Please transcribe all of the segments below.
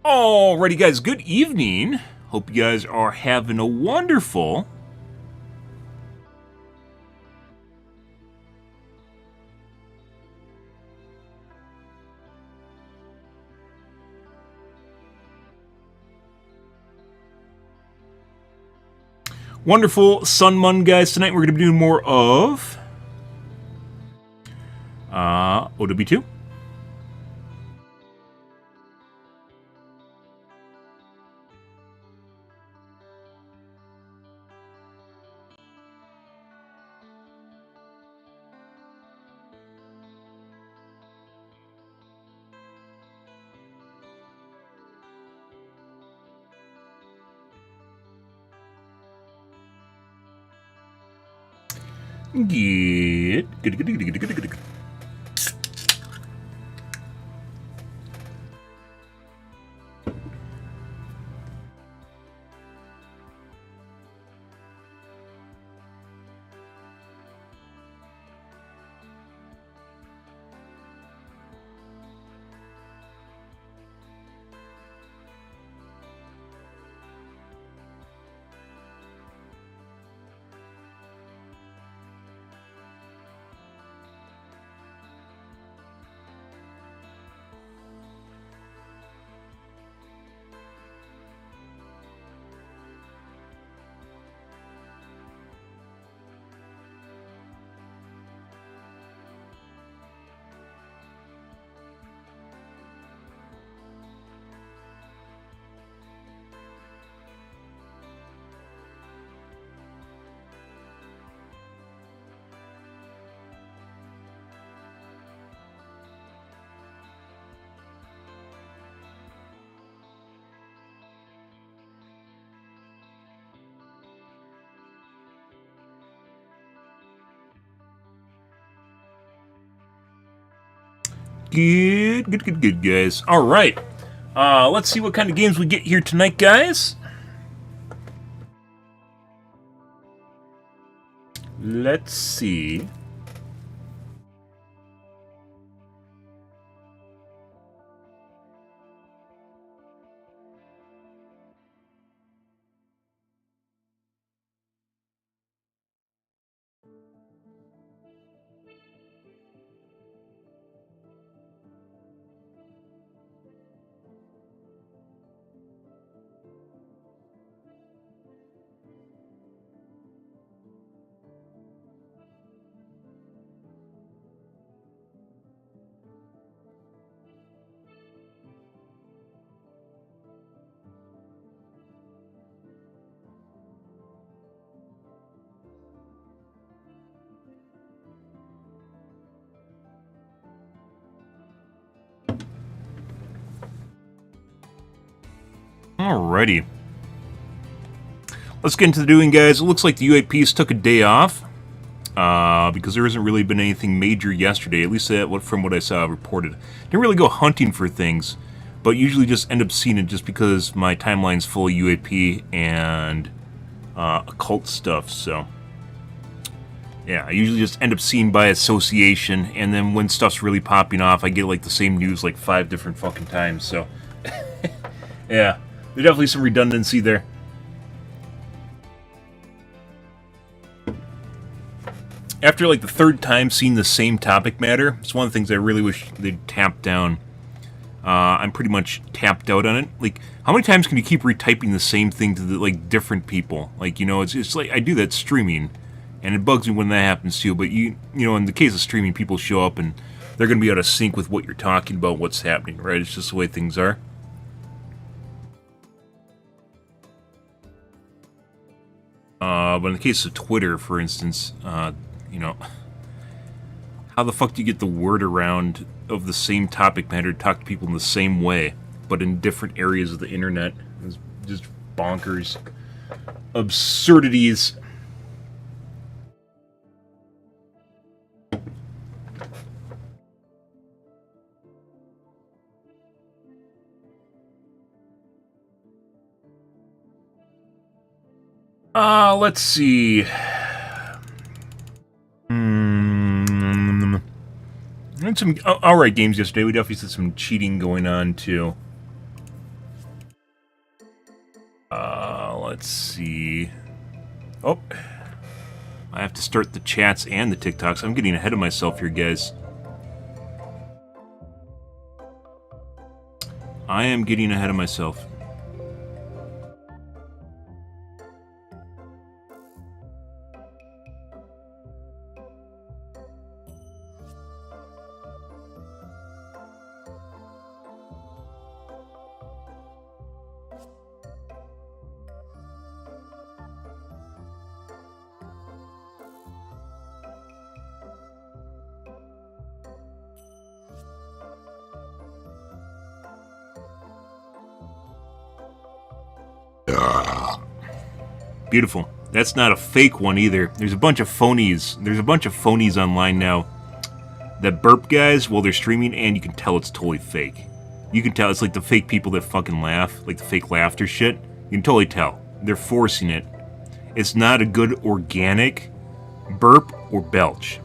Alrighty guys, good evening. Hope you guys are having a wonderful Sun Mun, guys. Tonight we're going to be doing more of OW2. Good. Good, guys. All right. Let's see what kind of games we get here tonight, guys. Let's see. Alrighty. Let's get into the doing, guys. It looks like the UAPs took a day off because there hasn't really been anything major yesterday, at least from what I saw reported. Didn't really go hunting for things, but usually just end up seeing it just because my timeline's full of UAP and occult stuff, so... Yeah, I usually just end up seeing by association, and then when stuff's really popping off, I get like the same news like 5 different fucking times, so... Yeah. There's definitely some redundancy there. After like the 3rd time seeing the same topic matter, it's one of the things I really wish they'd tap down. I'm pretty much tapped out on it. Like, how many times can you keep retyping the same thing to like different people? Like, you know, it's like I do that streaming, and it bugs me when that happens too. But you know, in the case of streaming, people show up and they're going to be out of sync with what you're talking about, what's happening, right? It's just the way things are. But in the case of Twitter, for instance, you know, how the fuck do you get the word around of the same topic matter to talk to people in the same way, but in different areas of the internet? It's just bonkers. Absurdities. Let's see. We had some alright games yesterday. We definitely saw some cheating going on, too. Let's see. Oh, I have to start the chats and the TikToks. I'm getting ahead of myself here, guys. I am getting ahead of myself. Beautiful. That's not a fake one either. There's a bunch of phonies. There's a bunch of phonies online now that burp guys while they're streaming, and you can tell it's totally fake. You can tell it's like the fake people that fucking laugh, like the fake laughter shit. You can totally tell. They're forcing it. It's not a good organic burp or belch.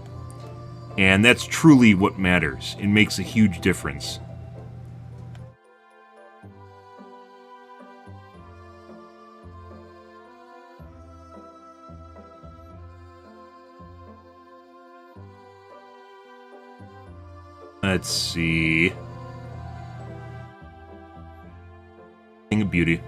And that's truly what matters. It makes a huge difference. Let's see. Thing of beauty.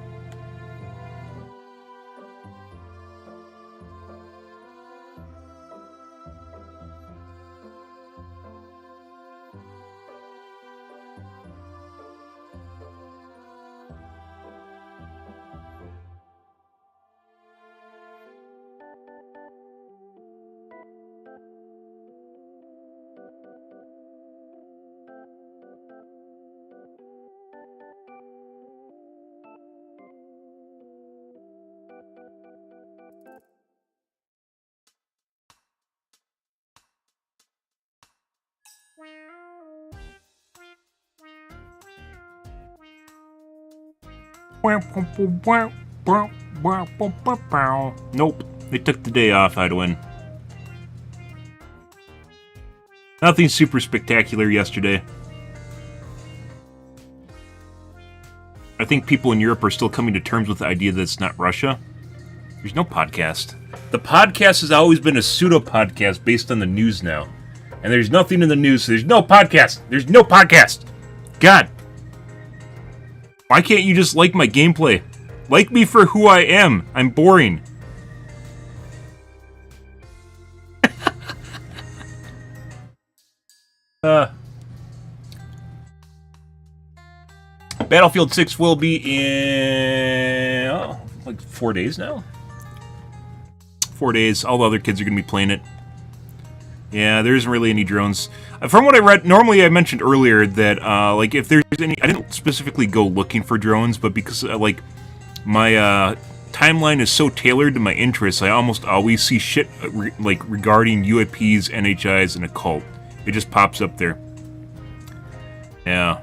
Nope. They took the day off, I'd win. Nothing super spectacular yesterday. I think people in Europe are still coming to terms with the idea that it's not Russia. There's no podcast. The podcast has always been a pseudo-podcast based on the news now. And there's nothing in the news, so there's no podcast. There's no podcast. God. Why can't you just like my gameplay? Like me for who I am. I'm boring. Battlefield 6 will be in like 4 days now. 4 days. All the other kids are going to be playing it. Yeah, there isn't really any drones. From what I read, normally I mentioned earlier that, like, if there's any... I didn't specifically go looking for drones, but because, like, my timeline is so tailored to my interests, I almost always see shit, regarding UAPs, NHIs, and occult. It just pops up there. Yeah.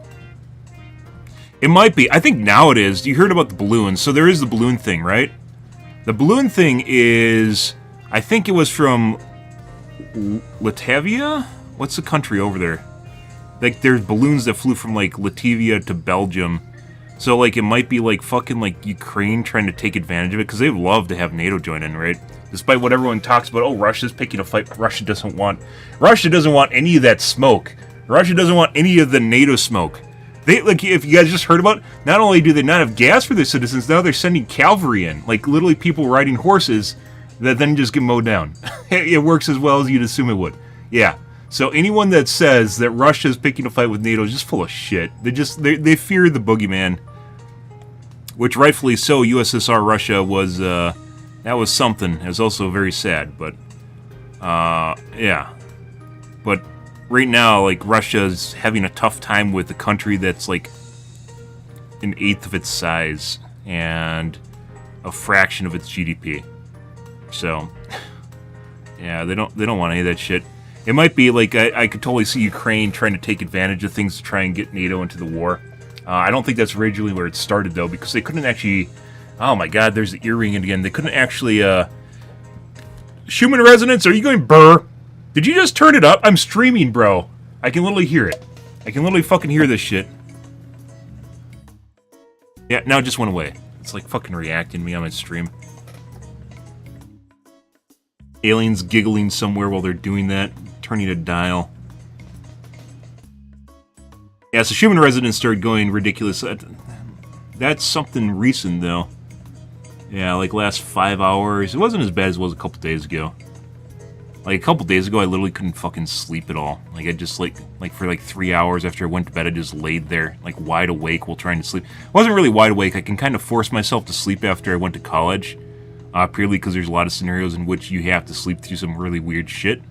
It might be. I think now it is. You heard about the balloons. So there is the balloon thing, right? The balloon thing is... I think it was from... Latvia? What's the country over there? Like, there's balloons that flew from, like, Latvia to Belgium. So, like, it might be, like, fucking, like, Ukraine trying to take advantage of it, because they'd love to have NATO join in, right? Despite what everyone talks about, oh, Russia's picking a fight. Russia doesn't want any of that smoke. Russia doesn't want any of the NATO smoke. They, like, if you guys just heard about, not only do they not have gas for their citizens, now they're sending cavalry in. Like, literally people riding horses that then just get mowed down. It works as well as you'd assume it would. Yeah. So anyone that says that Russia's picking a fight with NATO is just full of shit. They fear the boogeyman. Which rightfully so, USSR Russia was, that was something. It was also very sad, but, yeah. But right now, like, Russia's having a tough time with a country that's, like, an eighth of its size and a fraction of its GDP. So, yeah, they don't want any of that shit. It might be, like, I could totally see Ukraine trying to take advantage of things to try and get NATO into the war. I don't think that's originally where it started, though, because they couldn't actually... Oh, my God, there's the earring again. They couldn't actually, Schumann resonance, are you going burr? Did you just turn it up? I'm streaming, bro. I can literally hear it. I can literally fucking hear this shit. Yeah, now it just went away. It's like fucking reacting to me on my stream. Aliens giggling somewhere while they're doing that, turning a dial. Yeah, so human residents started going ridiculous. That's something recent, though. Yeah, like last 5 hours. It wasn't as bad as it was a couple days ago. Like, a couple days ago, I literally couldn't fucking sleep at all. Like, I just, like for, 3 hours after I went to bed, I just laid there, like, wide awake while trying to sleep. I wasn't really wide awake. I can kind of force myself to sleep after I went to college. Purely because there's a lot of scenarios in which you have to sleep through some really weird shit.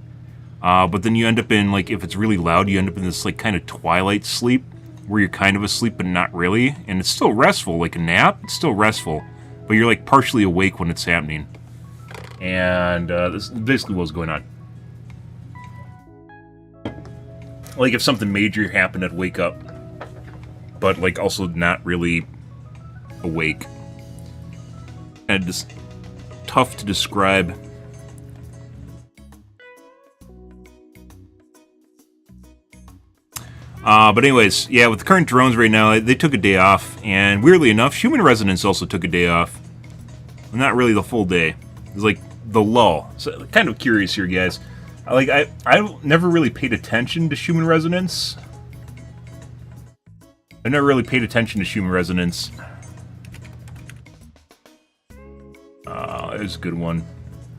But then you end up in, like, if it's really loud, you end up in this, like, kind of twilight sleep, where you're kind of asleep, but not really. And it's still restful, like a nap, it's still restful. But you're, like, partially awake when it's happening. And this is basically what's going on. Like, if something major happened, I'd wake up. But, like, also not really awake. And just tough to describe. But anyways, yeah, with the current drones right now, they took a day off. And weirdly enough, human residents also took a day off. Not really the full day. It was like the lull. So kind of curious here, guys. Like, I never really paid attention to human residents. I never really paid attention to human residents. It was a good one.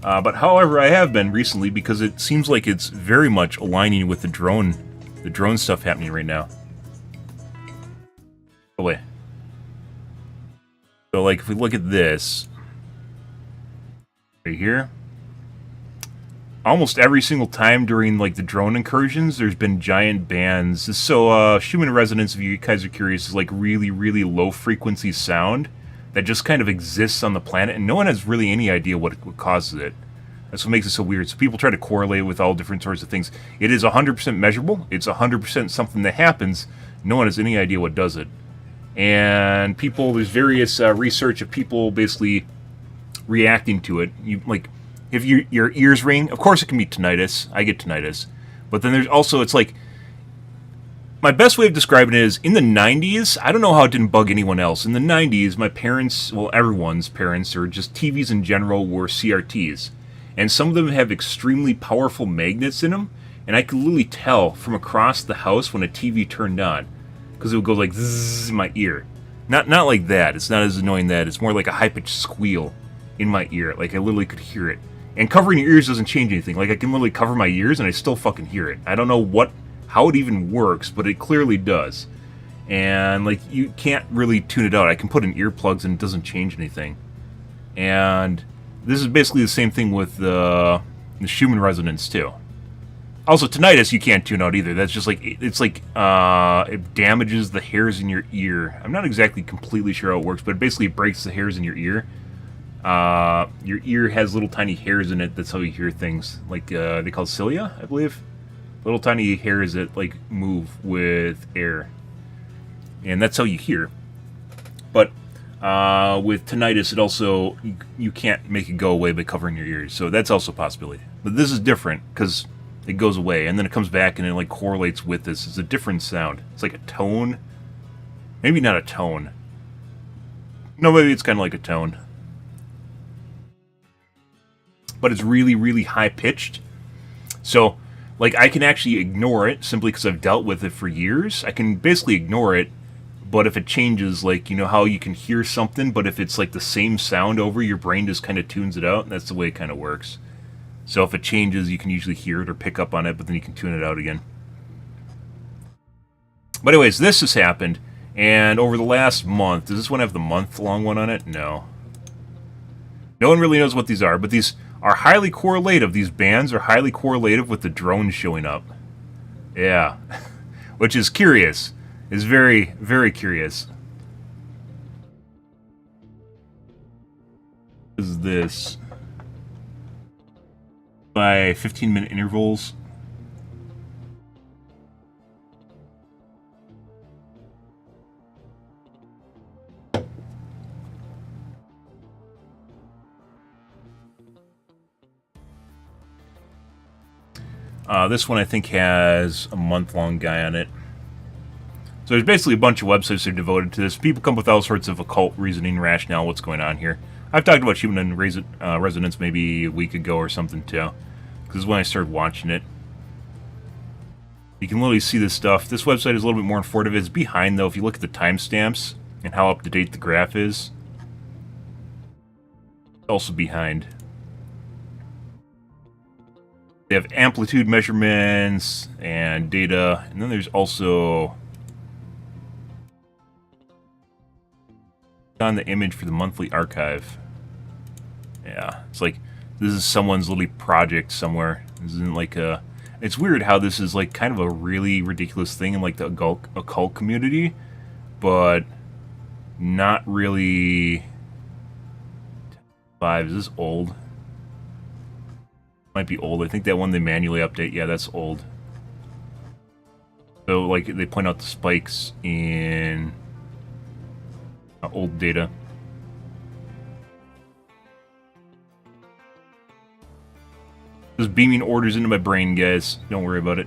But however, I have been recently because it seems like it's very much aligning with the drone stuff happening right now. Oh, wait. So, like, if we look at this, right here, almost every single time during, like, the drone incursions, there's been giant bands. So, human resonance, if you guys are curious, is, like, really, really low-frequency sound that just kind of exists on the planet, and no one has really any idea what causes it. That's what makes it so weird. So people try to correlate with all different sorts of things. It is 100% measurable. It's 100% something that happens. No one has any idea what does it. And people, there's various research of people basically reacting to it. You, like, if your ears ring, of course it can be tinnitus. I get tinnitus. But then there's also, it's like, my best way of describing it is, in the 90s, I don't know how it didn't bug anyone else. In the 90s, my parents, well, everyone's parents, or just TVs in general, were CRTs. And some of them have extremely powerful magnets in them, and I could literally tell from across the house when a TV turned on, because it would go like zzz in my ear. Not like that. It's not as annoying that. It's more like a high-pitched squeal in my ear. Like, I literally could hear it. And covering your ears doesn't change anything. Like, I can literally cover my ears, and I still fucking hear it. I don't know how it even works, but it clearly does. And, like, you can't really tune it out. I can put in earplugs, and it doesn't change anything. And this is basically the same thing with the Schumann resonance, too. Also, tinnitus you can't tune out either. That's just like, it's like, it damages the hairs in your ear. I'm not exactly completely sure how it works, but it basically breaks the hairs in your ear. Your ear has little tiny hairs in it. That's how you hear things. Like, they call cilia, I believe. Little tiny hairs that, like, move with air. And that's how you hear. But with tinnitus, it also, you can't make it go away by covering your ears. So that's also a possibility. But this is different, because it goes away, and then it comes back, and it, like, correlates with this. It's a different sound. It's like a tone. Maybe not a tone. No, maybe it's kind of like a tone. But it's really, really high-pitched. So, like, I can actually ignore it, simply because I've dealt with it for years. I can basically ignore it. But if it changes, like, you know how you can hear something, but if it's, like, the same sound over, your brain just kind of tunes it out. That's the way it kind of works. So if it changes, you can usually hear it or pick up on it, but then you can tune it out again. But anyways, this has happened, and over the last month, does this one have the month-long one on it? No. No one really knows what these are, but these are highly correlative. These bands are highly correlative with the drones showing up. Yeah. Which is curious. Is very, very curious. What is this? By 15-minute intervals. This one I think has a month-long guy on it. So there's basically a bunch of websites that are devoted to this. People come up with all sorts of occult reasoning, rationale, what's going on here. I've talked about Human Resonance maybe a week ago or something too, because when I started watching it. You can literally see this stuff. This website is a little bit more informative. It's behind, though, if you look at the timestamps and how up-to-date the graph is. It's also behind. They have amplitude measurements and data, and then there's also on the image for the monthly archive. Yeah, it's like this is someone's little project somewhere. This isn't like a... It's weird how this is like kind of a really ridiculous thing in like the occult community, but not really. 5, is this old? Might be old. I think that one they manually update. Yeah, that's old. So like they point out the spikes in old data. Just beaming orders into my brain, guys. Don't worry about it.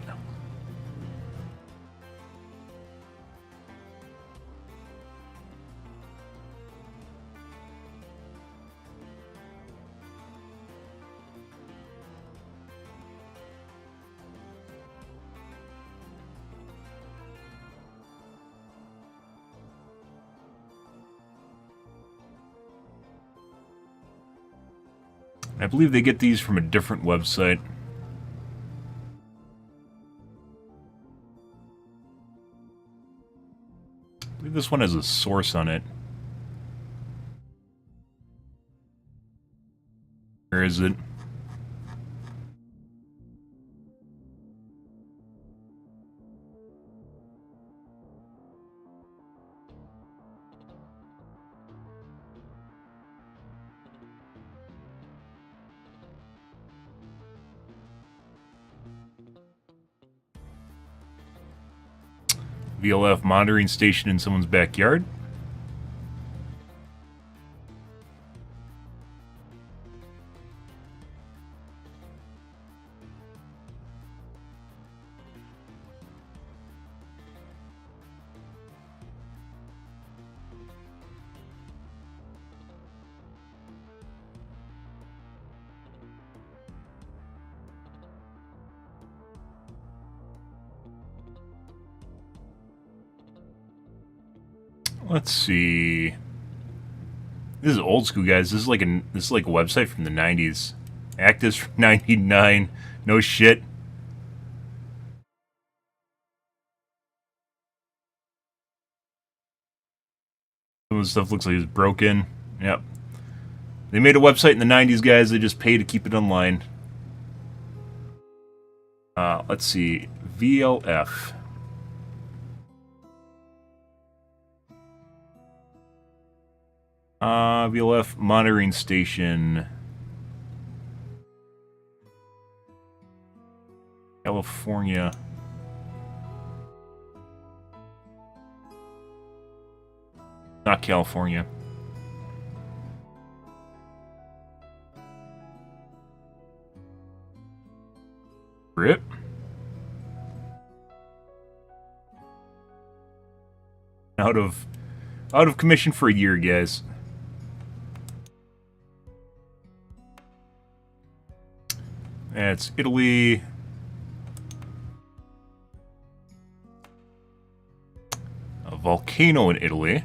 I believe they get these from a different website. I believe this one has a source on it. Where is it? VLF monitoring station in someone's backyard. Let's see. This is old school, guys. This is like a website from the 90s. Actives from 99. No shit. Some of the stuff looks like it's broken. Yep. They made a website in the 90s, guys. They just pay to keep it online. Let's see. VLF. VLF monitoring station. California. Not California. Rip. Out of commission for a year, guys. That's Italy. A volcano in Italy.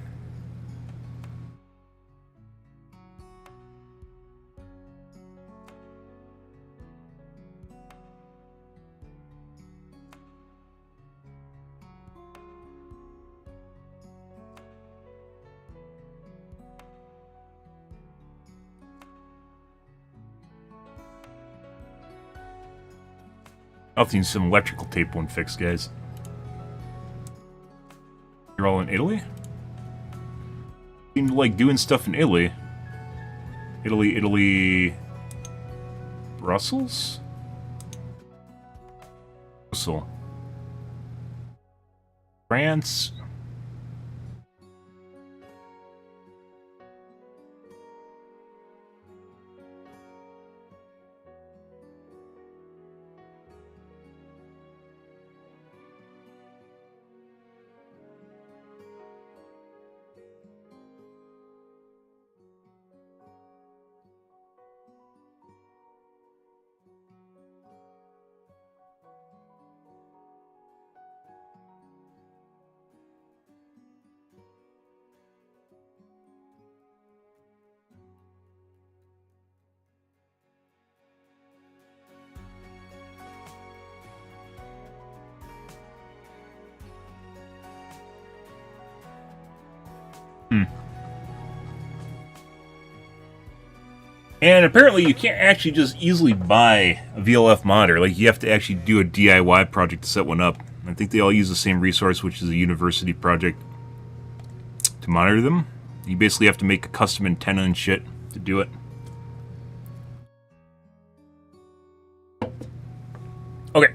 I'll need some electrical tape one fix, guys. You're all in Italy? Seem to like doing stuff in Italy. Italy... Brussels? Brussels. France? And apparently you can't actually just easily buy a VLF monitor. Like, you have to actually do a DIY project to set one up. I think they all use the same resource, which is a university project, to monitor them. You basically have to make a custom antenna and shit to do it. Okay.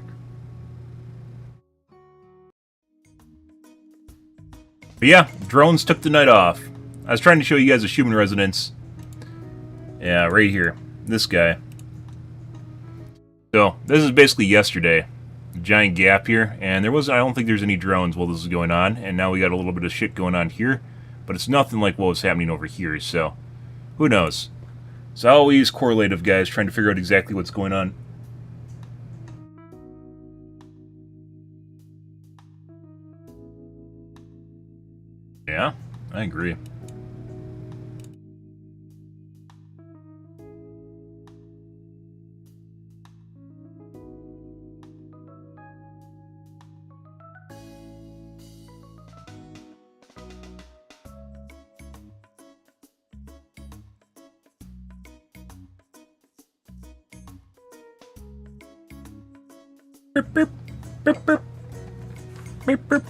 But yeah, drones took the night off. I was trying to show you guys a human residence. Yeah, right here. This guy. So, this is basically yesterday. Giant gap here, and I don't think there's any drones while this is going on, and now we got a little bit of shit going on here, but it's nothing like what was happening over here, so who knows. It's always correlative, guys, trying to figure out exactly what's going on. Yeah, I agree. Beep, beep, beep, beep. Beep, beep.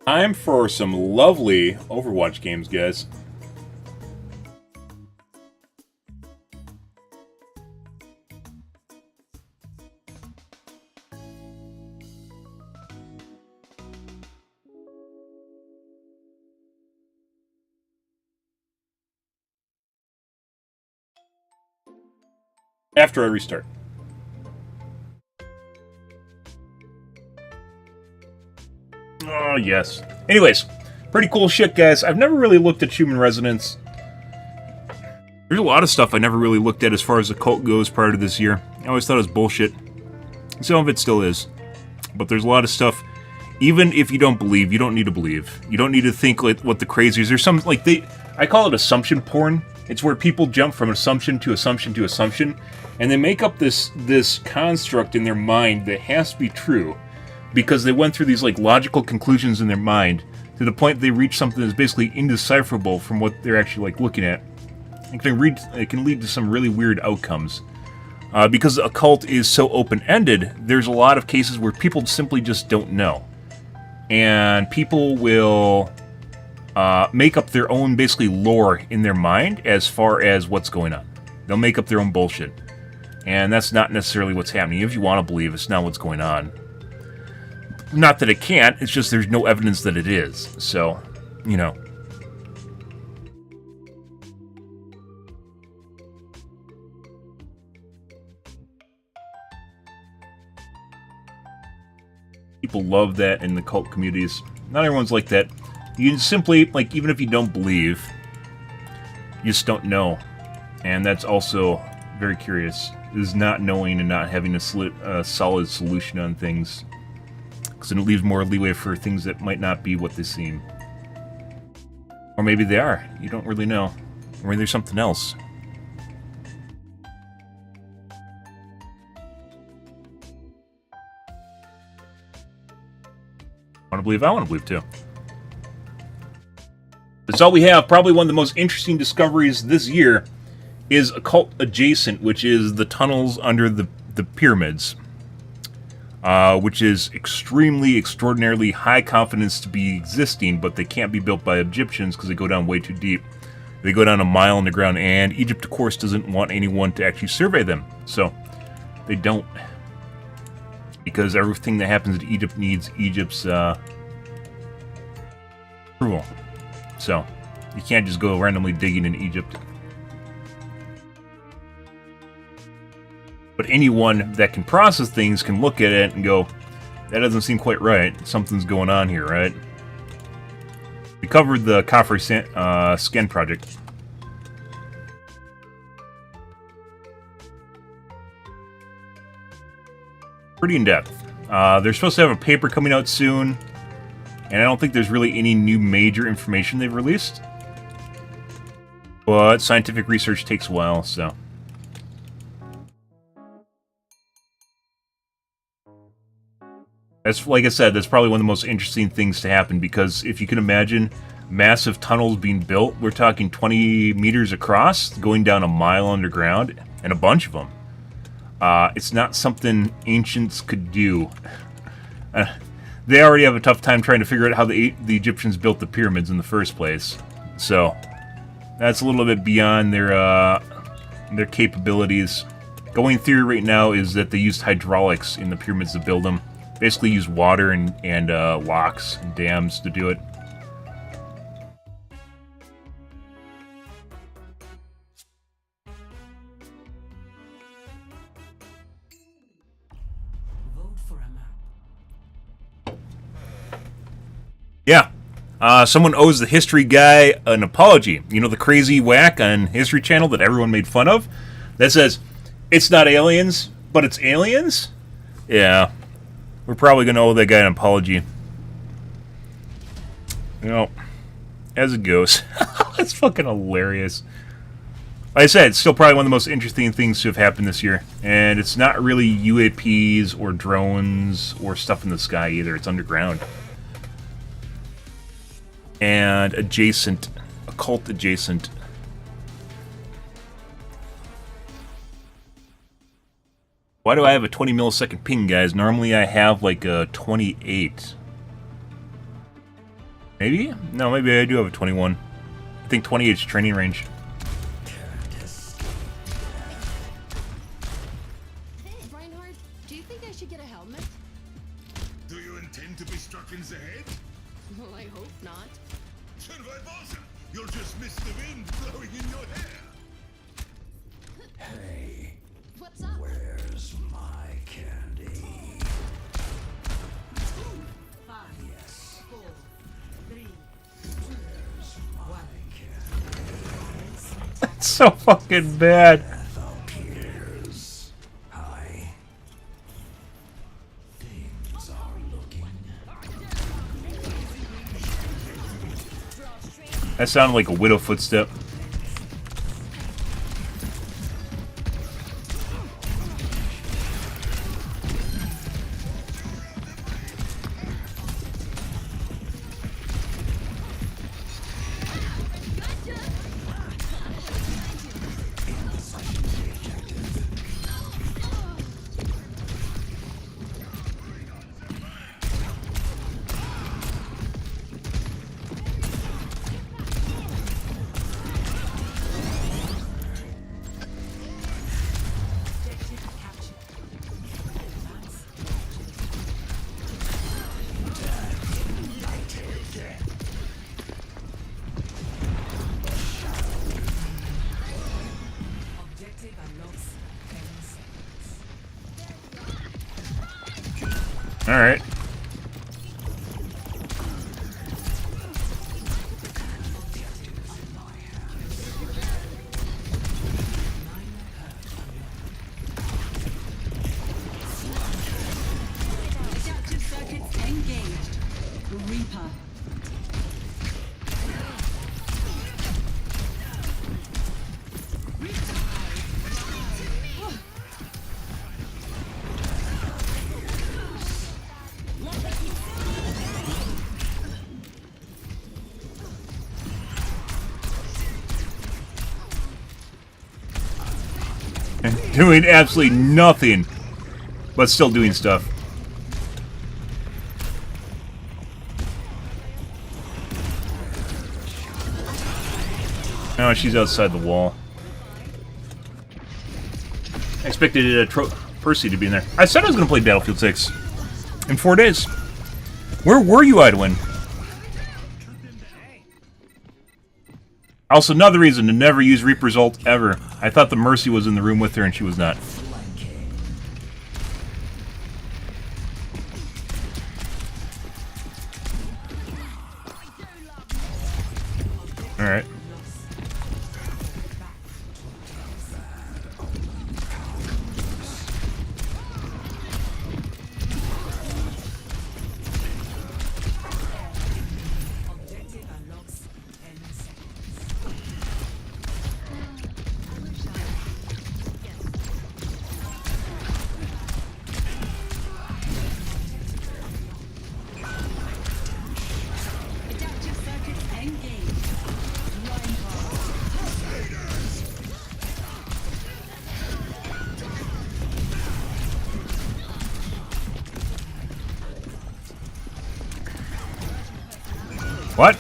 Time for some lovely Overwatch games, guys. After I restart. Oh, yes. Anyways, pretty cool shit, guys. I've never really looked at human resonance. There's a lot of stuff I never really looked at as far as the cult goes prior to this year. I always thought it was bullshit. Some of it still is. But there's a lot of stuff, even if you don't believe, you don't need to believe. You don't need to think like what the crazy is. There's some, like, I call it assumption porn. It's where people jump from assumption to assumption to assumption, and they make up this construct in their mind that has to be true, because they went through these like logical conclusions in their mind to the point they reach something that's basically indecipherable from what they're actually like looking at. It can lead to some really weird outcomes. Because a cult is so open-ended, there's a lot of cases where people simply just don't know. And people will make up their own, basically, lore in their mind as far as what's going on. They'll make up their own bullshit. And that's not necessarily what's happening. If you want to believe, it's not what's going on. Not that it can't, it's just there's no evidence that it is. So, you know. People love that in the cult communities. Not everyone's like that. You can simply, like, even if you don't believe, you just don't know. And that's also very curious, is not knowing and not having a solid solution on things. Because then it leaves more leeway for things that might not be what they seem. Or maybe they are. You don't really know. Or maybe there's something else. I want to believe too. That's all we have. Probably one of the most interesting discoveries this year is occult adjacent, which is the tunnels under the pyramids. Which is extraordinarily high confidence to be existing, but they can't be built by Egyptians because they go down way too deep. They go down a mile in the ground, and Egypt, of course, doesn't want anyone to actually survey them. So, they don't. Because everything that happens in Egypt needs Egypt's approval. So, you can't just go randomly digging in Egypt. But anyone that can process things can look at it and go, that doesn't seem quite right. Something's going on here, right? We covered the Coffer Scan project. Pretty in-depth. They're supposed to have a paper coming out soon. And I don't think there's really any new major information they've released. But scientific research takes a while, so... That's, like I said, that's probably one of the most interesting things to happen, because if you can imagine massive tunnels being built, we're talking 20 meters across, going down a mile underground, and a bunch of them. It's not something ancients could do. They already have a tough time trying to figure out how the Egyptians built the pyramids in the first place. So, that's a little bit beyond their capabilities. Going theory right now is that they used hydraulics in the pyramids to build them. Basically use water and locks and dams to do it. Yeah. Someone owes the history guy an apology. You know, the crazy whack on History Channel that everyone made fun of? That says, it's not aliens, but it's aliens? Yeah. We're probably going to owe that guy an apology. You know, as it goes. That's fucking hilarious. Like I said, it's still probably one of the most interesting things to have happened this year. And it's not really UAPs or drones or stuff in the sky either. It's underground. And adjacent. Occult adjacent. Why do I have a 20 millisecond ping, guys? Normally I have like a 28. Maybe? No, maybe I do have a 21. I think 28 is training range. Hey, Reinhardt, do you think I should get a helmet? Do you intend to be struck in the head? Well, I hope not. Then why bother? You'll just miss the wind blowing in your hair. Hey, What's up? where's my candy? 2, 5, Yes, 4, 3, where's my candy? That's so fucking bad. Appears. Hi. Things are looking. That sounded like a widow footstep. Alright. Adaptive circuits engaged. Reaper. And doing absolutely nothing, but still doing stuff. No, she's outside the wall. I expected Percy to be in there. I said I was going to play Battlefield 6 in 4 days. Where were you, Idwin? Also, another reason to never use Reaper's ult ever. I thought the Mercy was in the room with her, and she was not. Alright. What?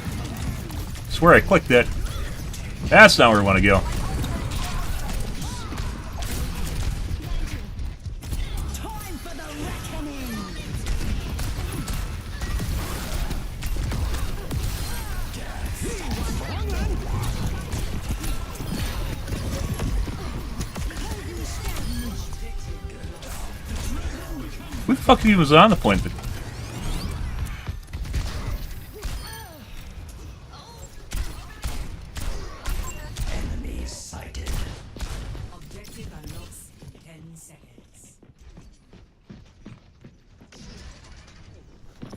Swear I clicked it. That's not where we want to go. Time for the reckoning. Who the fuck even was on the point? Enemy sighted. Objective unlocks in 10 seconds.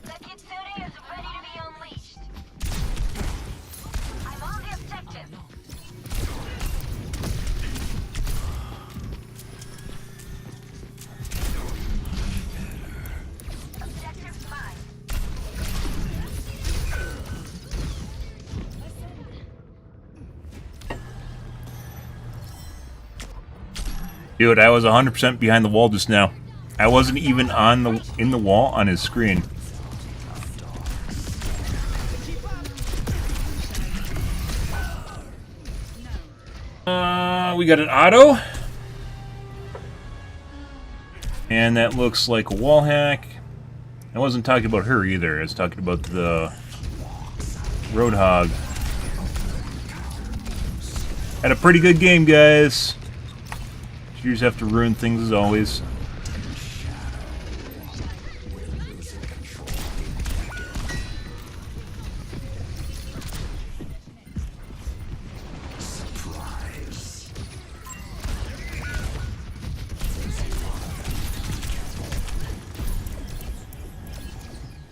The Kitsune is ready to be unleashed. I'm on the objective. Objective's mine. Dude, I was 100% behind the wall just now. I wasn't even in the wall on his screen. We got an auto. And that looks like a wall hack. I wasn't talking about her either. I was talking about the Roadhog. Had a pretty good game, guys. Cheaters have to ruin things as always.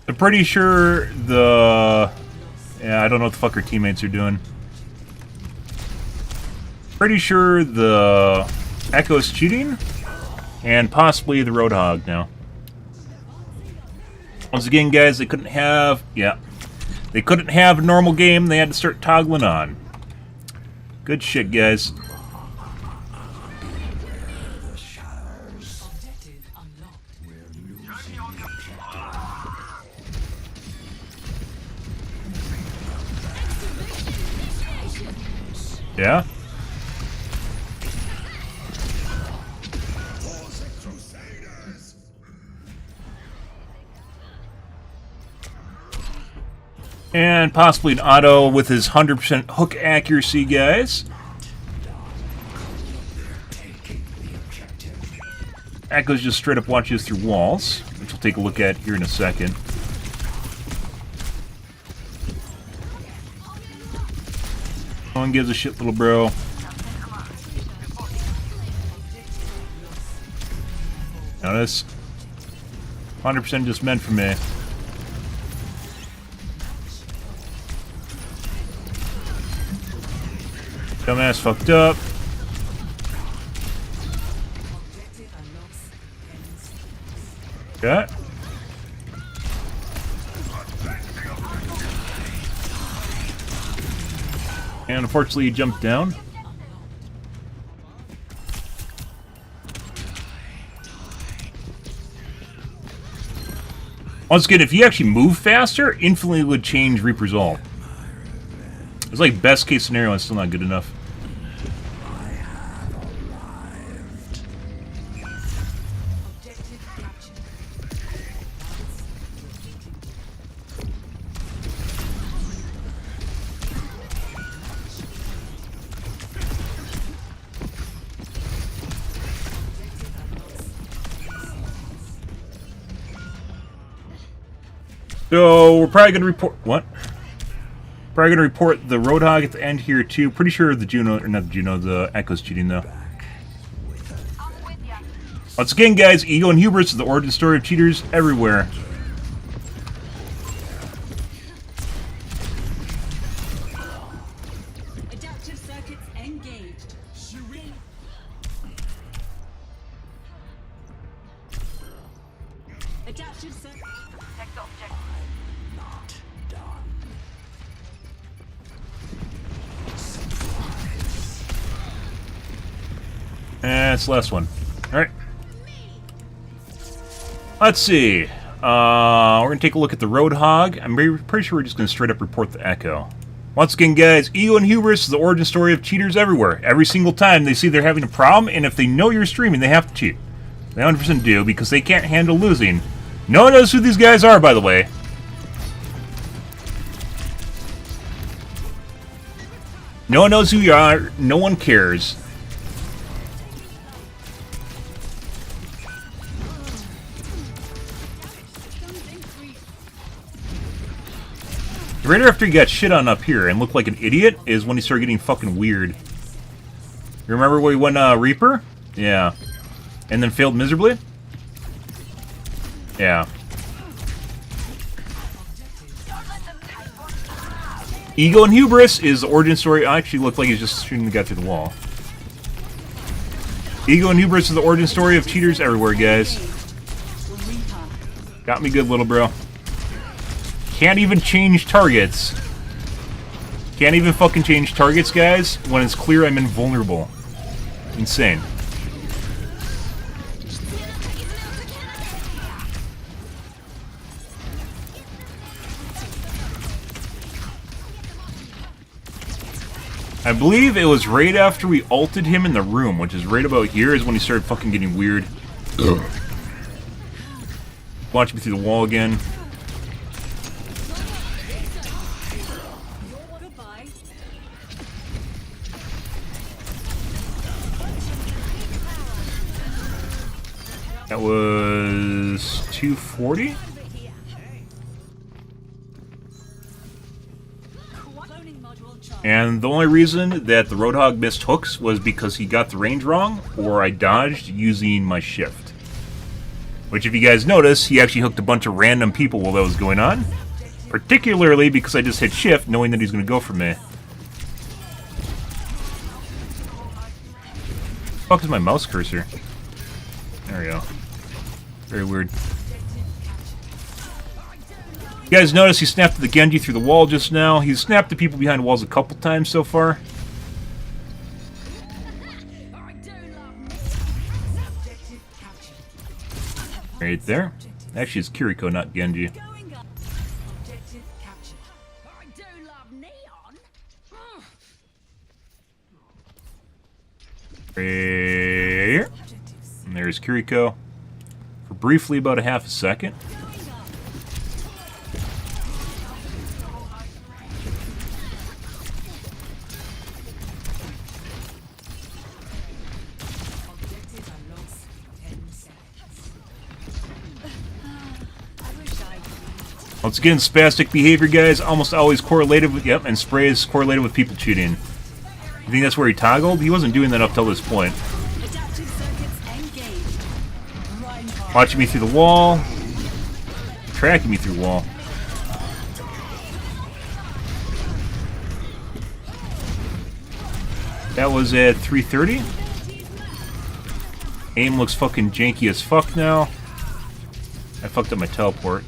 I'm pretty sure the... Yeah, I don't know what the fuck our teammates are doing. Pretty sure the Echo's cheating, and possibly the Roadhog now. Once again, guys, they couldn't have... Yeah. They couldn't have a normal game. They had to start toggling on. Good shit, guys. The shadows. Objective unlocked. Yeah? Crusaders! And possibly an auto with his 100% hook accuracy, guys. Taking the objective. Echoes just straight up watches through walls, which we'll take a look at here in a second. No one gives a shit, little bro. Notice? 100% just meant for me. Dumbass fucked up. Objective unlocks in 10 seconds. Okay. And unfortunately, he jumped down. Once again, if you actually move faster, infinitely would change Reaper's ult. It's like best case scenario and still not good enough. Objective captured. So we're probably gonna report what? Probably gonna report the Roadhog at the end here too. Pretty sure the Juno, or not the Juno, the Echo's cheating though. I'm with ya. Once again, guys, ego and hubris is the origin story of cheaters everywhere. Adaptive circuits engaged. Adaptive circuits. Protect the objective. Not done. And it's the last one. Alright. Let's see. We're going to take a look at the Roadhog. I'm pretty sure we're just going to straight up report the Echo. Once again, guys, ego and hubris is the origin story of cheaters everywhere. Every single time they see they're having a problem, and if they know you're streaming, they have to cheat. They 100% do, because they can't handle losing. No one knows who these guys are, by the way. No one knows who you are. No one cares. Right after he got shit on up here and looked like an idiot is when he started getting fucking weird. You remember when he went Reaper? Yeah. And then failed miserably? Yeah. Ego and hubris is the origin story. I actually looked like he's just shooting the guy through the wall. Ego and hubris is the origin story of cheaters everywhere, guys. Got me good, little bro. Can't even change targets. Can't even fucking change targets, guys, when it's clear I'm invulnerable. Insane. I believe it was right after we ulted him in the room, which is right about here, is when he started fucking getting weird. Watch me through the wall again. That was 240? And the only reason that the Roadhog missed hooks was because he got the range wrong, or I dodged using my shift. Which, if you guys notice, he actually hooked a bunch of random people while that was going on. Particularly because I just hit shift, knowing that he's going to go for me. What the fuck is my mouse cursor? There we go. Very weird. You guys notice he snapped the Genji through the wall just now. He's snapped the people behind walls a couple times so far. Right there. Actually, it's Kiriko, not Genji. Right here. And there's Kiriko. For briefly about a half a second. Once again, spastic behavior, guys, almost always correlated with, yep, and spray is correlated with people cheating. You think that's where he toggled? He wasn't doing that up till this point. Watching me through the wall. Tracking me through the wall. That was at 330. Aim looks fucking janky as fuck now. I fucked up my teleport.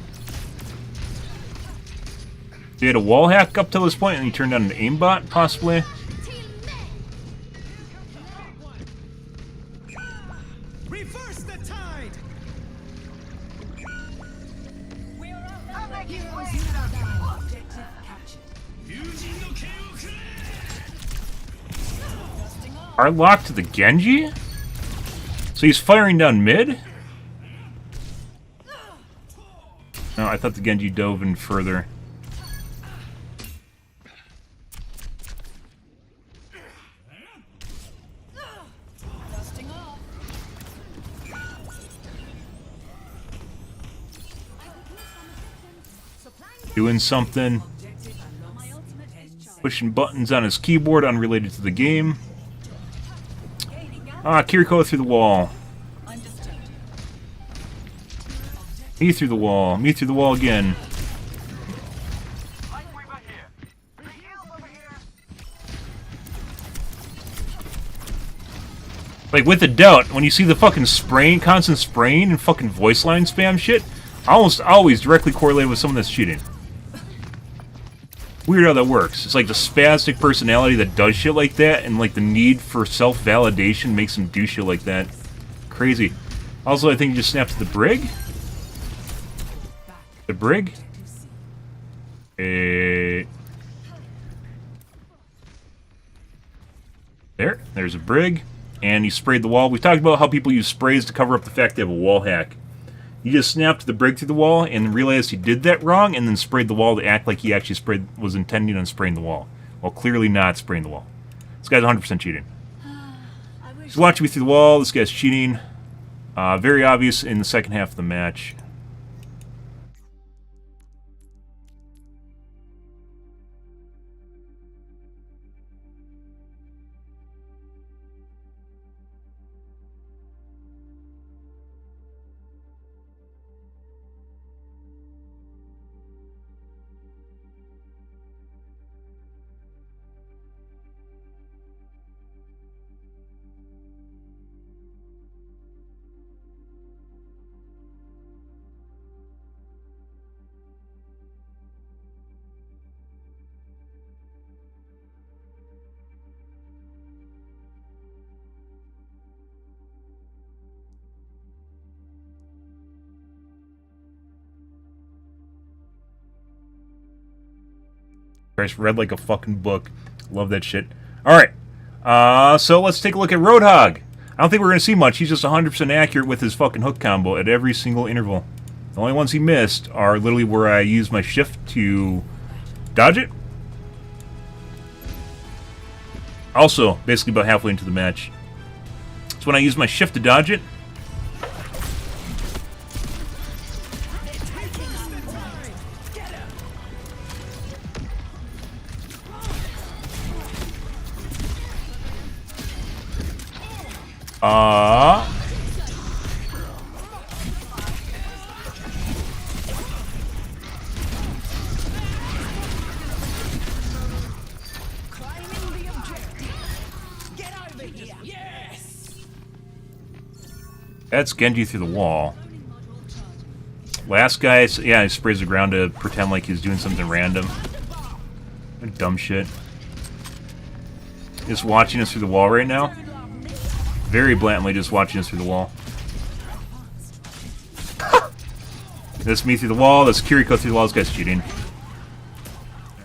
He had a wall hack up till this point, and he turned on an aimbot, possibly. Reverse the tide. Our lock to the Genji? So he's firing down mid? No, I thought the Genji dove in further. Doing something. Pushing buttons on his keyboard unrelated to the game. Ah, Kiriko through the wall. Me through the wall. Me through the wall again. Like, with a doubt, when you see the fucking spraying, constant spraying and fucking voice line spam shit, almost always directly correlated with someone that's cheating. Weird how that works. It's like the spastic personality that does shit like that, and like the need for self-validation makes him do shit like that. Crazy. Also, I think he just snapped to the brig. The brig? There's a brig. And he sprayed the wall. We talked about how people use sprays to cover up the fact they have a wall hack. He just snapped the brig through the wall and realized he did that wrong and then sprayed the wall to act like he actually was intending on spraying the wall. While clearly not spraying the wall. This guy's 100% cheating. He's watching me through the wall. This guy's cheating. Very obvious in the second half of the match. Christ, read like a fucking book. Love that shit. Alright. So let's take a look at Roadhog. I don't think we're going to see much. He's just 100% accurate with his fucking hook combo at every single interval. The only ones he missed are literally where I use my shift to dodge it. Also, basically about halfway into the match. So when I use my shift to dodge it, that's Genji through the wall. Last guy, yeah, he sprays the ground to pretend like he's doing something random. Dumb shit. Just watching us through the wall right now. Very blatantly just watching us through the wall. That's me through the wall, that's Kiriko through the wall, this guy's cheating.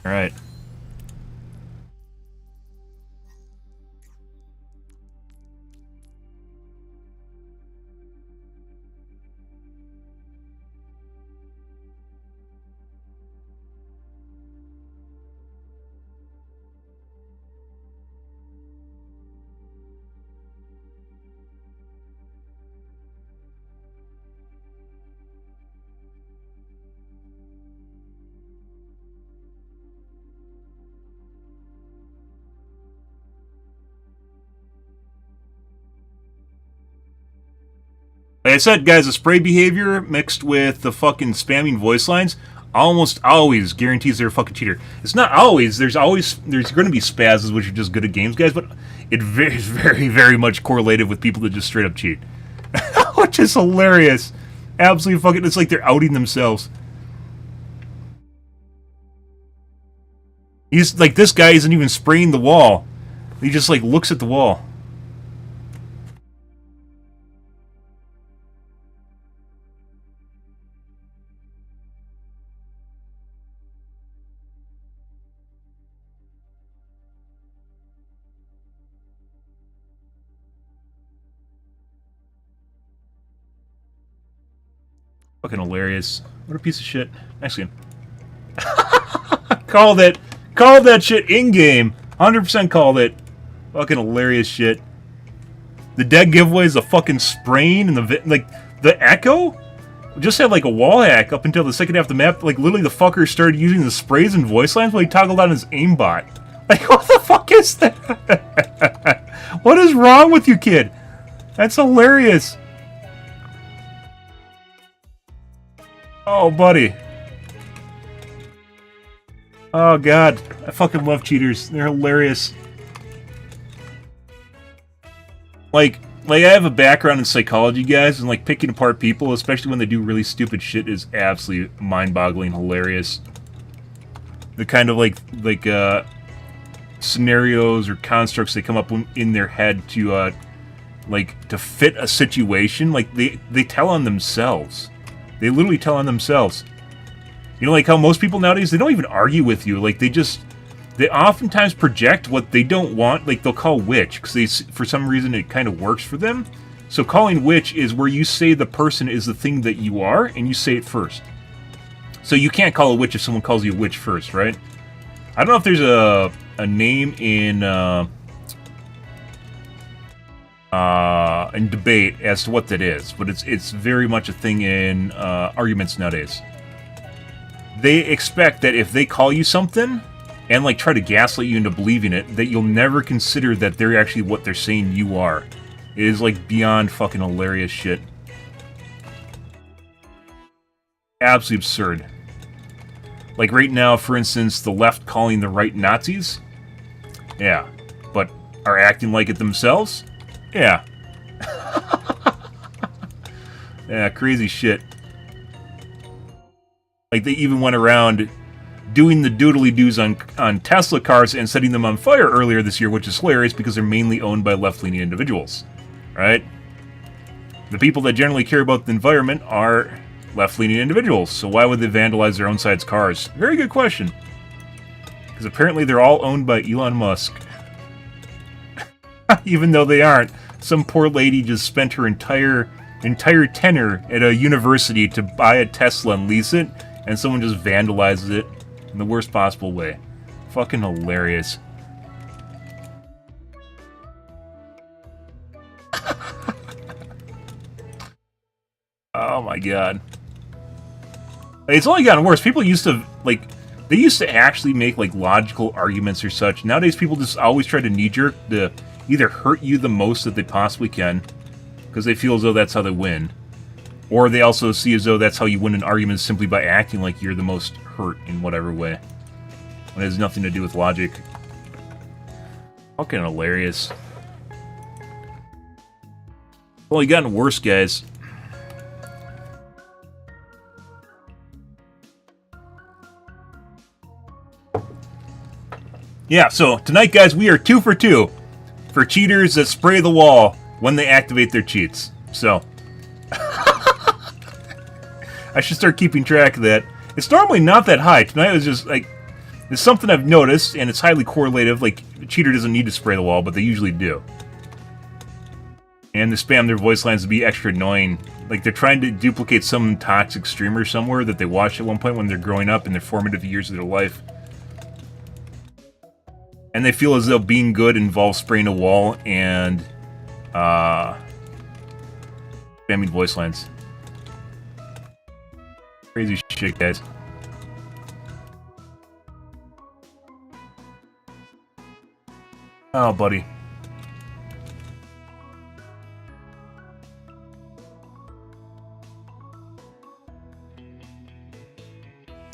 Alright. Like I said, guys, the spray behavior mixed with the fucking spamming voice lines almost always guarantees they're a fucking cheater. It's not always. There's going to be spazzes which are just good at games, guys, but it is very, very much correlated with people that just straight up cheat. Which is hilarious. Absolutely fucking, it's like they're outing themselves. He's like, this guy isn't even spraying the wall. He just like looks at the wall. Fucking hilarious. What a piece of shit. Actually, called it. Called that shit in-game. 100% called it. Fucking hilarious shit. The dead giveaway is a fucking sprain, and the echo just had like a wall hack up until the second half of the map. Like literally, the fucker started using the sprays and voice lines while he toggled on his aimbot. Like what the fuck is that? What is wrong with you, kid? That's hilarious. Oh, buddy. Oh, God. I fucking love cheaters. They're hilarious. Like I have a background in psychology, guys, and, like, picking apart people, especially when they do really stupid shit, is absolutely mind-boggling hilarious. The kind of, like, scenarios or constructs they come up in their head to, like, to fit a situation. Like, they tell on themselves. They literally tell on themselves. You know, like how most people nowadays, they don't even argue with you. Like, they oftentimes project what they don't want. Like, they'll call witch, because for some reason it kind of works for them. So calling witch is where you say the person is the thing that you are, and you say it first. So you can't call a witch if someone calls you a witch first, right? I don't know if there's a name in debate as to what that is, but it's very much a thing in arguments nowadays. They expect that if they call you something and like try to gaslight you into believing it, that you'll never consider that they're actually what they're saying you are. It is like beyond fucking hilarious shit. Absolutely absurd. Like right now, for instance, the left calling the right Nazis? Yeah. But are acting like it themselves? Yeah. Yeah, crazy shit. Like, they even went around doing the doodly-doos on Tesla cars and setting them on fire earlier this year, which is hilarious because they're mainly owned by left-leaning individuals. Right? The people that generally care about the environment are left-leaning individuals, so why would they vandalize their own side's cars? Very good question. Because apparently they're all owned by Elon Musk. Even though they aren't. Some poor lady just spent her entire tenure at a university to buy a Tesla and lease it, and someone just vandalizes it in the worst possible way. Fucking hilarious. Oh my god. It's only gotten worse. People used to, like, they used to actually make, like, logical arguments or such. Nowadays, people just always try to knee-jerk to either hurt you the most that they possibly can, because they feel as though that's how they win. Or they also see as though that's how you win an argument simply by acting like you're the most hurt in whatever way. When it has nothing to do with logic. Fucking hilarious. Well, you gotten worse, guys. Yeah, so tonight, guys, we are 2 for 2 for cheaters that spray the wall when they activate their cheats. So, I should start keeping track of that. It's normally not that high. Tonight was just, like, it's something I've noticed, and it's highly correlative. Like, a cheater doesn't need to spray the wall, but they usually do. And they spam their voice lines to be extra annoying. Like, they're trying to duplicate some toxic streamer somewhere that they watched at one point when they're growing up in their formative years of their life. And they feel as though being good involves spraying a wall and spamming voice lines. Crazy shit, guys. Oh, buddy.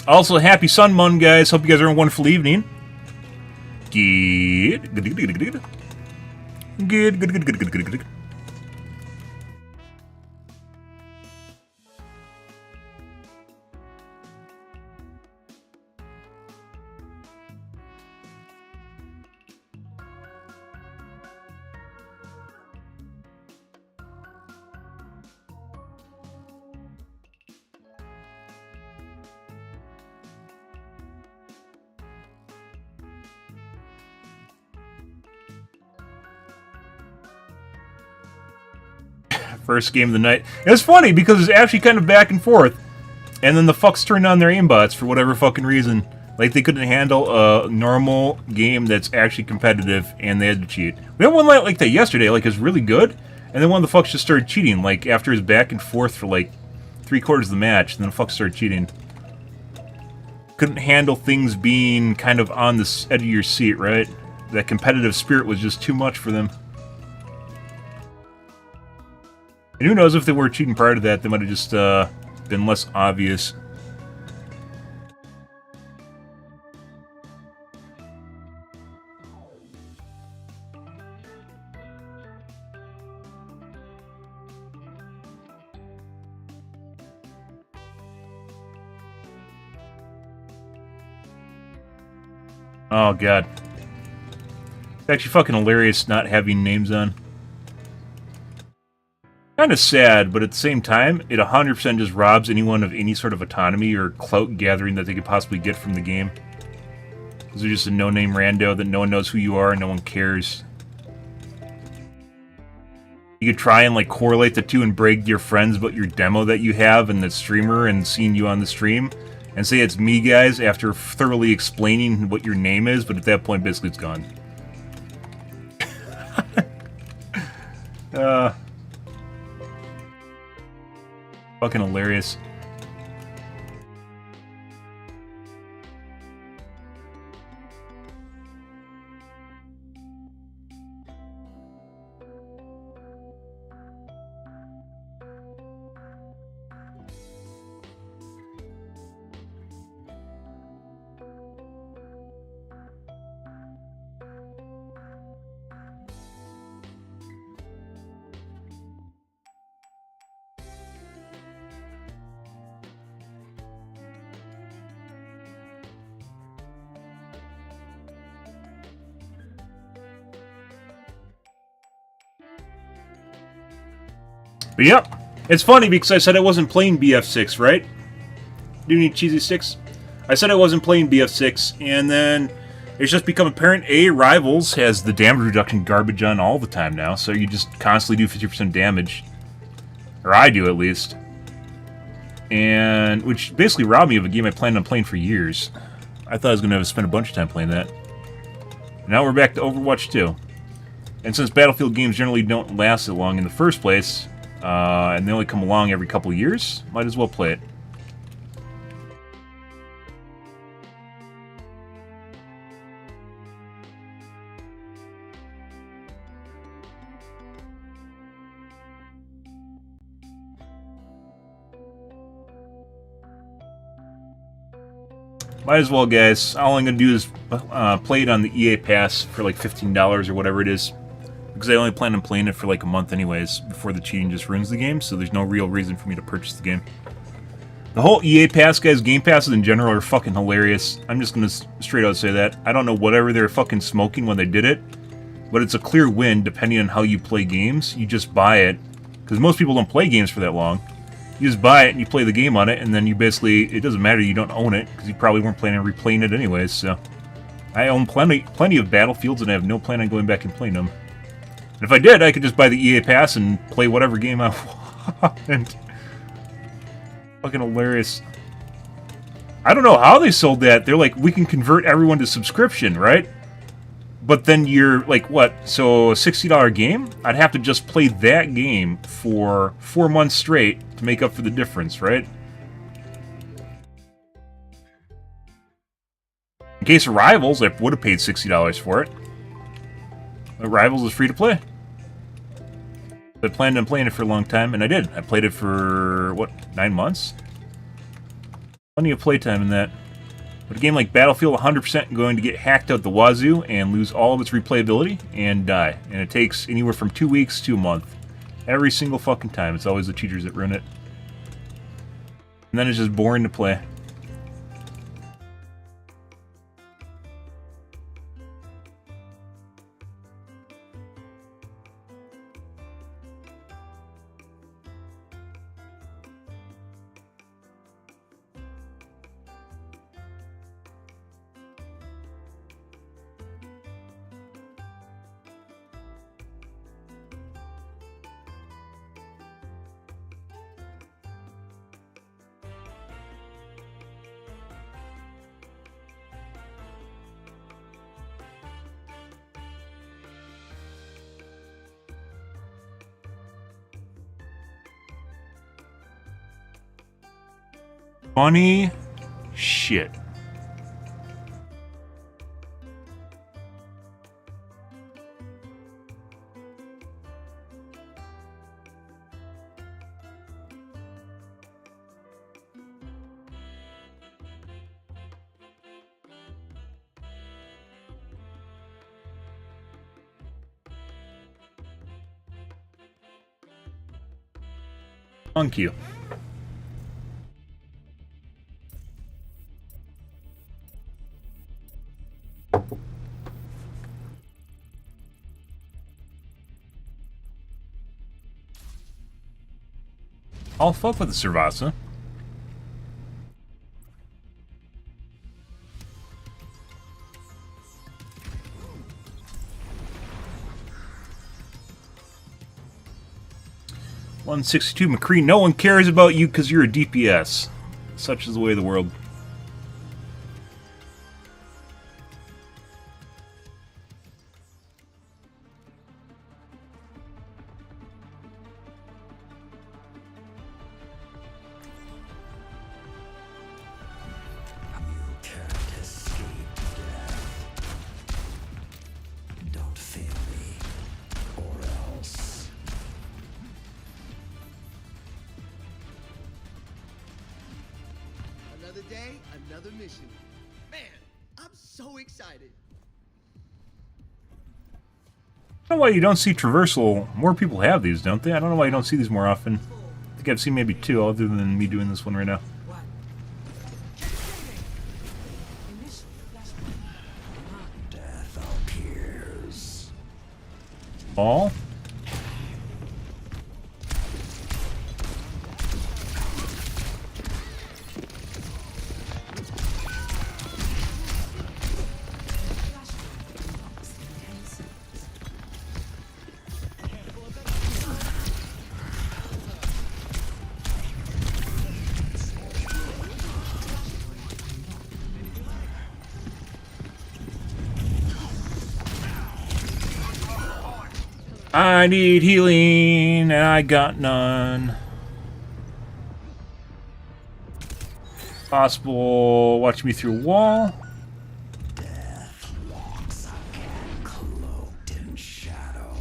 Also, happy Sun Mun, guys. Hope you guys are having a wonderful evening. Good. First game of the night. It's funny because it's actually kind of back and forth. And then the fucks turned on their aimbots for whatever fucking reason. Like they couldn't handle a normal game that's actually competitive and they had to cheat. We had one like that yesterday, like it was really good. And then one of the fucks just started cheating, like after his back and forth for like 3/4 of the match. Then the fuck started cheating. Couldn't handle things being kind of on the edge of your seat, right? That competitive spirit was just too much for them. And who knows if they were cheating prior to that, they might have just been less obvious. Oh, God. It's actually fucking hilarious not having names on. Kind of sad, but at the same time, it 100% just robs anyone of any sort of autonomy or clout gathering that they could possibly get from the game. Because they're just a no-name rando that no one knows who you are and no one cares. You could try and like correlate the two and brag to your friends about your demo that you have and the streamer and seeing you on the stream. And say it's me, guys, after thoroughly explaining what your name is, but at that point, basically, it's gone. Fucking hilarious. But yep, it's funny because I said I wasn't playing BF6, right? Do you need cheesy sticks? I said I wasn't playing BF6, and then it's just become apparent, A, Rivals has the damage reduction garbage on all the time now, so you just constantly do 50% damage. Or I do, at least. And, which basically robbed me of a game I planned on playing for years. I thought I was going to spend a bunch of time playing that. Now we're back to Overwatch 2. And since Battlefield games generally don't last that long in the first place, and they only come along every couple of years, might as well play it. Might as well, guys. All I'm going to do is play it on the EA Pass for like $15 or whatever it is. Because I only plan on playing it for like a month anyways, before the cheating just ruins the game, so there's no real reason for me to purchase the game. The whole EA Pass, guys, Game Passes in general are fucking hilarious. I'm just going to straight out say that. I don't know whatever they're fucking smoking when they did it, but it's a clear win depending on how you play games. You just buy it, because most people don't play games for that long. You just buy it and you play the game on it, and then you basically, it doesn't matter, you don't own it, because you probably weren't planning on replaying it anyways, so. I own plenty of Battlefields, and I have no plan on going back and playing them. And if I did, I could just buy the EA Pass and play whatever game I want. Fucking hilarious. I don't know how they sold that. They're like, we can convert everyone to subscription, right? But then you're like, what? So a $60 game? I'd have to just play that game for 4 months straight to make up for the difference, right? In case of Rivals, I would have paid $60 for it. But Rivals is free to play. I planned on playing it for a long time, and I did. I played it for, what, 9 months? Plenty of playtime in that. But a game like Battlefield, 100% going to get hacked out the wazoo and lose all of its replayability and die. And it takes anywhere from 2 weeks to a month. Every single fucking time. It's always the cheaters that ruin it. And then it's just boring to play. Funny shit. Thank you. I'll fuck with the Cervasa. $162 McCree, no one cares about you because you're a DPS. Such is the way of the world. You can't escape death. Don't fail me, or else. Another day, another mission. Man, I'm so excited. I don't know why you don't see traversal. More people have these, don't they? I don't know why you don't see these more often. I think I've seen maybe 2, other than me doing this one right now. Death appears. All? I need healing, and I got none. Possible watch me through a wall. Death walks again, cloaked in shadow.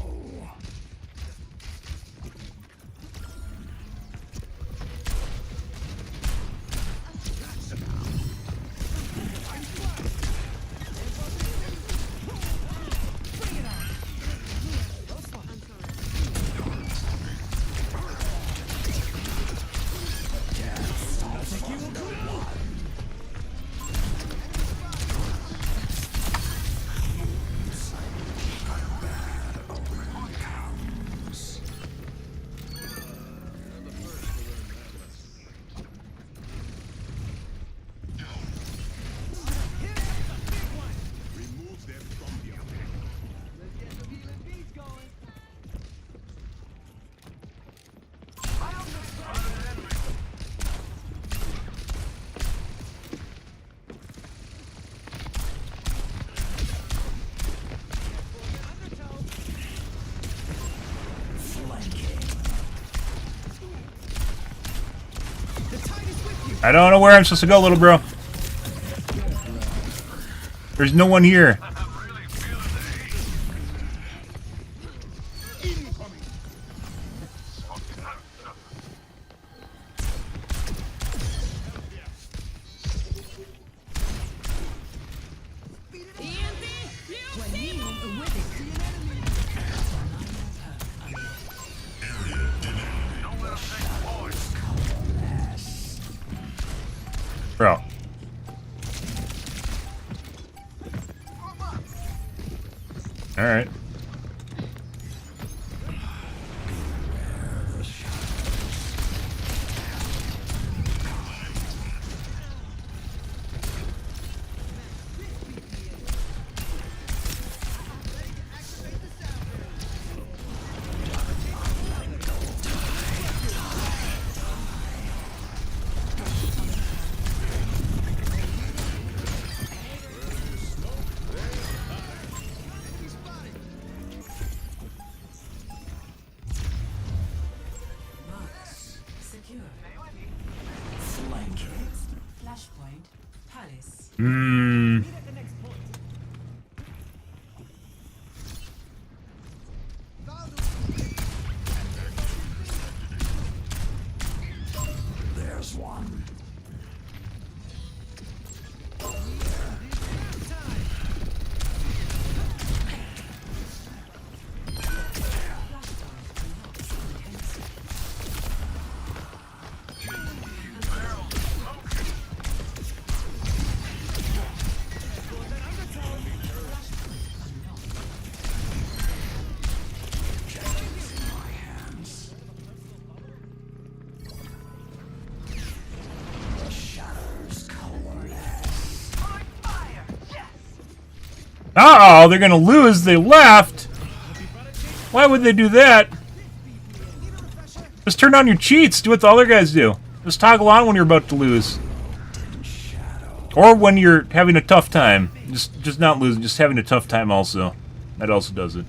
Remove them from the objective. Let's get some healing beats going. I don't know where I'm supposed to go, little bro. There's no one here. Bro. Alright. Secure. Flanking. Flashpoint. Palace. There's one. Uh-oh, they're gonna lose. They left. Why would they do that? Just turn on your cheats. Do what the other guys do. Just toggle on when you're about to lose. Or when you're having a tough time. Just not losing, just having a tough time also. That also does it.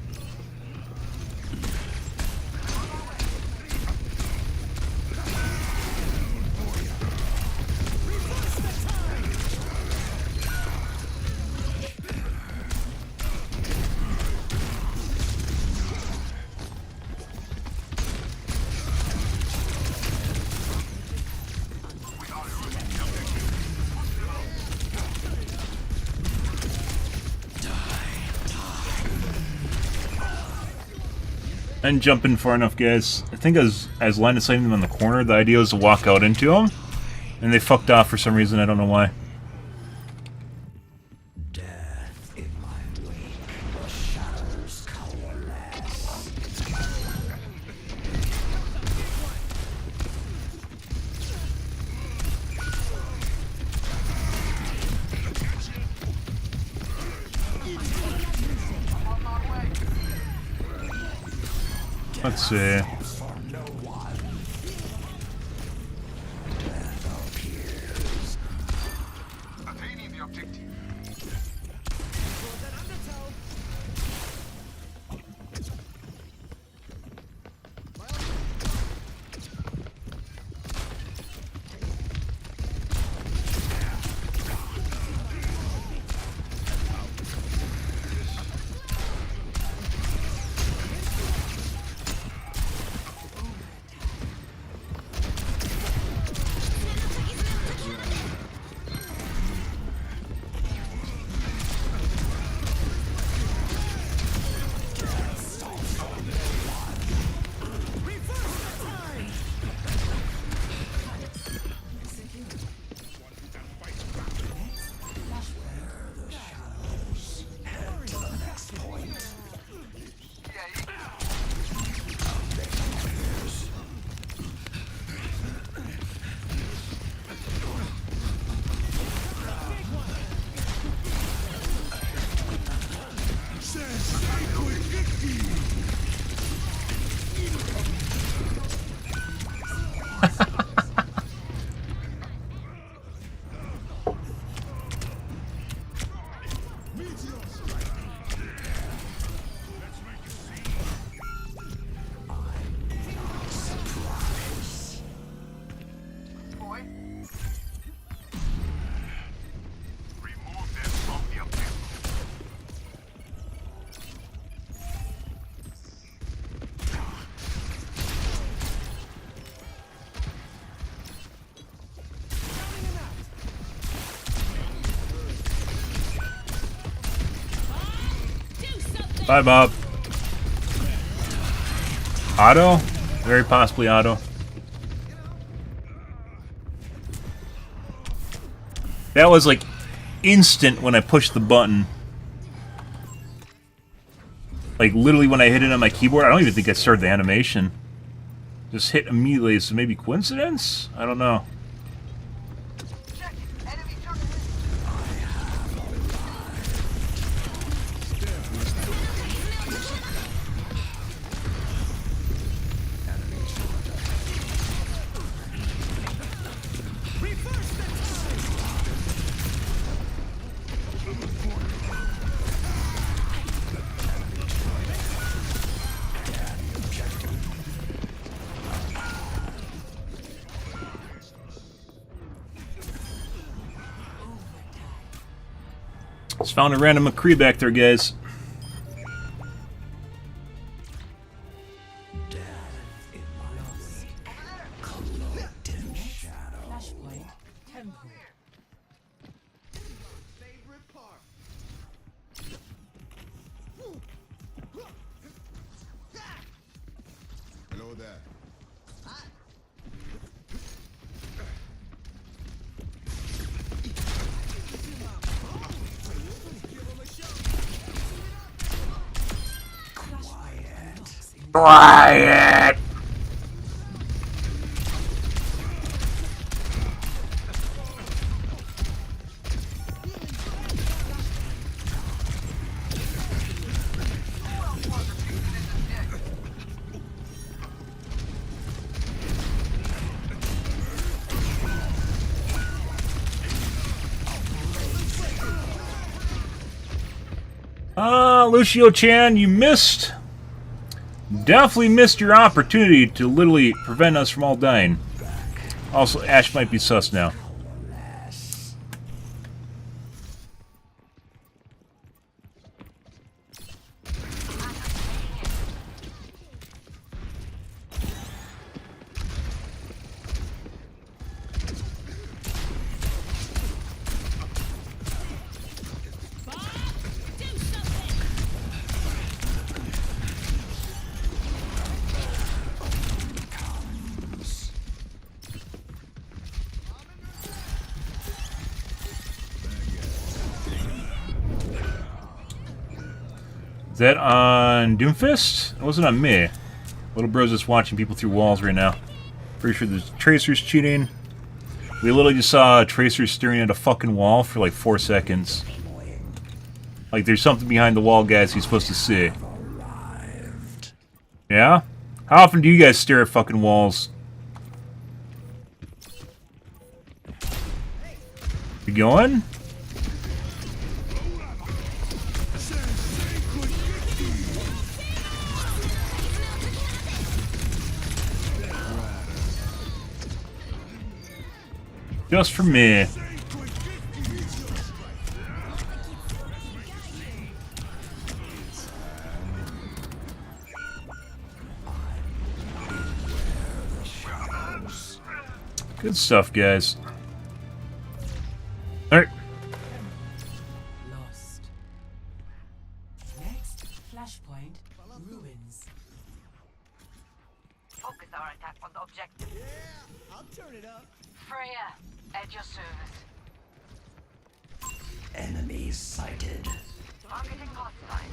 And jump in far enough, guys. I think as line of sighting them on the corner, the idea was to walk out into them. And they fucked off for some reason, I don't know why. Death in my wake, the shadows coalesce. Let's see. For no one. Death appears. Attaining the objective. Remove them from the objective. Bye, Bob. Auto? Very possibly auto. That was like instant when I pushed the button. Like literally when I hit it on my keyboard. I don't even think I started the animation. Just hit immediately, so maybe coincidence? I don't know. Enemy turret. Just found a random McCree back there, guys. Death in my wake, cloaked in shadow. Flashpoint. Temple. Favorite part. Hello there. Quiet! Lucio Chan, you missed. Definitely missed your opportunity to literally prevent us from all dying. Also, Ash might be sus now. Is that on Doomfist? It wasn't on me. Little bro's just watching people through walls right now. Pretty sure there's Tracer's cheating. We literally just saw Tracer staring at a fucking wall for like 4 seconds. Like there's something behind the wall, guys, he's supposed to see. Yeah? How often do you guys stare at fucking walls? You going? Just for me. Good stuff, guys. Alright. Lost. Next flashpoint ruins. Focus our attack on the objective. Yeah, I'll turn it up. Freya, at your service. Enemies sighted. Targeting hostile.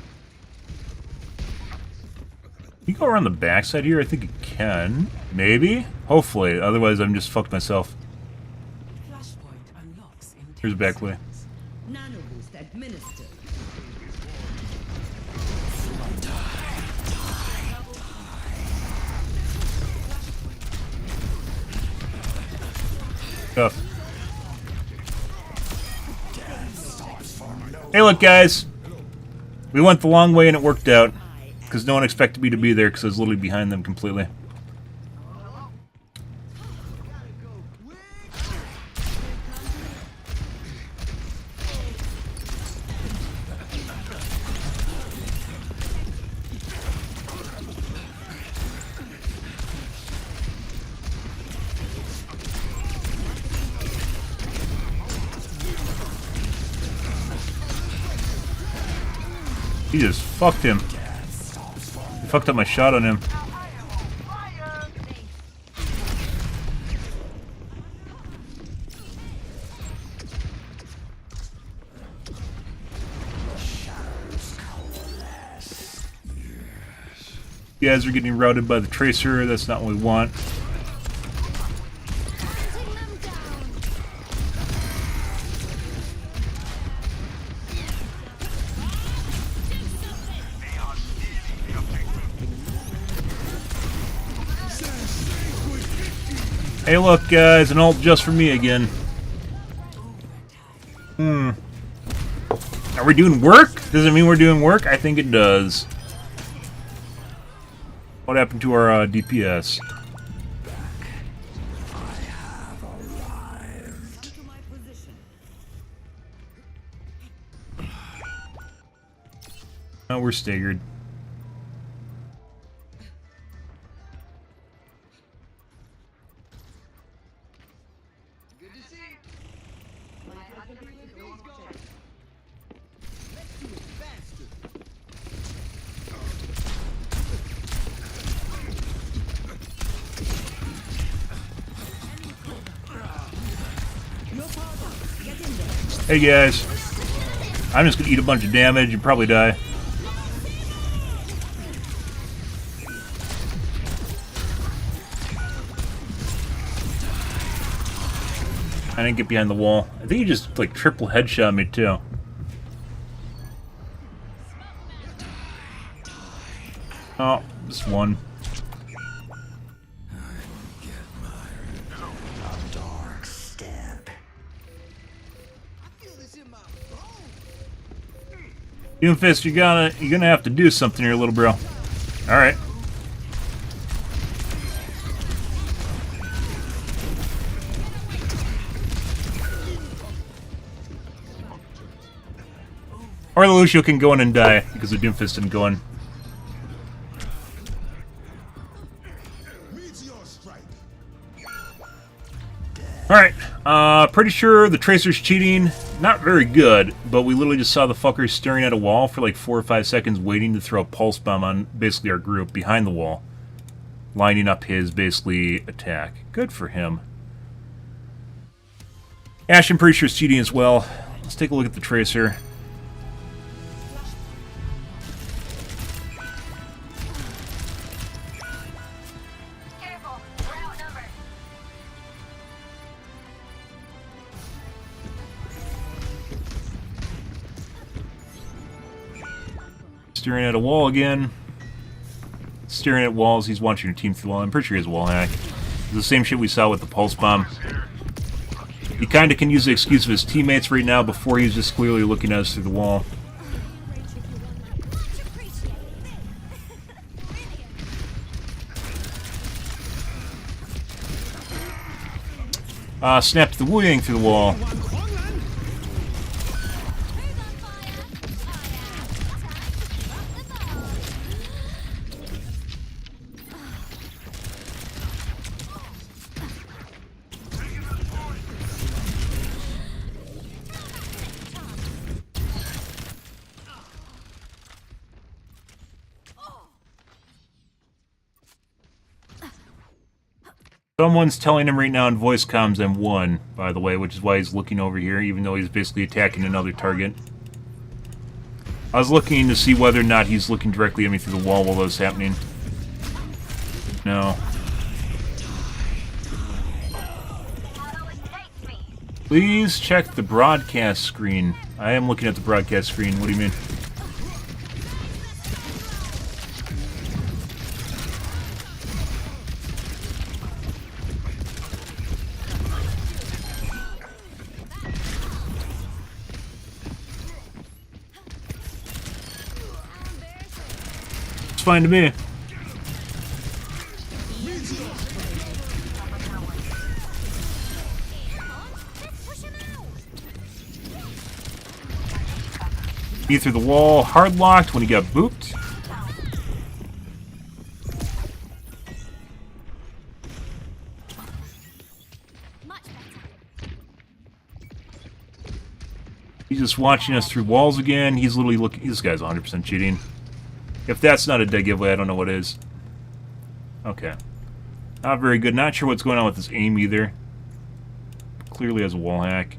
You go around the backside here? I think it can. Maybe? Hopefully. Otherwise, I'm just fucked myself. Flashpoint unlocks in 10 Here's a back way. seconds. Nanoboost administered. Tough. Hey, look, guys. We went the long way and it worked out. Because no one expected me to be there because I was literally behind them completely. He just fucked him. He fucked up my shot on him. You guys are getting routed by the Tracer. That's not what we want. Hey, look, guys, an ult just for me again. Are we doing work? Does it mean we're doing work? I think it does. What happened to our DPS? Oh, we're staggered. Good to see. Let's do it faster. Hey, guys. I'm just gonna eat a bunch of damage and probably die. I didn't get behind the wall. I think he just, like, triple headshot me, too. Oh, just one. Dark step. I feel this in my bones. Doomfist, you're gonna have to do something here, little bro. All right. Or the Lucio can go in and die because the Doomfist didn't go in. Meteor strike. Alright, pretty sure the Tracer's cheating. Not very good, but we literally just saw the fucker staring at a wall for like 4 or 5 seconds waiting to throw a pulse bomb on basically our group behind the wall. Lining up his, basically, attack. Good for him. Ash, I'm pretty sure is cheating as well. Let's take a look at the Tracer. Careful, we're outnumbered. Staring at a wall again. Staring at walls, he's watching your team through the wall. I'm pretty sure he has a wall hack. It's the same shit we saw with the pulse bomb. He kind of can use the excuse of his teammates right now before he's just clearly looking at us through the wall. Snapped the Wu Yang through the wall. Someone's telling him right now in voice comms M1, by the way, which is why he's looking over here, even though he's basically attacking another target. I was looking to see whether or not he's looking directly at me through the wall while that was happening. No. Please check the broadcast screen. I am looking at the broadcast screen. What do you mean? It's fine to me. He through the wall, hard locked when he got booped. He's just watching us through walls again. He's literally looking. This guy's 100% cheating. If that's not a dead giveaway, I don't know what is. Okay. Not very good. Not sure what's going on with his aim either. Clearly has a wall hack.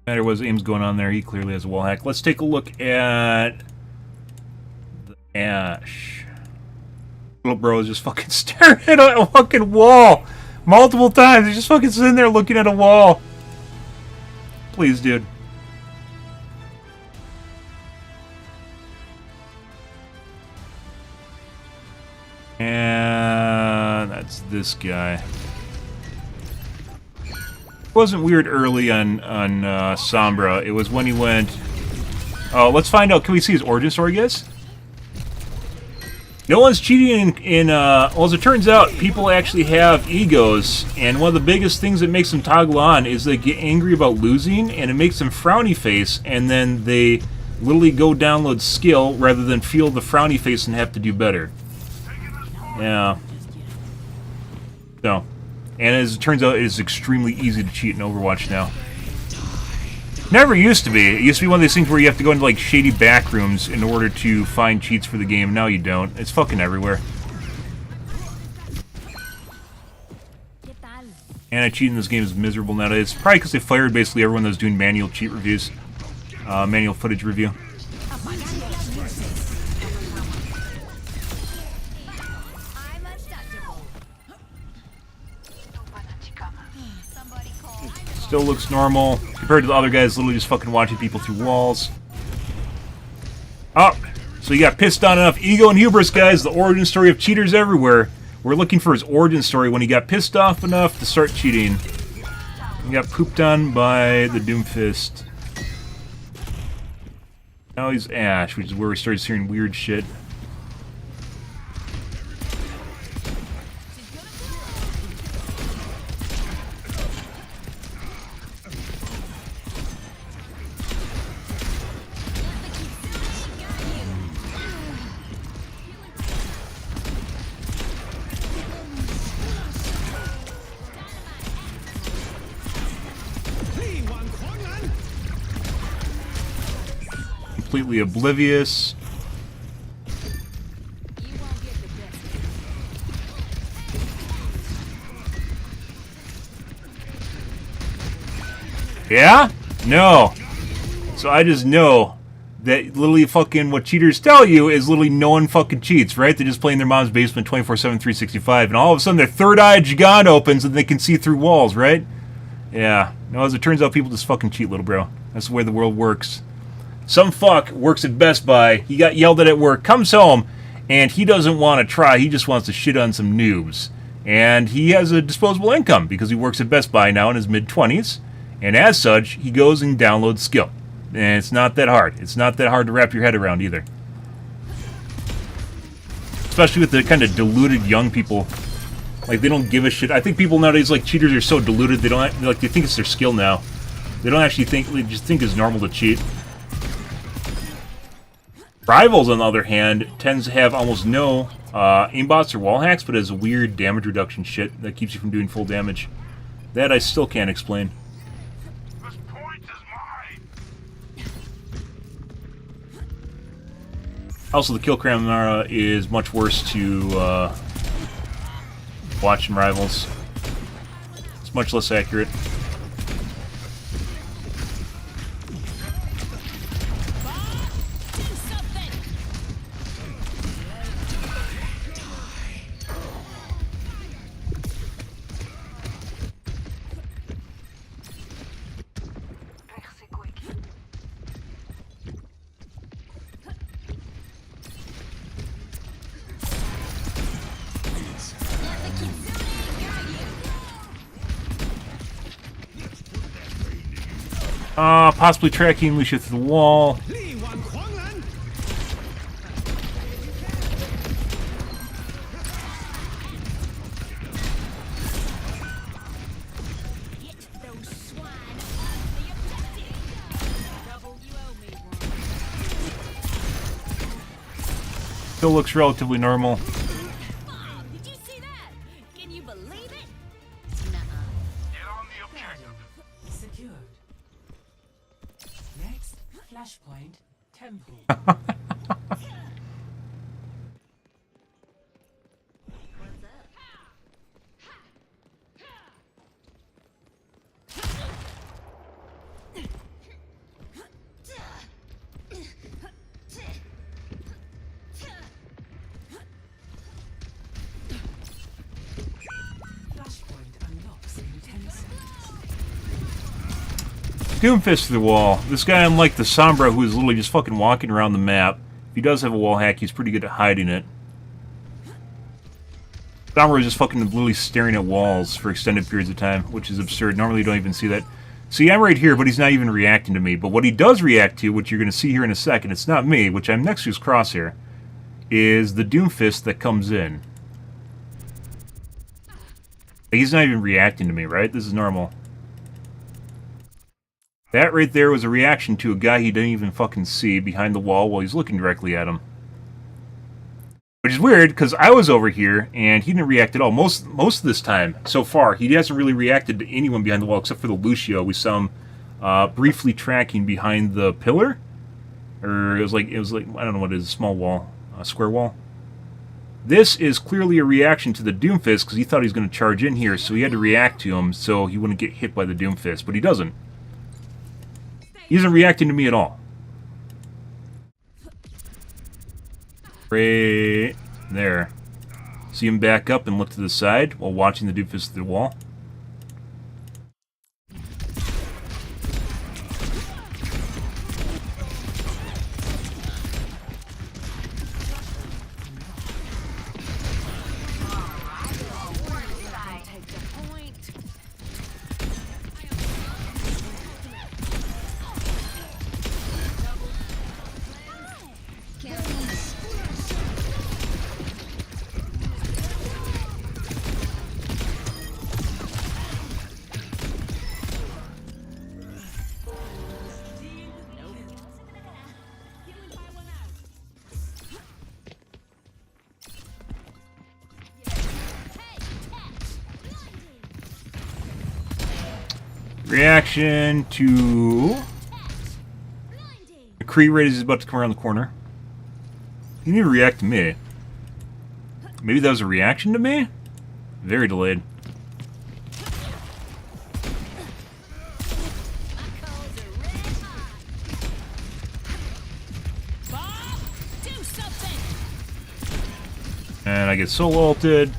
No matter what his aim's going on there, he clearly has a wall hack. Let's take a look at the Ash. Little bro is just fucking staring at a fucking wall multiple times. He's just fucking sitting there looking at a wall. Please, dude. And that's this guy. It wasn't weird early on Sombra. It was when he went... Oh, let's find out. Can we see his origin story, guys? No one's cheating in well, as it turns out, people actually have egos, and one of the biggest things that makes them toggle on is they get angry about losing, and it makes them frowny face, and then they literally go download skill rather than feel the frowny face and have to do better. Yeah. So... And as it turns out, it is extremely easy to cheat in Overwatch now. Never used to be. It used to be one of these things where you have to go into like shady back rooms in order to find cheats for the game. Now you don't. It's fucking everywhere. And I cheat in this game is miserable nowadays. It's probably because they fired basically everyone that was doing manual cheat reviews. Manual footage review. Still looks normal. Compared to the other guys literally just fucking watching people through walls. Oh, so you got pissed on enough ego and hubris, guys. The origin story of cheaters everywhere. We're looking for his origin story when he got pissed off enough to start cheating. He got pooped on by the Doomfist. Now he's Ash, which is where we started hearing weird shit. Completely oblivious. Yeah? No. So I just know that literally fucking what cheaters tell you is literally no one fucking cheats, right? They're just playing their mom's basement 24/7, 365, and all of a sudden their third eye God opens and they can see through walls, right? Yeah. No, as it turns out, people just fucking cheat, little bro. That's the way the world works. Some fuck works at Best Buy, he got yelled at work, comes home, and he doesn't want to try, he just wants to shit on some noobs. And he has a disposable income because he works at Best Buy now in his mid-20s, and as such, he goes and downloads skill. And it's not that hard. It's not that hard to wrap your head around either. Especially with the kind of deluded young people. Like, they don't give a shit. I think people nowadays, like, cheaters are so deluded, they don't, like, they think it's their skill now. They don't actually think, they just think it's normal to cheat. Rivals, on the other hand, tends to have almost no aimbots or wall hacks, but has weird damage reduction shit that keeps you from doing full damage. That I still can't explain. This point is mine. Also, the kill camera is much worse to watch in Rivals. It's much less accurate. Possibly tracking Lucia through the wall. Still looks relatively normal. Did you see that? Can you believe it? Nuh-uh. Get on the objective. Secured. Next, flashpoint, temple. Flashpoint unlocks in 10 seconds. Doomfist to the wall. This guy, unlike the Sombra, who is literally just fucking walking around the map, if he does have a wall hack, he's pretty good at hiding it. Sombra is just fucking literally staring at walls for extended periods of time, which is absurd. Normally you don't even see that. See, I'm right here, but he's not even reacting to me. But what he does react to, which you're going to see here in a second, it's not me, which I'm next to his crosshair, is the Doomfist that comes in. He's not even reacting to me, right? This is normal. That right there was a reaction to a guy he didn't even fucking see behind the wall while he's looking directly at him. Which is weird, because I was over here, and he didn't react at all. Most of this time, so far, he hasn't really reacted to anyone behind the wall, except for the Lucio. We saw him briefly tracking behind the pillar. Or it was like, I don't know what it is, a small wall, a square wall. This is clearly a reaction to the Doomfist, because he thought he was going to charge in here, so he had to react to him so he wouldn't get hit by the Doomfist, but he doesn't. He isn't reacting to me at all. Right there. See him back up and look to the side while watching the Doomfist through the wall. Reaction to... McCree right as he's about to come around the corner. You need to react to me. Maybe that was a reaction to me? Very delayed. And I get soul ulted.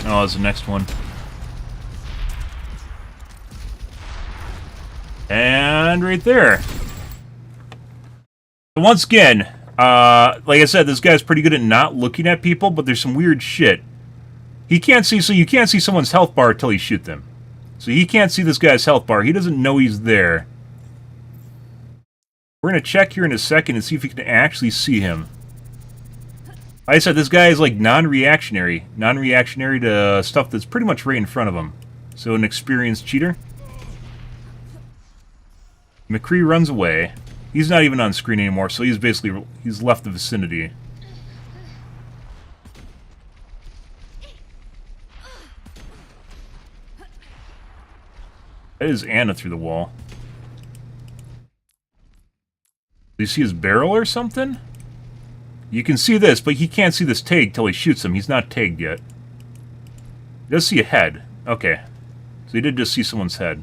Oh, it's the next one. And right there. So once again, like I said, this guy's pretty good at not looking at people, but there's some weird shit. He can't see, so you can't see someone's health bar until you shoot them. So he can't see this guy's health bar. He doesn't know he's there. We're going to check here in a second and see if we can actually see him. Like I said, this guy is like non-reactionary. Non-reactionary to stuff that's pretty much right in front of him. So an experienced cheater. McCree runs away. He's not even on screen anymore, so he's left the vicinity. That is Anna through the wall. Do you see his barrel or something? You can see this, but he can't see this tag till he shoots him. He's not tagged yet. He does see a head. Okay. So he did just see someone's head.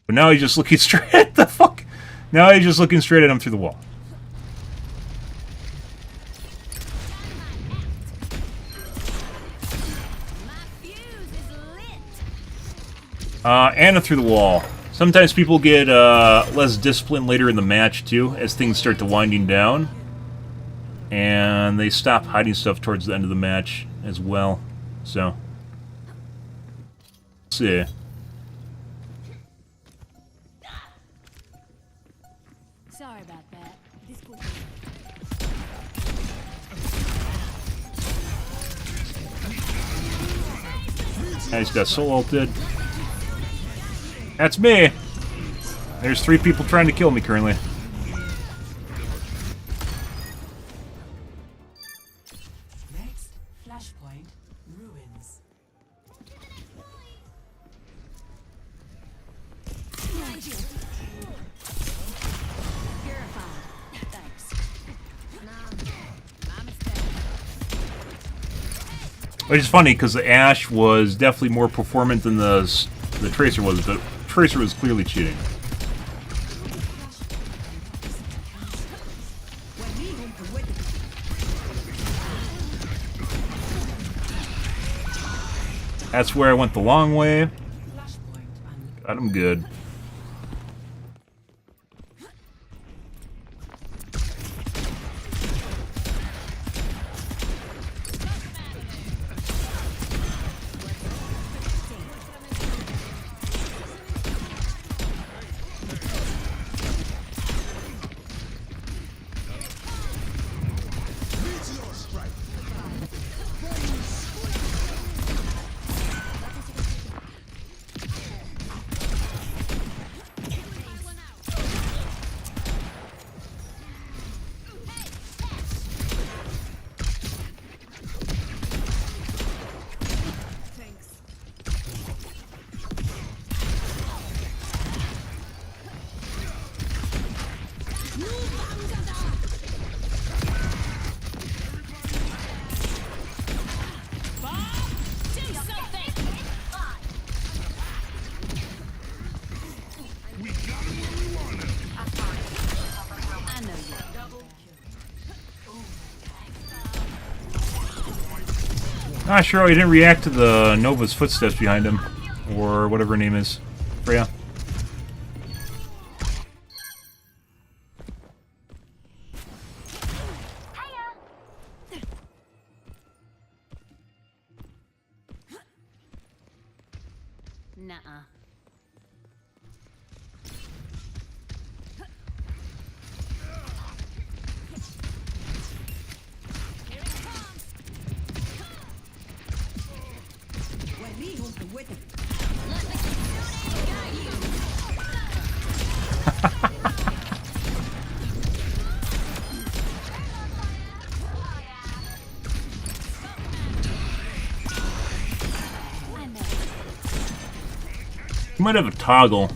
But now he's just looking straight at the fuck. Now he's just looking straight at him through the wall. Anna through the wall. Sometimes people get less disciplined later in the match, too, as things start to winding down. And they stop hiding stuff towards the end of the match as well. So, let's see. Sorry about that. This cool. Now he's got soul ulted. That's me! There's 3 people trying to kill me currently. Next, flashpoint, ruins. Which is funny, because the Ashe was definitely more performant than the Tracer was, but Tracer was clearly cheating. That's where I went the long way. Got him good. Not sure he didn't react to the Nova's footsteps behind him, or whatever her name is. Freya. Nuh-uh. You might have a toggle.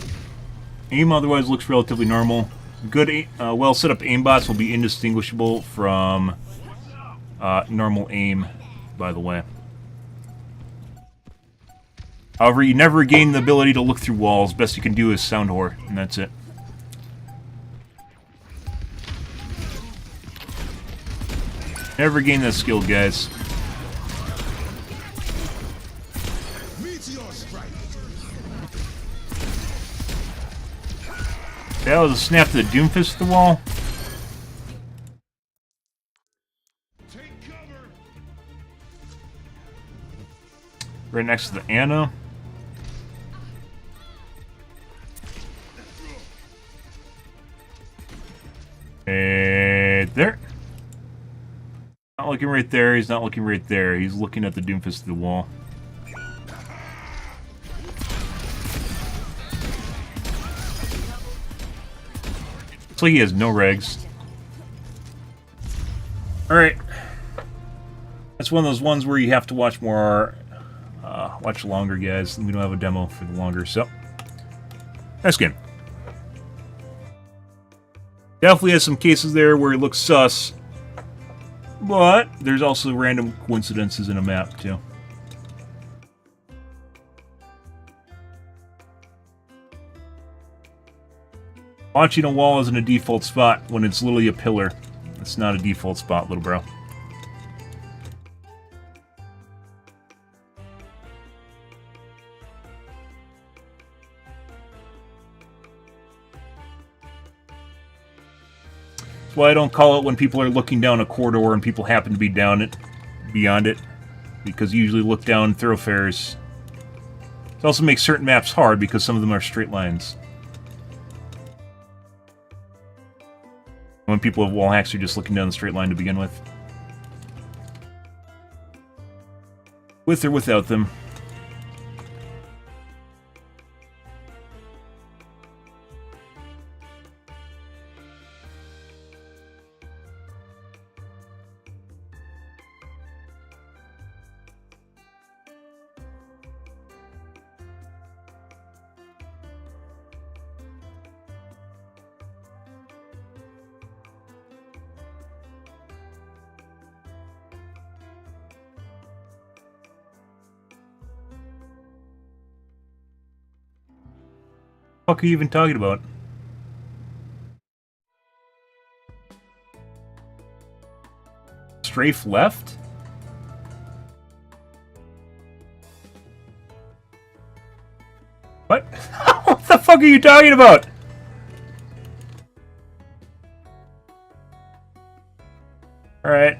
Aim otherwise looks relatively normal. Good, well set up aimbots will be indistinguishable from normal aim, by the way. However, you never gain the ability to look through walls. Best you can do is sound whore, and that's it. Never gain that skill, guys. Meteor strike. That was a snap to the Doomfist to the wall. Take cover. Right next to the Anna. Right there. Not looking right there. He's not looking right there. He's looking at the Doomfist to the wall. Looks like he has no regs. Alright. That's one of those ones where you have to watch more, watch longer, guys. We don't have a demo for the longer, so. Nice game. Definitely has some cases there where it looks sus. But there's also random coincidences in a map, too. Launching a wall isn't a default spot when it's literally a pillar. It's not a default spot, little bro. That's why I don't call it when people are looking down a corridor and people happen to be down it, beyond it. Because you usually look down thoroughfares. It also makes certain maps hard because some of them are straight lines. When people have wall hacks, you're just looking down the straight line to begin with. With or without them. What the fuck are you even talking about? Strafe left? What? What the fuck are you talking about? Alright.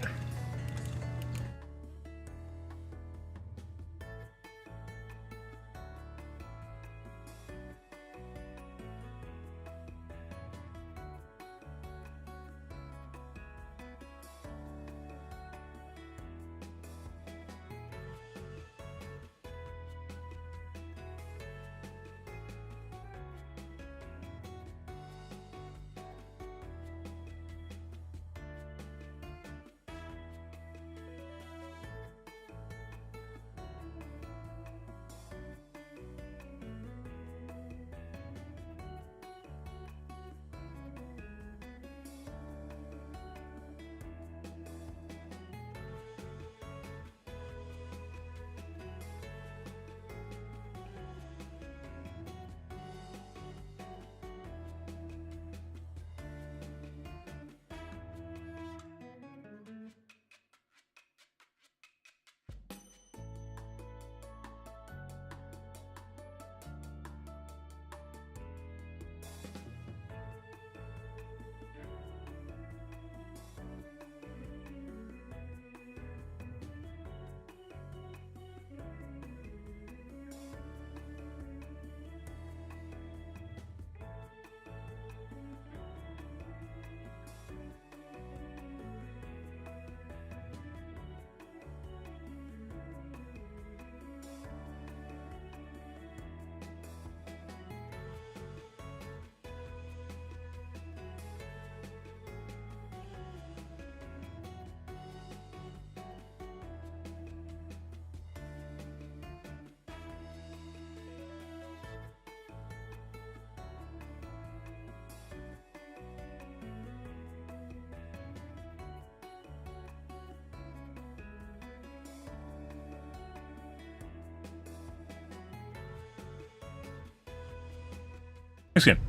Thanks again.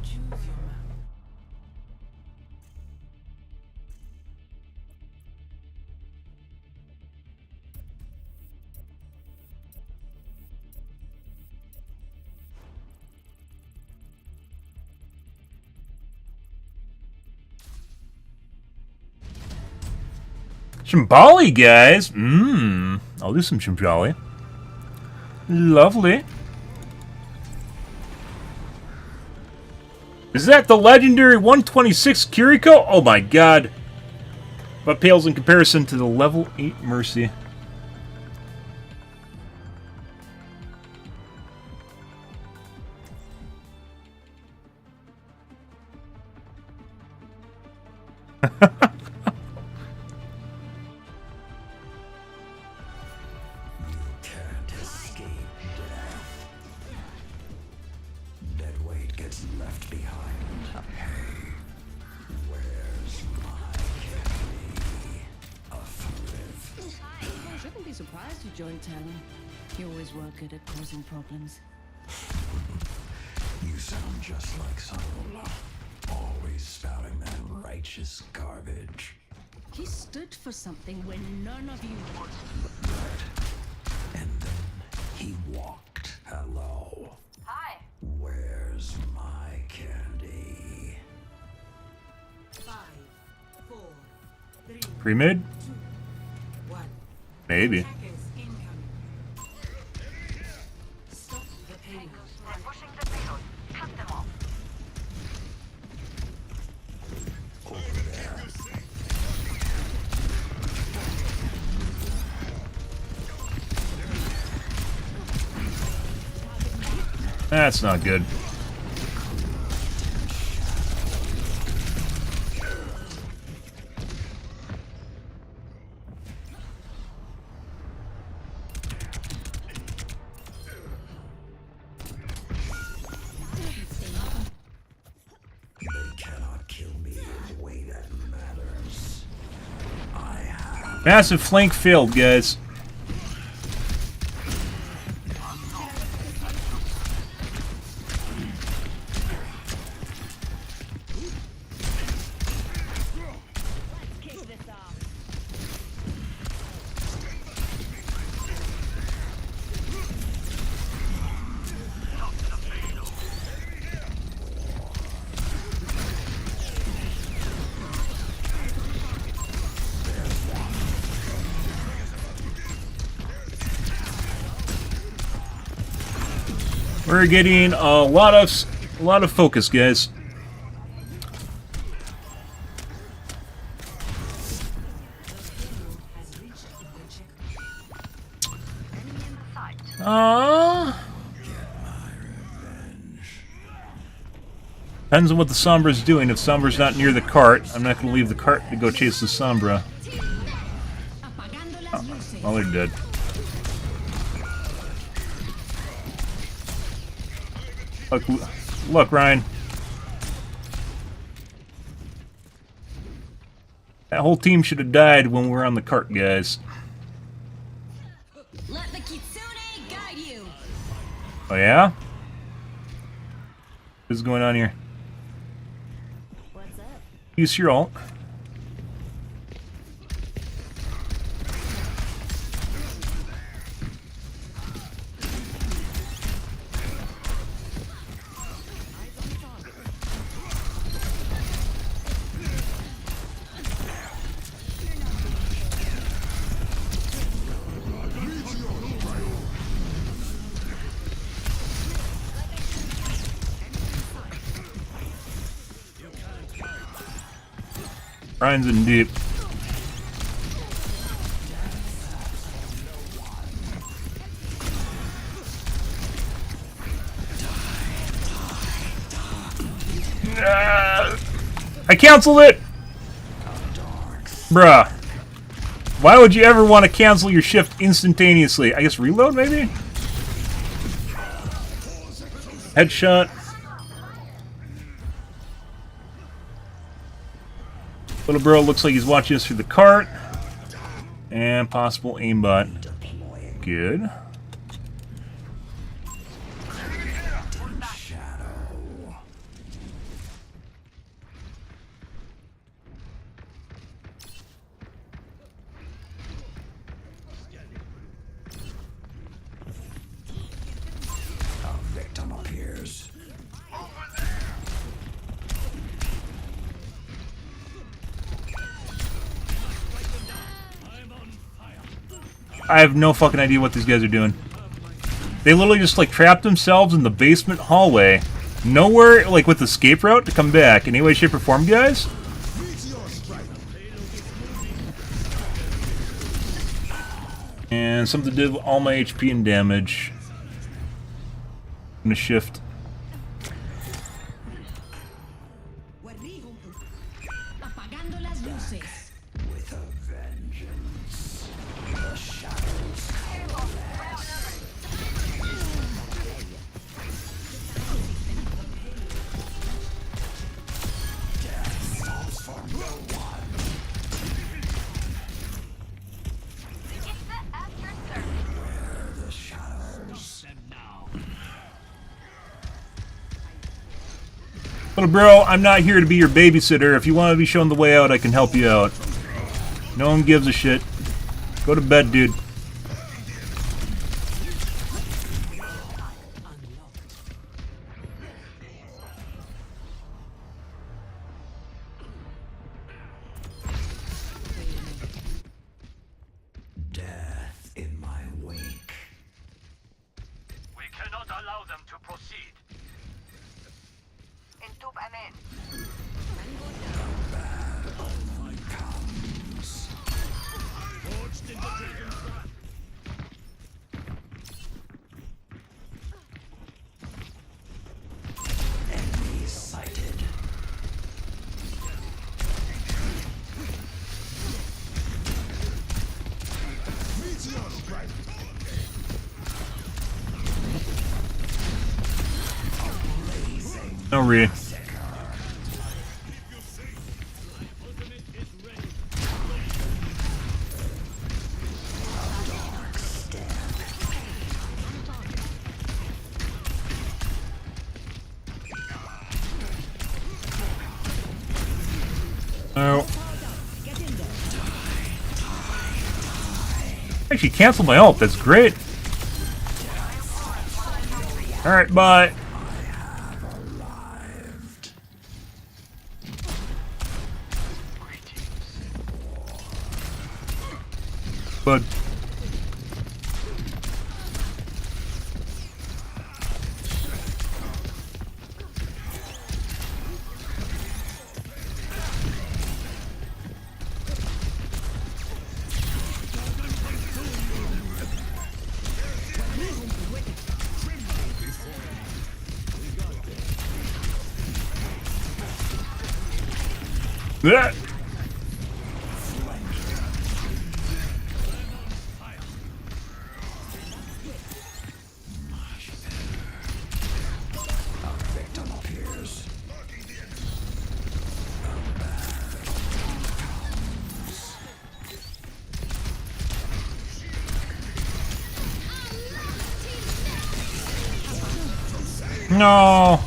Choose your map. Chimbali, guys. I'll do some chimbali. Lovely. Is that the legendary 126 Kiriko? Oh my god. What pales in comparison to the level 8 Mercy? Can't escape death. Dead weight gets left behind. Hey, where's my candy? A thrift. I shouldn't be surprised you joined Talon. You always were good at causing problems. You sound just like Saul. Always spouting that righteous garbage. He stood for something when none of you would. And then he walked. Hello. Hi. Where's my candy? 5, 4, 3, Pre-mid? 1. Maybe. Attackers incoming. Stop the payload. They're pushing the payload. Cut them off. That's not good. They cannot kill me in a way that matters. I have Massive flank failed, guys. Kick this off. We're getting a lot of focus, guys. Has reached the checkpoint. Enemy in sight. Depends on what the Sombra's doing. If Sombra's not near the cart, I'm not going to leave the cart to go chase the Sombra. Apagando las luces. Well, they're dead. Look, Ryan. That whole team should have died when we were on the cart, guys. Let the kitsune guide you. Oh, yeah? What's going on here? What's up? Use your ult. Ryan's in deep. I canceled it! Bruh. Why would you ever want to cancel your shift instantaneously? I guess reload, maybe? Headshot. Little bro looks like he's watching us through the cart. And possible aimbot. Good. shadow. I have no fucking idea what these guys are doing. They literally just like trapped themselves in the basement hallway. Nowhere like with escape route to come back. In any way, shape, or form, guys? And something did all my HP and damage. I'm gonna shift. Apagando las luces. With a vengeance. The shadows coalesce. Death falls for no one. Where the shadows. Little bro, I'm not here to be your babysitter. If you want to be shown the way out, I can help you out. No one gives a shit. Go to bed, dude. Death in my wake. We cannot allow them to proceed. Enemy sighted. No re. Oh. Actually, canceled my ult. That's great. Alright, bye. But that. Victim appears. No.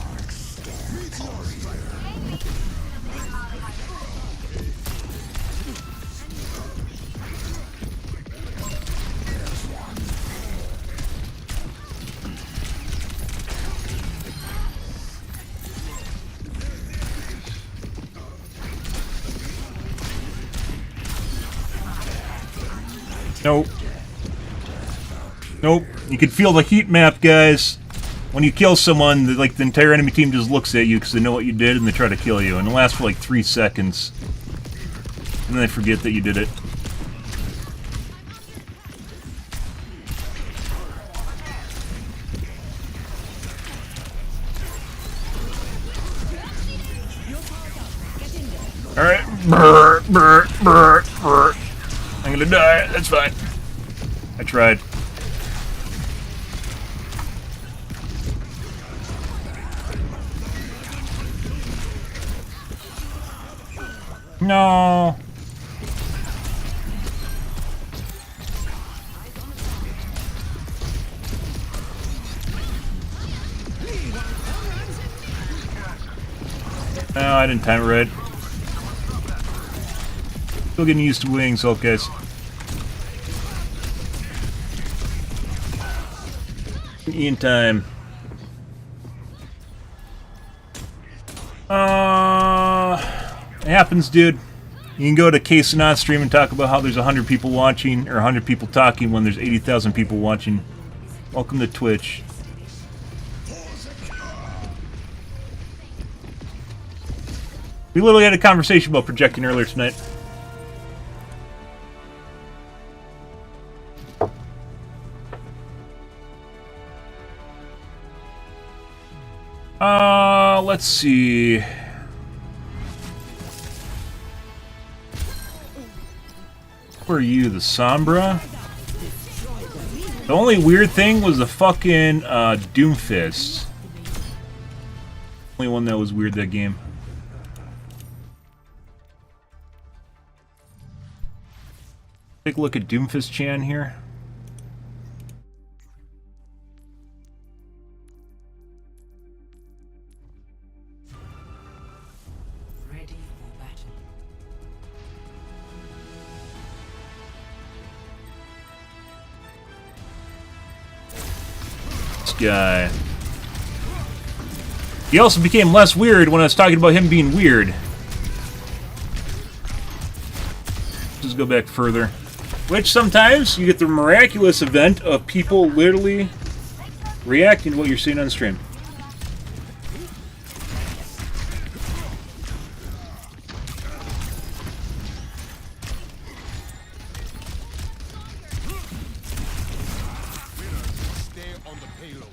Nope. Nope. You can feel the heat map, guys. When you kill someone, the entire enemy team just looks at you because they know what you did and they try to kill you. And it lasts for like 3 seconds. And then they forget that you did it. Alright. Brr, brr, brr, brr. I'm gonna die. That's fine. I tried. No. No, I didn't time it right. Still getting used to wings, okay. In time. It happens, dude. You can go to Case and Not Stream and talk about how there's 100 people watching, or 100 people talking when there's 80,000 people watching. Welcome to Twitch. We literally had a conversation about projecting earlier tonight. Let's see. Where are you, the Sombra? The only weird thing was the fucking Doomfist. Only one that was weird that game. Take a look at Doomfist Chan here. Ready for battle. This guy. He also became less weird when I was talking about him being weird. Just go back further. Which sometimes you get the miraculous event of people literally reacting to what you're seeing on stream. Stay on the payload.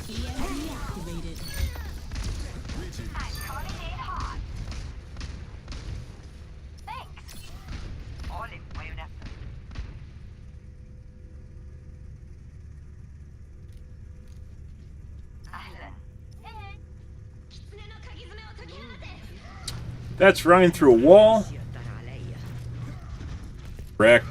EMP activated. That's running through a wall. Correct.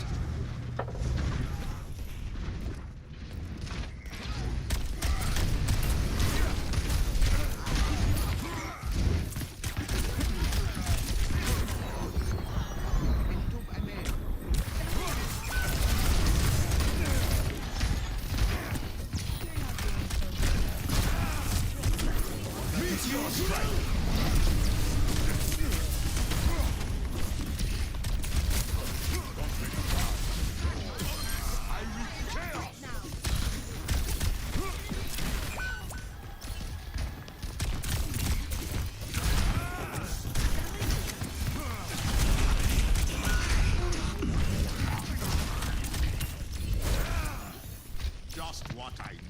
Just what I need.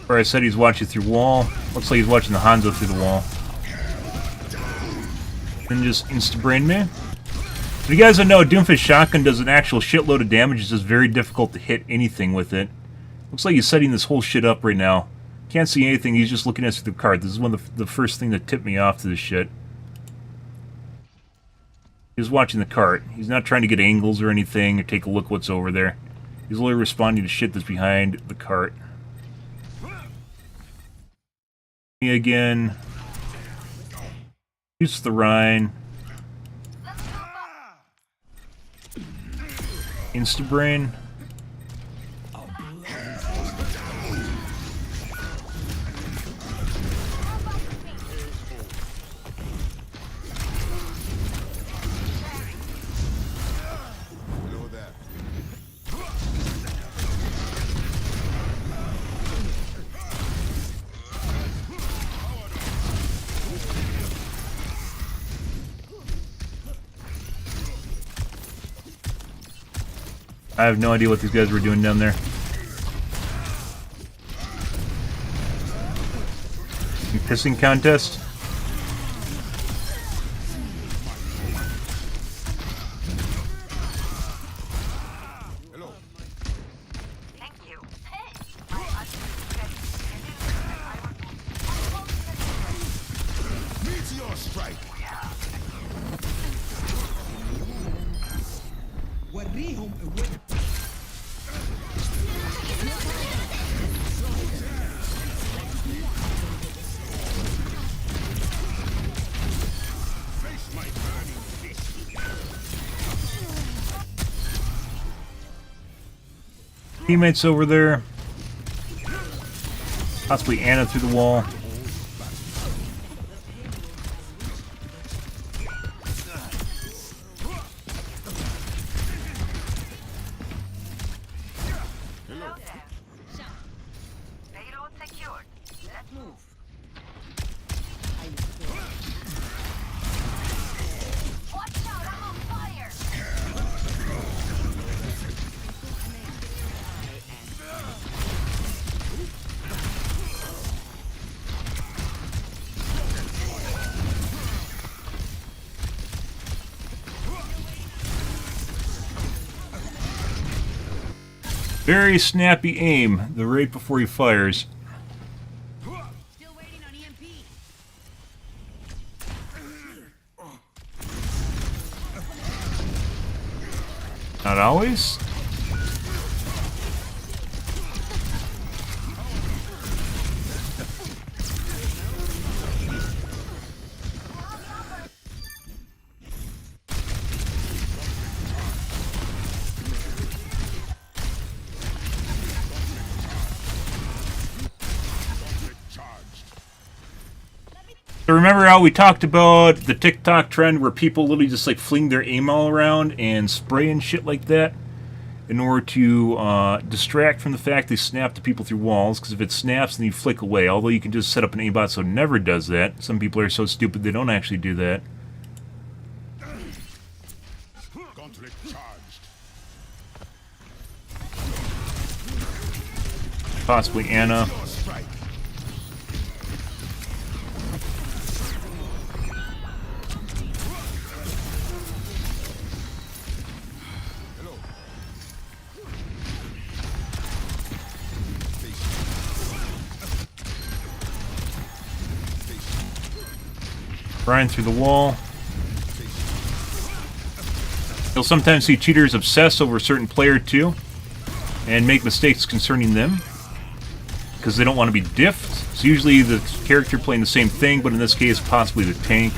Where I said he's watching through wall. Looks like he's watching the Hanzo through the wall. And just insta-brain me. If you guys don't know, Doomfist Shotgun does an actual shitload of damage. It's just very difficult to hit anything with it. Looks like he's setting this whole shit up right now. Can't see anything, he's just looking at us through the card. This is one of the first thing that tipped me off to this shit. He's watching the cart. He's not trying to get angles or anything or take a look what's over there. He's only responding to shit that's behind the cart. Me again. Use the Rhine. Instabrain. Know that. I have no idea what these guys were doing down there. Pissing contest? Hello. Meteor strike. Teammates over there. Possibly Anna through the wall. Payload secured. Let's move. Watch out, I'm on fire! Very snappy aim, the right before he fires. Still waiting on EMP. Not always. So remember how we talked about the TikTok trend where people literally just like fling their aim all around and spray and shit like that in order to distract from the fact they snap to people through walls, because if it snaps then you flick away, although you can just set up an aimbot so it never does that. Some people are so stupid they don't actually do that. Gauntlet charged. Possibly Anna. Strike. Ryan through the wall. You'll sometimes see cheaters obsess over a certain player too, and make mistakes concerning them, because they don't want to be diffed. It's usually the character playing the same thing, but in this case, possibly the tank.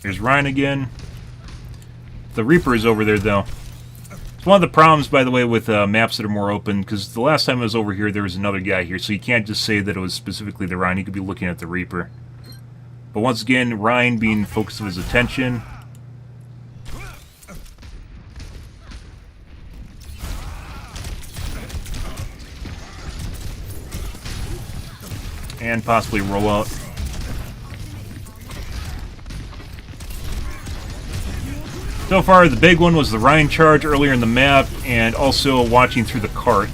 There's Ryan again. The Reaper is over there, though. It's one of the problems, by the way, with maps that are more open, because the last time I was over here, there was another guy here, so you can't just say that it was specifically the Ryan. You could be looking at the Reaper. But once again, Ryan being focused of his attention. And possibly roll out. So far, the big one was the Ryan charge earlier in the map, and also watching through the cart.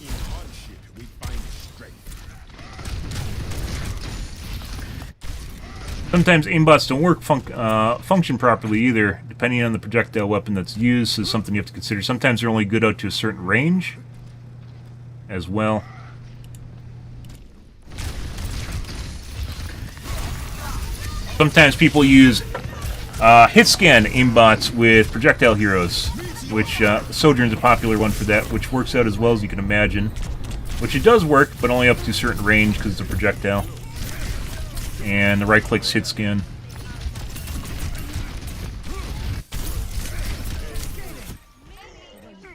In hardship, we find strength. Sometimes aimbots don't work function properly either, depending on the projectile weapon that's used, so something you have to consider. Sometimes they're only good out to a certain range as well. Sometimes people use hit scan aimbots with projectile heroes, which Sojourn's a popular one for that, which works out as well as you can imagine. Which it does work, but only up to a certain range because it's a projectile. And the right click's hit scan.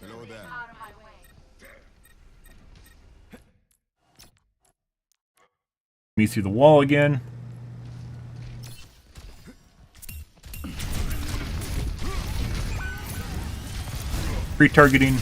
Hello there. Me through the wall again. Retargeting.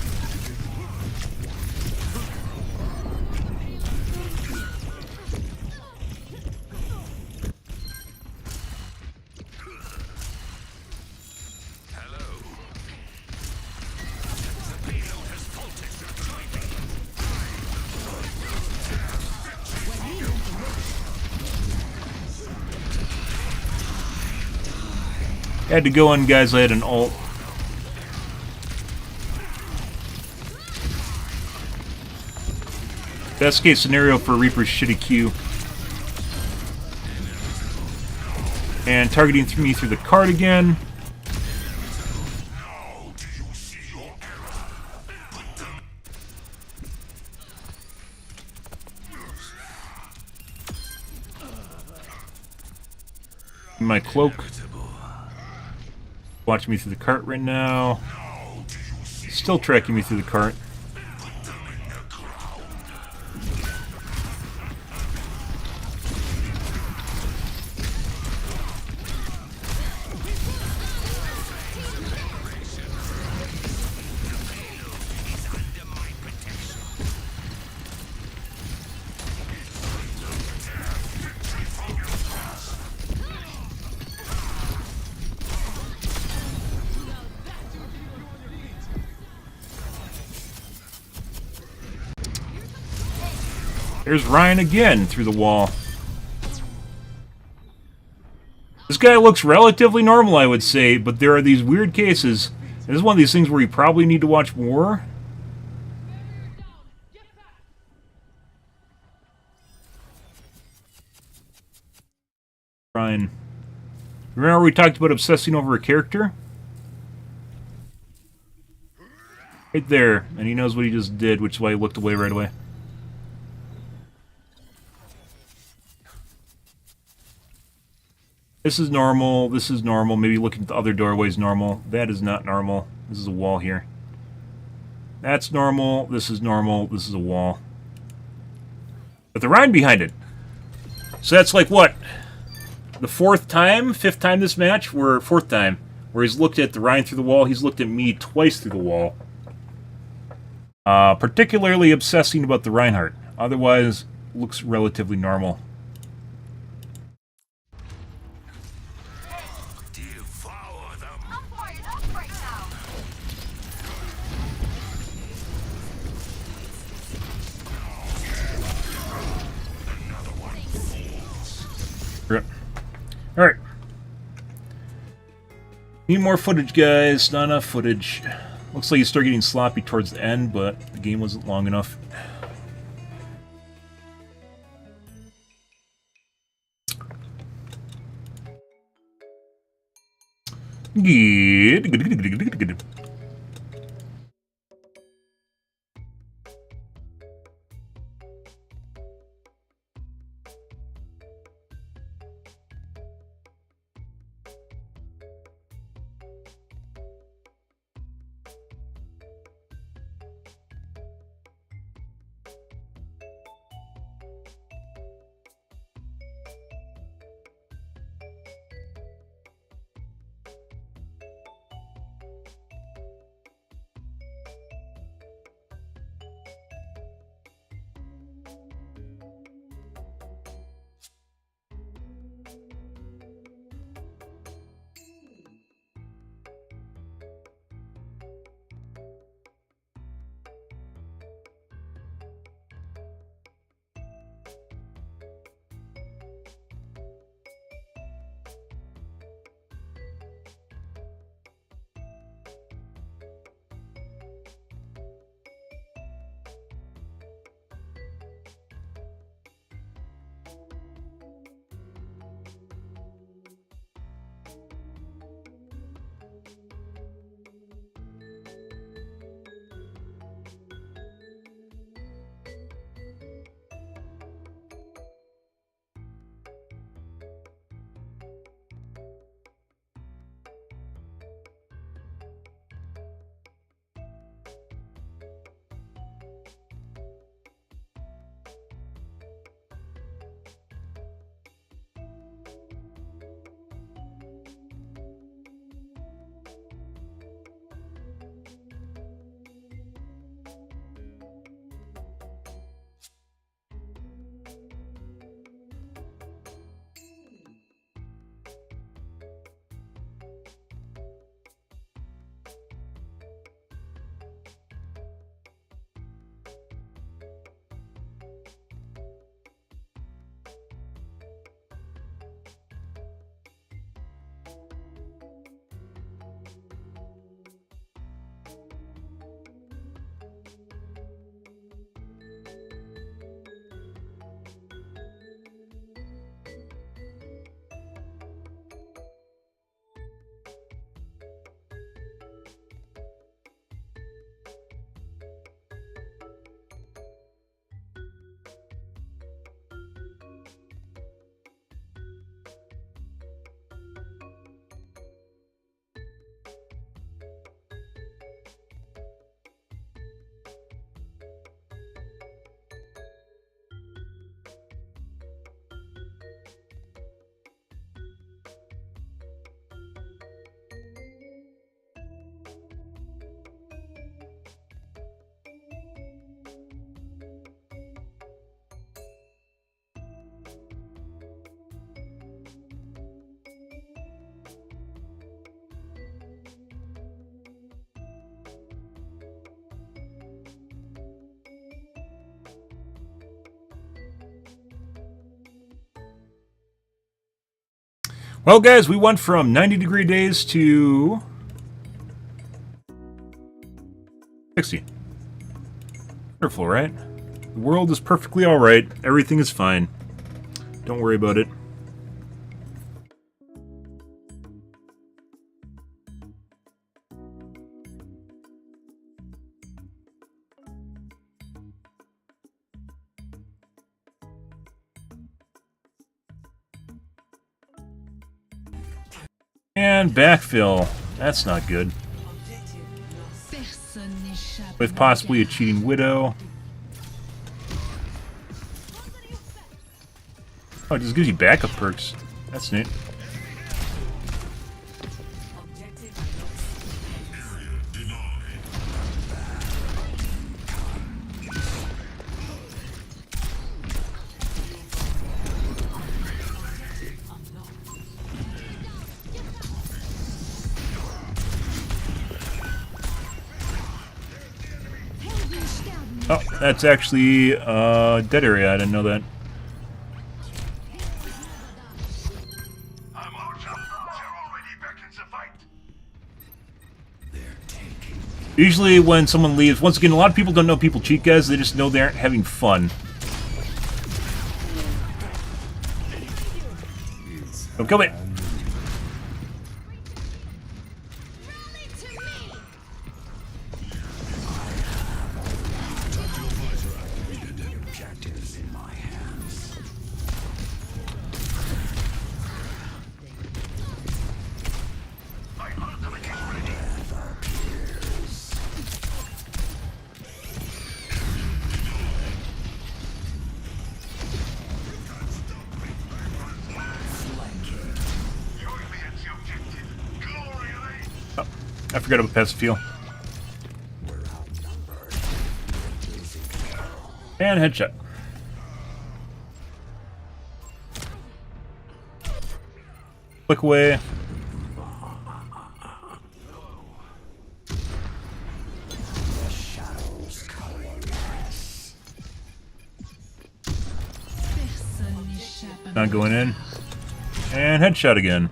Had to go in, guys. I had an ult. Best case scenario for Reaper's shitty Q. And targeting me through the cart again. My cloak. Watching me through the cart right now. Still tracking me through the cart. There's Ryan again through the wall. This guy looks relatively normal, I would say, but there are these weird cases. This is one of these things where you probably need to watch more. Ryan. Remember we talked about obsessing over a character? Right there. And he knows what he just did, which is why he looked away right away. This is normal, this is normal, maybe looking at the other doorway is normal. That is not normal. This is a wall here. That's normal, this is normal, this is a wall. But the Rhine behind it. So that's like what? The fifth time this match? Fourth time. Where he's looked at the Rhine through the wall, he's looked at me twice through the wall. Particularly obsessing about the Reinhardt. Otherwise, looks relatively normal. Alright. Need more footage, guys. Not enough footage. Looks like you start getting sloppy towards the end, but the game wasn't long enough. Good. Well, guys, we went from 90-degree days to 60. Wonderful, right? The world is perfectly alright. Everything is fine. Don't worry about it. And backfill. That's not good. With possibly a cheating widow. Oh, it just gives you backup perks. That's neat. Oh, that's actually dead area. I didn't know that. Usually when someone leaves, once again, a lot of people don't know people cheat, guys. They just know they aren't having fun. Don't kill me. I forgot about passive heal. And headshot. Click away. Not going in. And headshot again.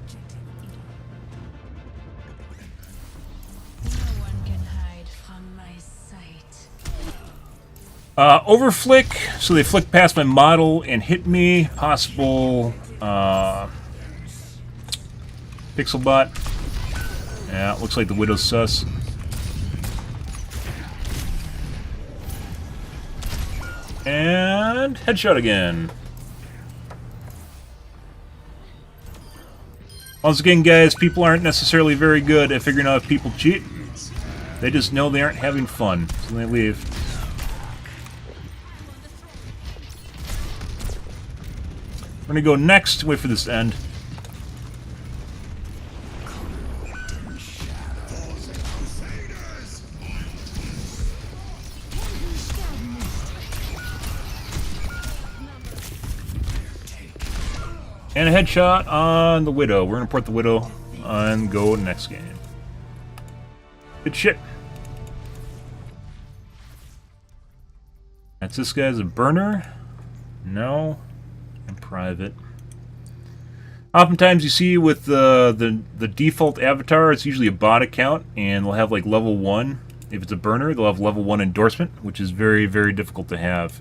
Overflick, so they flick past my model and hit me. Possible pixel bot. Yeah, looks like the Widow's sus. And headshot again. Once again, guys, people aren't necessarily very good at figuring out if people cheat. They just know they aren't having fun, so they leave. We're gonna go next, wait for this to end. And a headshot on the Widow. We're gonna port the Widow and go next game. Good shit. That's this guy's a burner? No. Private. Oftentimes you see with the default avatar, it's usually a bot account, and they'll have like level 1. If it's a burner, they'll have level 1 endorsement, which is very, very difficult to have.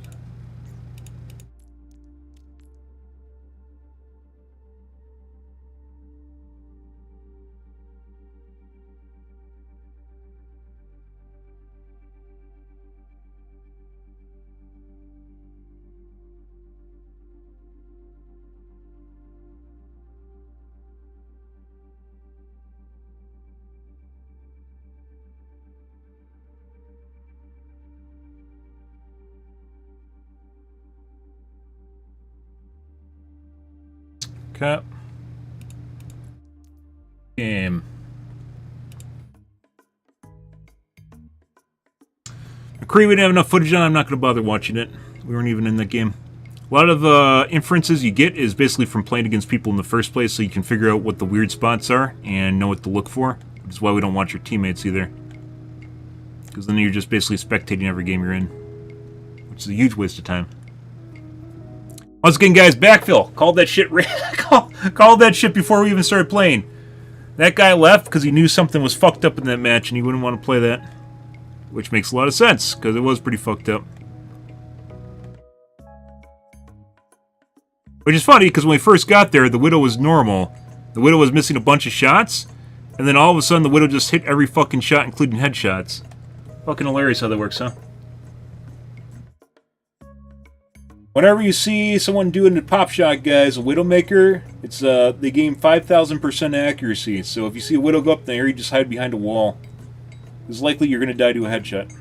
Okay. Game. McCree, we didn't have enough footage on. I'm not going to bother watching it. We weren't even in that game. A lot of inferences you get is basically from playing against people in the first place, so you can figure out what the weird spots are and know what to look for. Which is why we don't watch your teammates either. Because then you're just basically spectating every game you're in. Which is a huge waste of time. Once again, guys, backfill. Called that shit. Called that shit before we even started playing. That guy left because he knew something was fucked up in that match and he wouldn't want to play that. Which makes a lot of sense, because it was pretty fucked up. Which is funny, because when we first got there, the Widow was normal. The Widow was missing a bunch of shots, and then all of a sudden the Widow just hit every fucking shot, including headshots. Fucking hilarious how that works, huh? Whenever you see someone doing a pop shot, guys, a Widowmaker, it's they gain 5,000% accuracy. So if you see a Widow go up there, you just hide behind a wall. It's likely you're going to die to a headshot.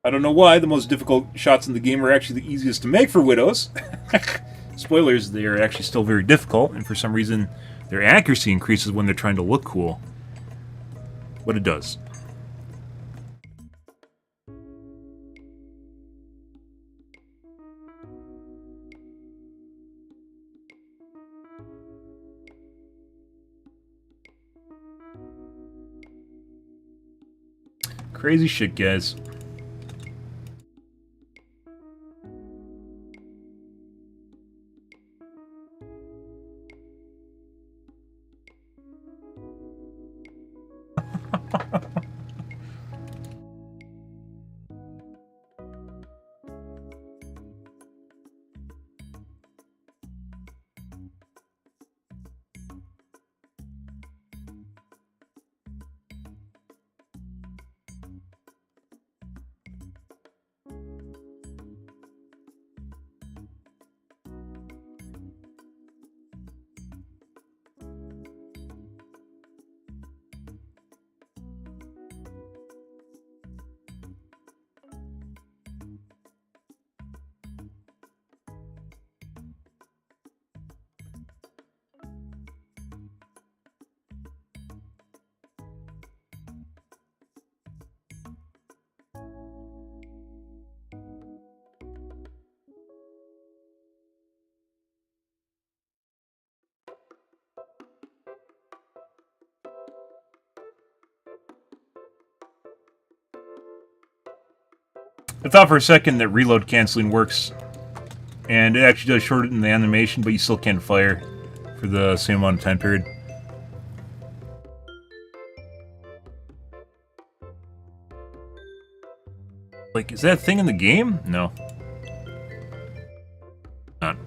I don't know why the most difficult shots in the game are actually the easiest to make for Widows. Spoilers, they are actually still very difficult, and for some reason their accuracy increases when they're trying to look cool. What it does. Crazy shit, guys. I thought for a second that reload canceling works, and it actually does shorten the animation, but you still can't fire for the same amount of time period. Like, is that a thing in the game? No. Not.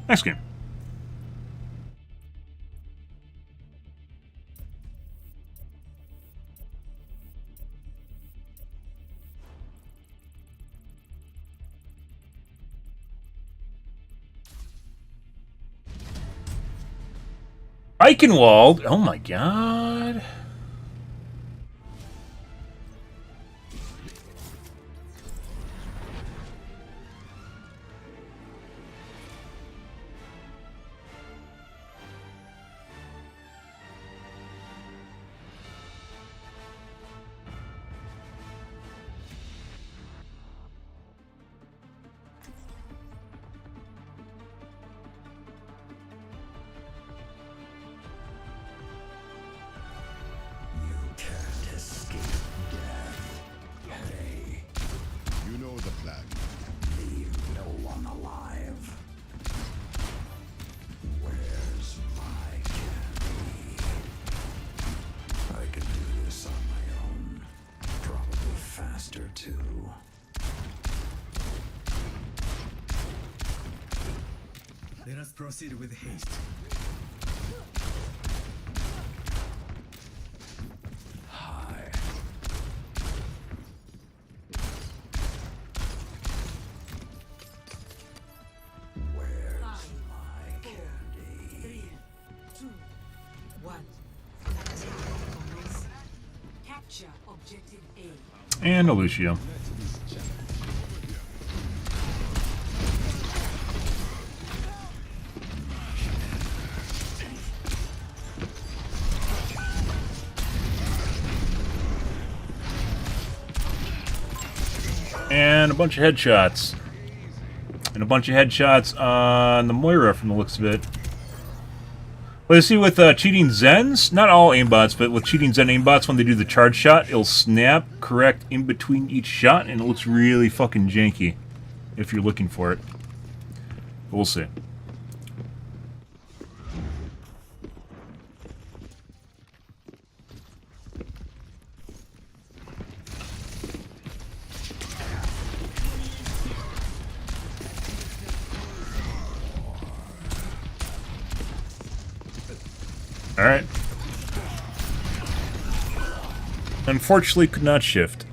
Next game. Eichenwald? Oh my god. You know the plan. Leave no one alive. Where's my candy? I can do this on my own. Probably faster too. Let us proceed with haste. Hi. Where's my candy? 3, 2, 1. Attack commence. Capture objective A. And Lucio. And a bunch of headshots. And a bunch of headshots on the Moira from the looks of it. Well, you see with cheating Zens, not all aimbots, but with cheating Zen aimbots, when they do the charge shot, it'll snap correct in between each shot, and it looks really fucking janky if you're looking for it. But we'll see. Alright. Unfortunately, could not shift.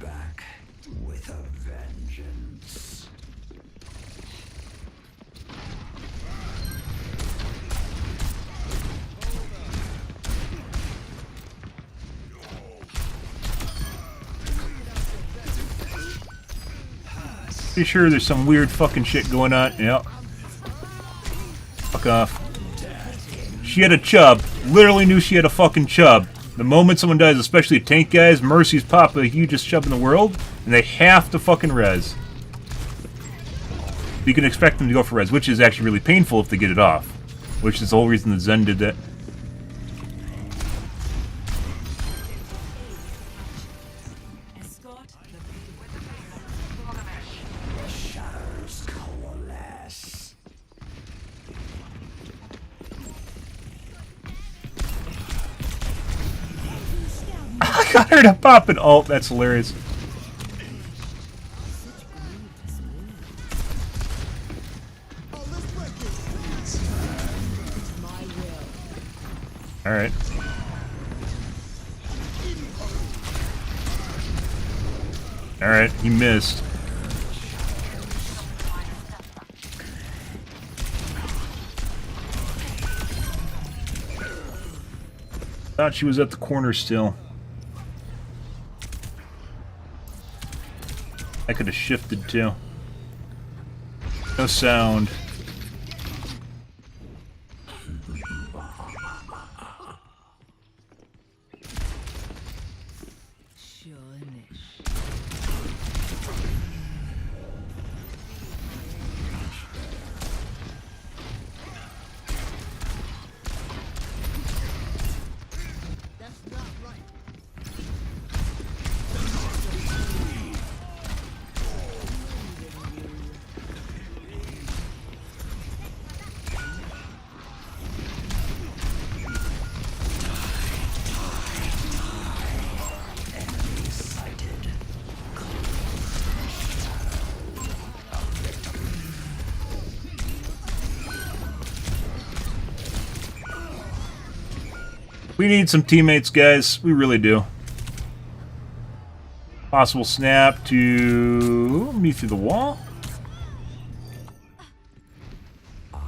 Back with a vengeance. Pretty sure there's some weird fucking shit going on. Yep. Fuck off. She had a chub. Literally knew she had a fucking chub. The moment someone dies, especially tank guys, Mercy's pop the hugest chub in the world, and they have to fucking res. You can expect them to go for res, which is actually really painful if they get it off. Which is the whole reason the Zen did that. Escort the Shadows coalesce. I got her to pop an ult. That's hilarious. Alright. Alright, he missed. Thought she was at the corner still. I could have shifted too. No sound. We need some teammates, guys. We really do. Possible snap to me through the wall. I'm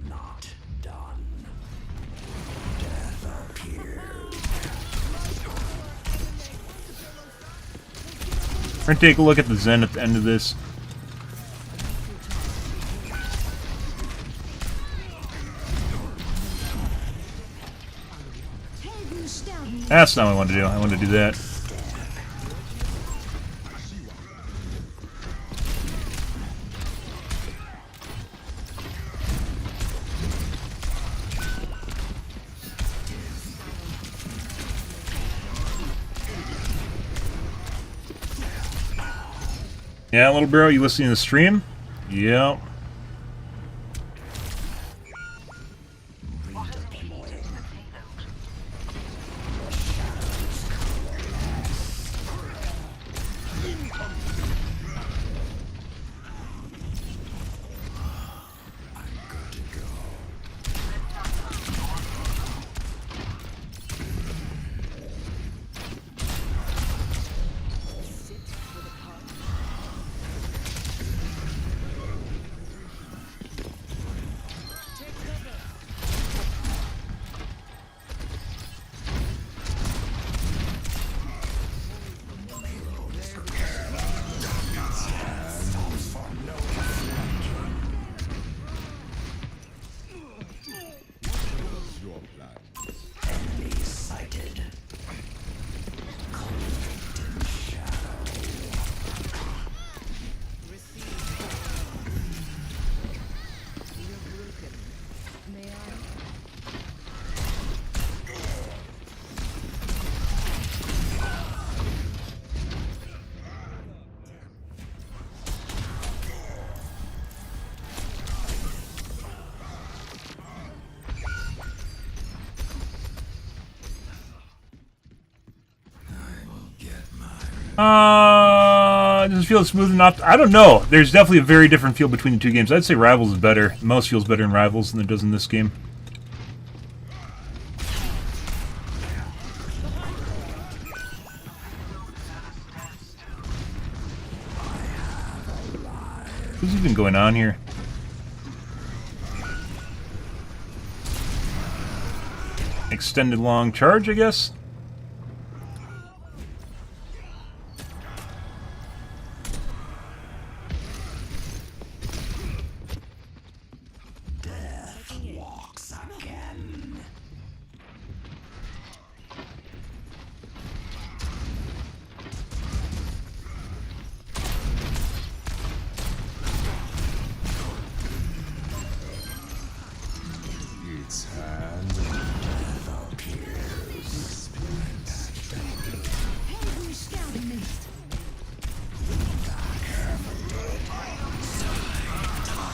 not done. Death appears. We're gonna take a look at the Zen at the end of this. That's not what I want to do. I want to do that. Yeah, little bro, you listening to the stream? Yep. Does it feel smooth enough? I don't know. There's definitely a very different feel between the two games. I'd say Rivals is better. Most feels better in Rivals than it does in this game. What's even going on here? Extended long charge, I guess?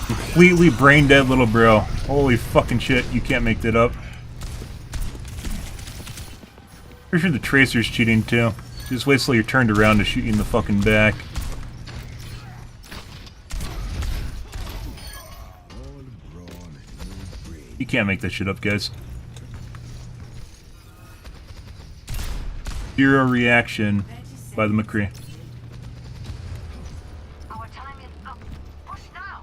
Completely brain dead little bro. Holy fucking shit, you can't make that up. Pretty sure the Tracer's cheating too. Just wait till you're turned around to shoot you in the fucking back. You can't make that shit up, guys. Zero reaction by the McCree. Our time is up. Push now.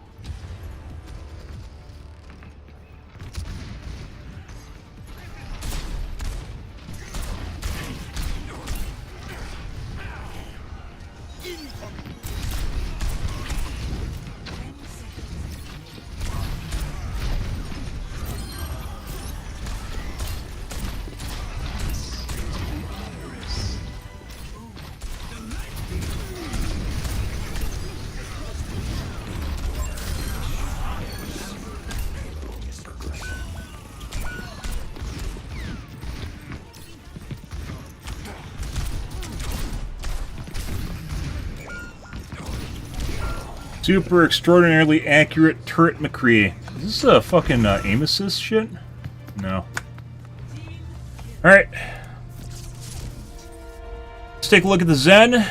Super extraordinarily accurate turret McCree. Is this a fucking aim assist shit? No. Alright. Let's take a look at the Zen,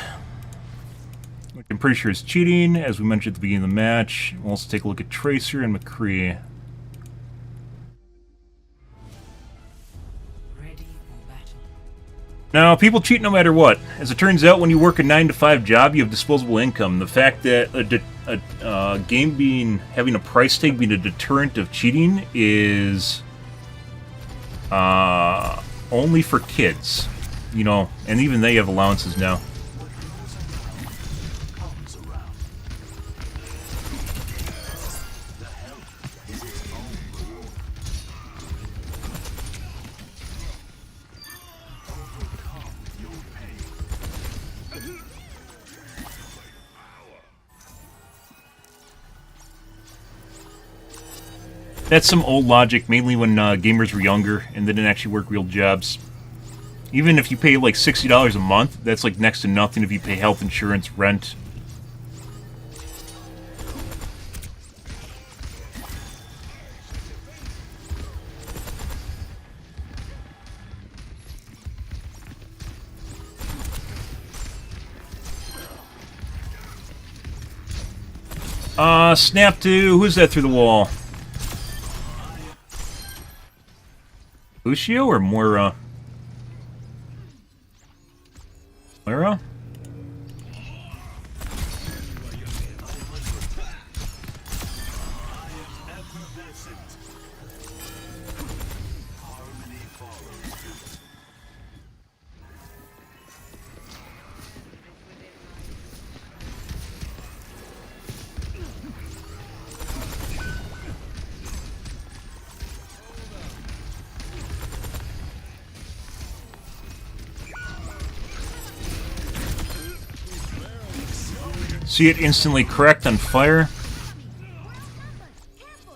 which I'm pretty sure is cheating, as we mentioned at the beginning of the match. We'll also take a look at Tracer and McCree. Now, people cheat no matter what. As it turns out, when you work a 9-to-5 job, you have disposable income. The fact that a game having a price tag being a deterrent of cheating is only for kids, you know, and even they have allowances now. That's some old logic, mainly when gamers were younger and they didn't actually work real jobs. Even if you pay like $60 a month, that's like next to nothing if you pay health insurance, rent. Snap to... who's that through the wall? Lucio or Moira? Moira? See it instantly correct on fire.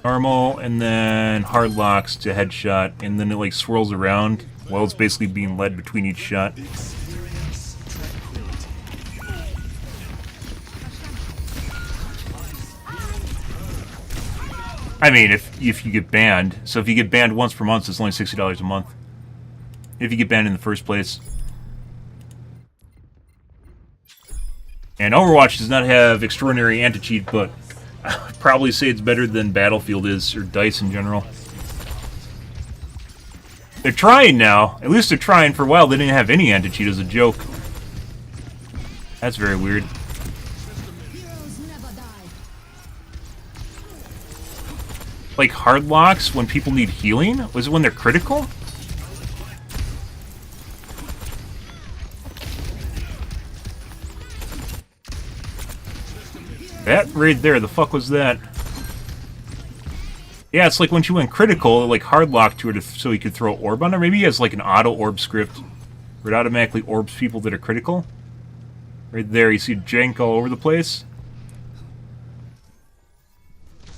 Normal, and then hard locks to headshot, and then it like swirls around while it's basically being led between each shot. I mean, if you get banned, so if you get banned once per month, it's only $60 a month. If you get banned in the first place. And Overwatch does not have extraordinary anti-cheat, but I would probably say it's better than Battlefield is, or DICE in general. They're trying now. At least they're trying. For a while, they didn't have any anti-cheat as a joke. That's very weird. Heroes never die. Like hard locks when people need healing? Was it when they're critical? That right there, the fuck was that? Yeah, it's like when she went critical, it like hard locked to her so he could throw orb on her. Maybe he has like an auto orb script where it automatically orbs people that are critical. Right there, you see jank all over the place.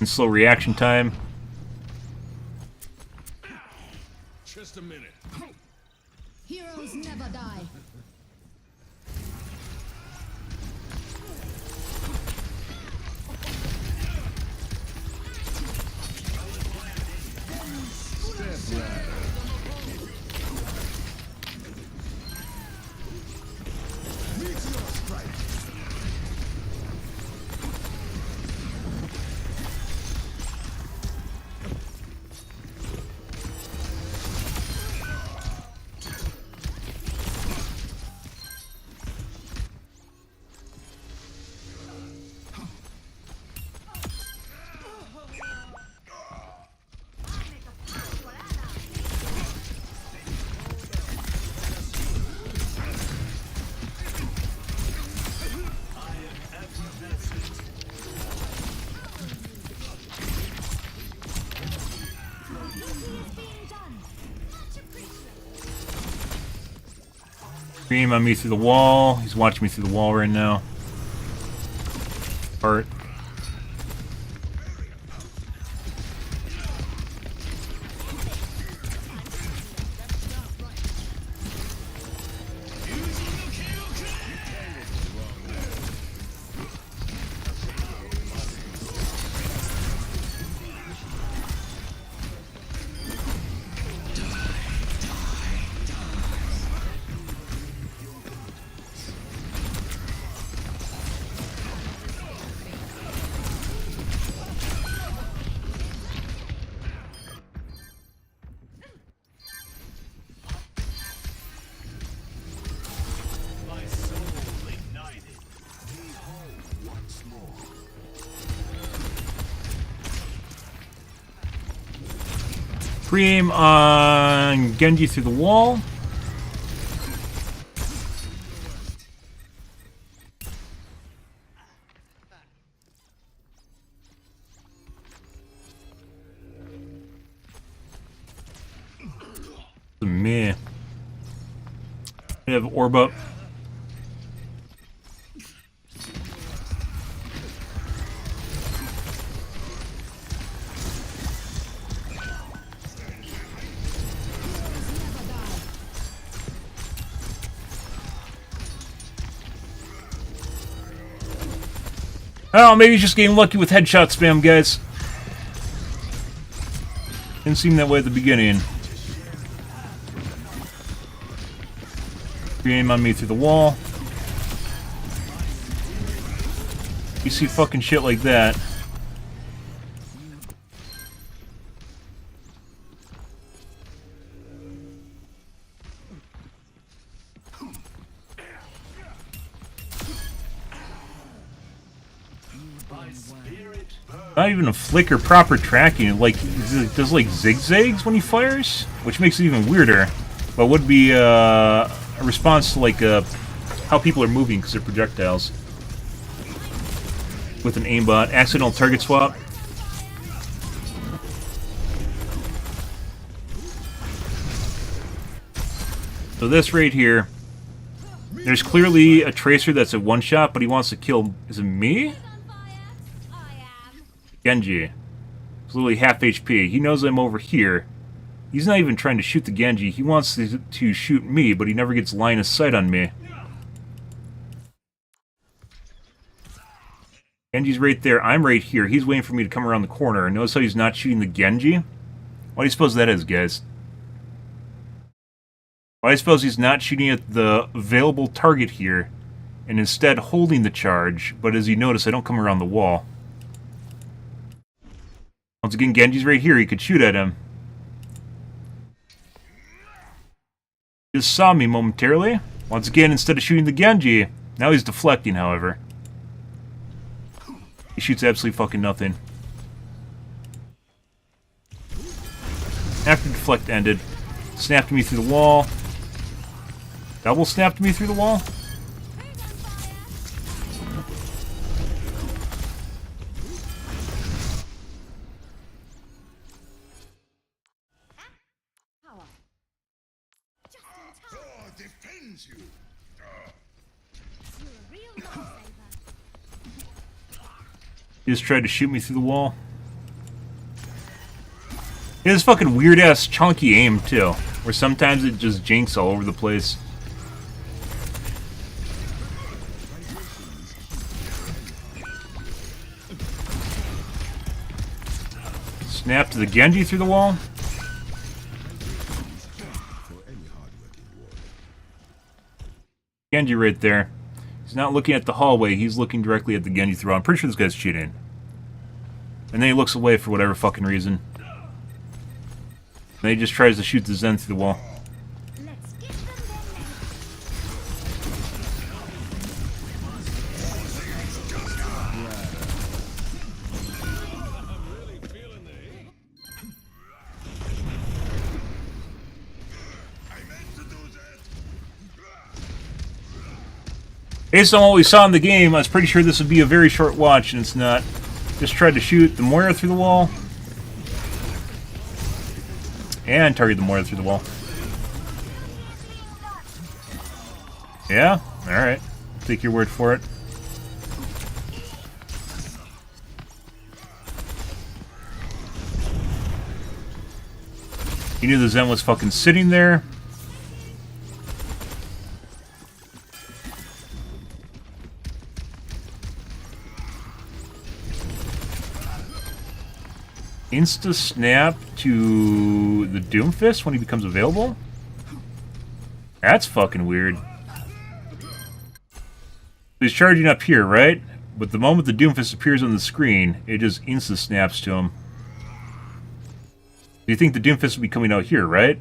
And slow reaction time. Just a minute. Heroes never die. Scream on me through the wall. He's watching me through the wall right now. Art. Pre-aim on Genji through the wall. Meh. I have orb up. Oh, maybe he's just getting lucky with headshot spam, guys. Didn't seem that way at the beginning. Aim on me through the wall. You see fucking shit like that. Not even a flick or proper tracking. Like, it does like zigzags when he fires, which makes it even weirder. But would be a response to like how people are moving because they're projectiles. With an aimbot, accidental target swap. So this right here, there's clearly a tracer that's a one shot, but he wants to kill. Is it me? Genji. It's literally half HP. He knows I'm over here. He's not even trying to shoot the Genji. He wants to shoot me, but he never gets line of sight on me. Genji's right there. I'm right here. He's waiting for me to come around the corner. Notice how he's not shooting the Genji? Why do you suppose that is, guys? Why do you suppose he's not shooting at the available target here and instead holding the charge, but as you notice, I don't come around the wall. Once again, Genji's right here. He could shoot at him. He just saw me momentarily. Once again, instead of shooting the Genji, now he's deflecting, however. He shoots absolutely fucking nothing. After deflect ended, snapped me through the wall. Double snapped me through the wall. Thor defends you. You're a real lifesaver. He just tried to shoot me through the wall. He has fucking weird-ass chunky aim, too. Where sometimes it just jinks all over the place. Snap to the Genji through the wall. Genji right there. He's not looking at the hallway, he's looking directly at the Genji through. I'm pretty sure this guy's cheating. And then he looks away for whatever fucking reason. And then he just tries to shoot the Zen through the wall. Let's get them there. I meant to do that. Based on what we saw in the game, I was pretty sure this would be a very short watch, and it's not. Just tried to shoot the Moira through the wall. And target the Moira through the wall. Yeah? Alright. Take your word for it. He knew the Zen was fucking sitting there. Insta snap to the Doomfist when he becomes available? That's fucking weird. He's charging up here, right? But the moment the Doomfist appears on the screen, it just insta snaps to him. You think the Doomfist will be coming out here, right?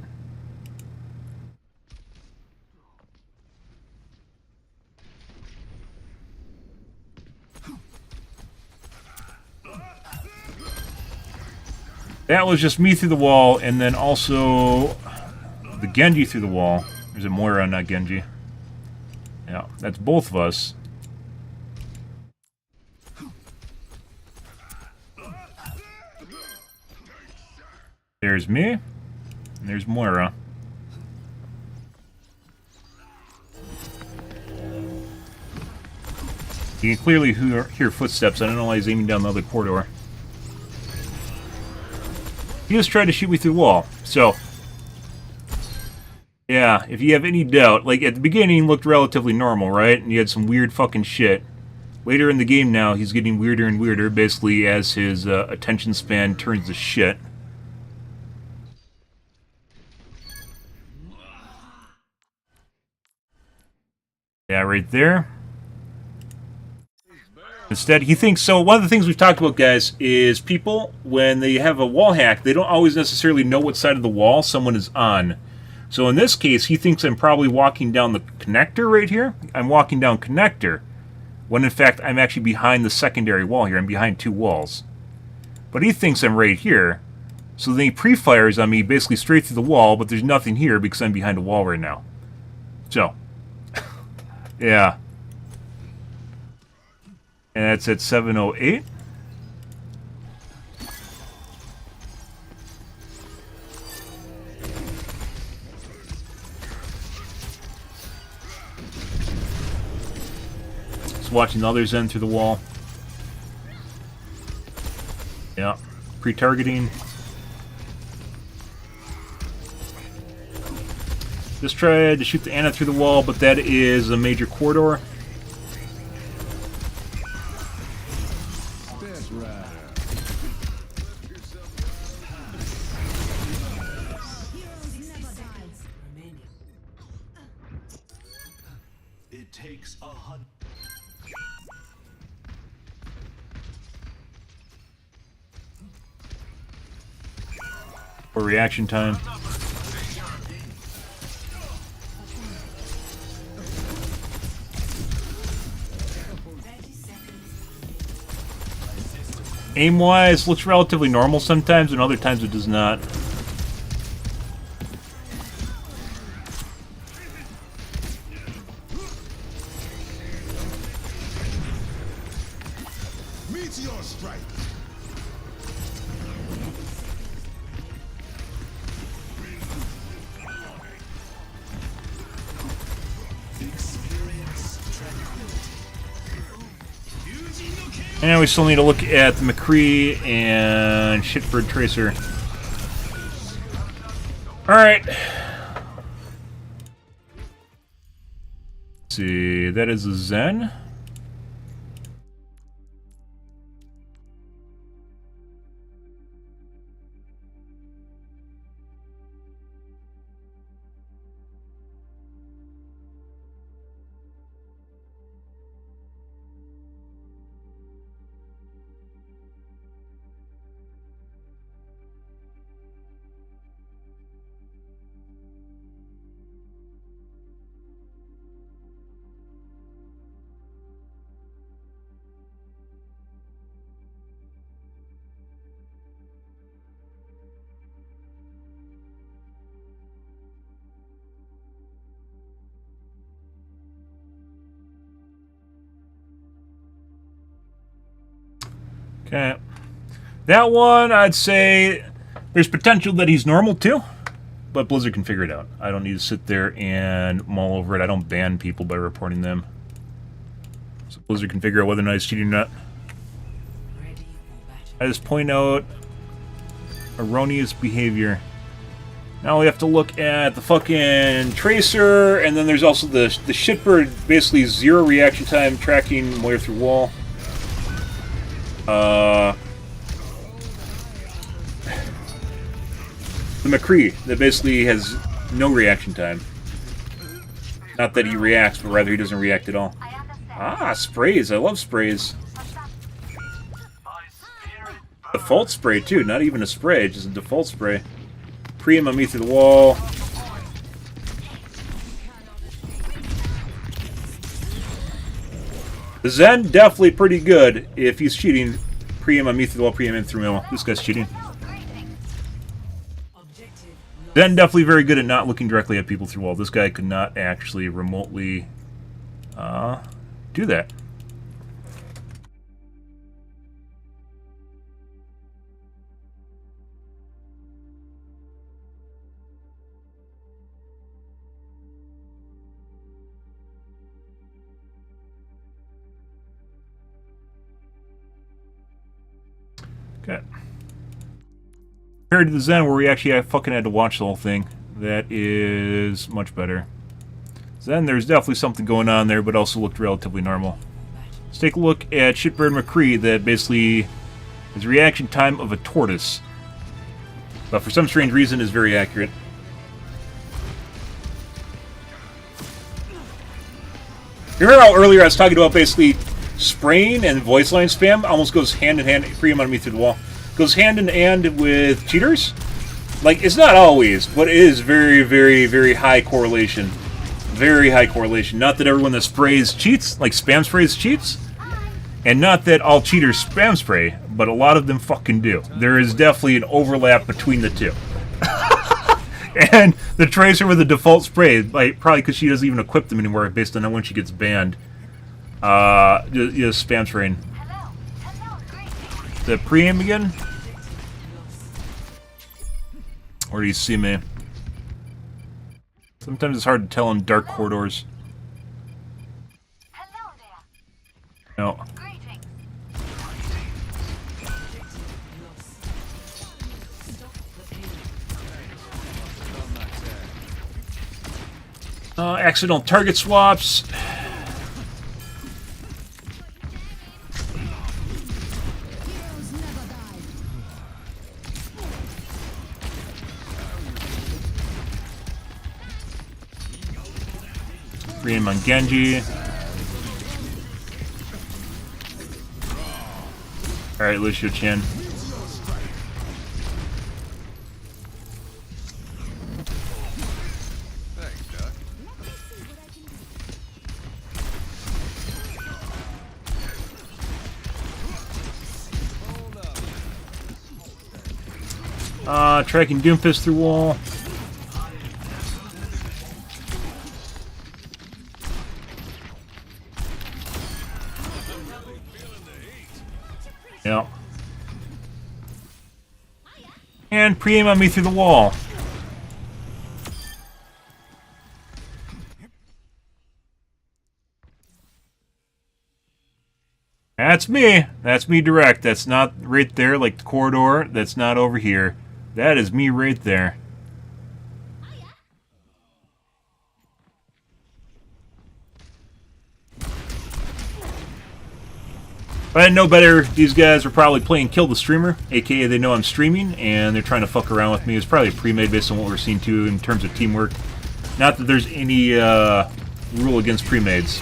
That was just me through the wall, and then also the Genji through the wall. There's a Moira, not Genji. Yeah, that's both of us. There's me, and there's Moira. You can clearly hear footsteps. I don't know why he's aiming down the other corridor. He just tried to shoot me through the wall. So, yeah, if you have any doubt, like at the beginning looked relatively normal, right? And he had some weird fucking shit. Later in the game now, he's getting weirder and weirder, basically as his attention span turns to shit. Yeah, right there. Instead, he thinks, so one of the things we've talked about, guys, is people, when they have a wall hack, they don't always necessarily know what side of the wall someone is on. So in this case, he thinks I'm probably walking down the connector right here. I'm walking down connector, when in fact I'm actually behind the secondary wall here. I'm behind two walls. But he thinks I'm right here, so then he pre-fires on me basically straight through the wall, but there's nothing here because I'm behind a wall right now. So, yeah. And that's at 7:08. Just watching the others end through the wall. Yeah, pre-targeting. Just tried to shoot the Ana through the wall, but that is a major corridor. It takes 100. Or reaction time. Aim-wise, looks relatively normal sometimes, and other times it does not. Meteor strike. And we still need to look at the McCree and Shitbird Tracer. Alright. Let's see, that is a Zen. Okay. That one, I'd say there's potential that he's normal too, but Blizzard can figure it out. I don't need to sit there and mull over it. I don't ban people by reporting them. So Blizzard can figure out whether or not he's cheating or not. I just point out erroneous behavior. Now we have to look at the fucking Tracer, and then there's also the Shitbird, basically 0 reaction time, tracking wire through wall. The McCree, that basically has no reaction time. Not that he reacts, but rather he doesn't react at all. Ah, sprays. I love sprays. Default spray, too. Not even a spray, just a default spray. Pre-aim on me through the wall. The Zen, definitely pretty good if he's cheating. Pre-aim on me through the wall, pre-aim in through middle. This guy's cheating. Zen, definitely very good at not looking directly at people through wall. This guy could not actually remotely do that. Okay. Compared to the Zen, where we actually fucking had to watch the whole thing, that is much better. Zen, there's definitely something going on there, but also looked relatively normal. Let's take a look at Shitbird McCree, that basically has reaction time of a tortoise, but for some strange reason is very accurate. You heard how earlier I was talking about basically spraying and voice line spam almost goes hand in hand. Pre-aim on me through the wall. Goes hand in hand with cheaters. Like, it's not always, but it is very, very, very high correlation. Very high correlation. Not that everyone that sprays cheats, like spam sprays cheats, and not that all cheaters spam spray, but a lot of them fucking do. There is definitely an overlap between the two. And the Tracer with the default spray, like, probably because she doesn't even equip them anymore based on when she gets banned. Just spam spraying. The pre-aim again? Or do you see me? Sometimes it's hard to tell in dark corridors. No. Accidental target swaps. Pre-aim on Genji. Alright, Lucio Chin. Tracking Doomfist through wall. Yep. And pre-aim on me through the wall. That's me. That's me direct. That's not right there like the corridor. That's not over here. That is me right there. If I didn't know better, these guys were probably playing Kill the Streamer, aka they know I'm streaming, and they're trying to fuck around with me. It's probably pre-made based on what we're seeing too in terms of teamwork. Not that there's any rule against pre-mades.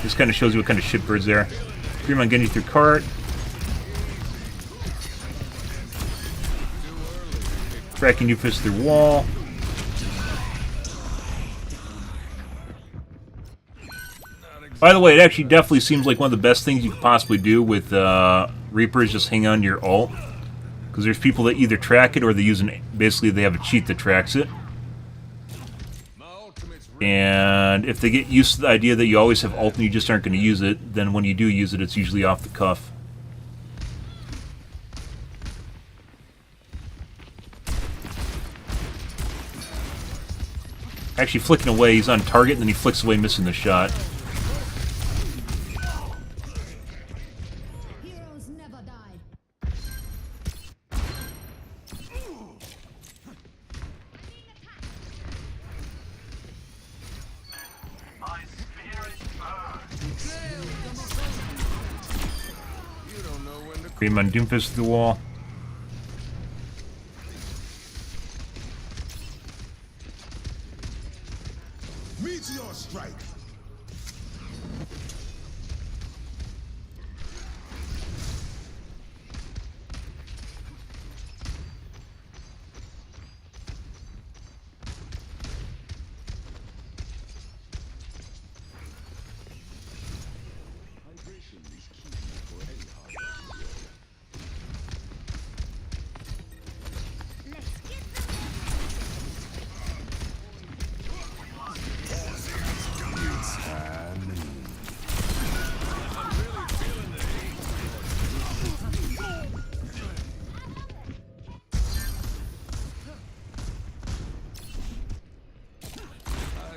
This kind of shows you what kind of shitbirds they are. Pre-made on getting through cart. Tracking Doomfist through wall. By the way, it actually definitely seems like one of the best things you could possibly do with Reaper is just hang on to your ult. Because there's people that either track it or they use basically they have a cheat that tracks it. And if they get used to the idea that you always have ult and you just aren't going to use it, then when you do use it, it's usually off the cuff. Actually flicking away, he's on target and then he flicks away missing the shot. Heroes never die. My spirit burns. Cream on Doomfist through the wall. Meteor strike.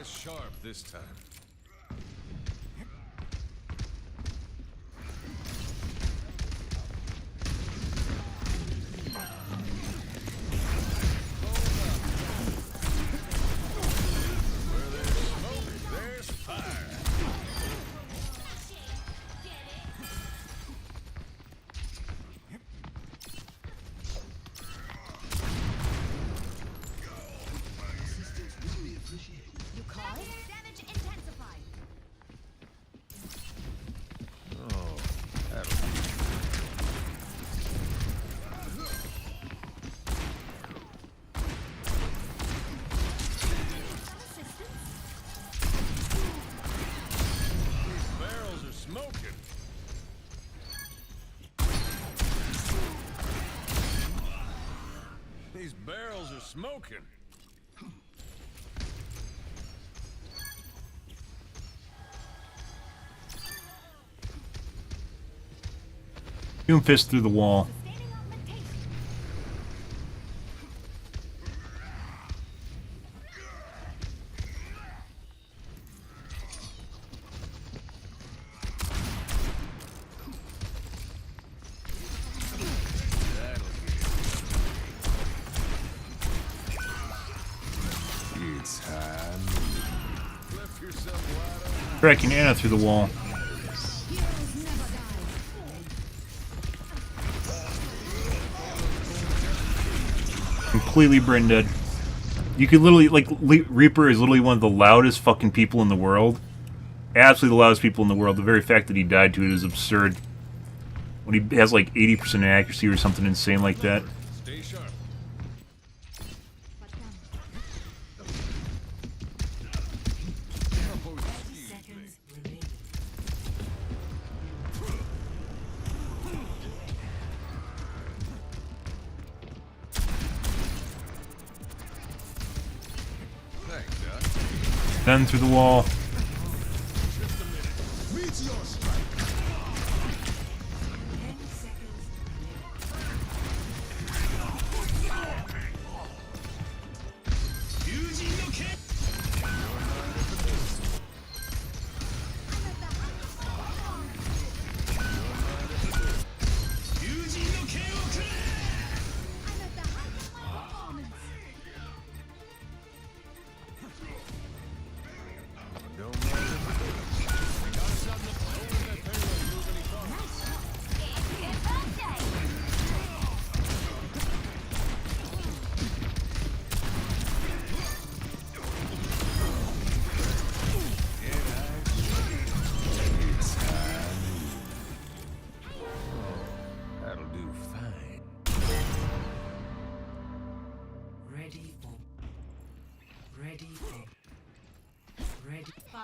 Sharp this time. You call it? Damage intensified. Barrels are smoking. These barrels are smoking. Doomfist through the wall. Sustaining augmentation. It's time. Flip yourself wide open. Tracking Anna through the wall. Heroes never die. Completely brain dead. You could literally, like, Reaper is literally one of the loudest fucking people in the world. Absolutely the loudest people in the world. The very fact that he died to it is absurd. When he has like 80% accuracy or something insane like that. Stay sharp. Seconds remaining. Then through the wall. Meteor strike. 10 seconds That'll do fine. ready for. Ready for. Ready 5.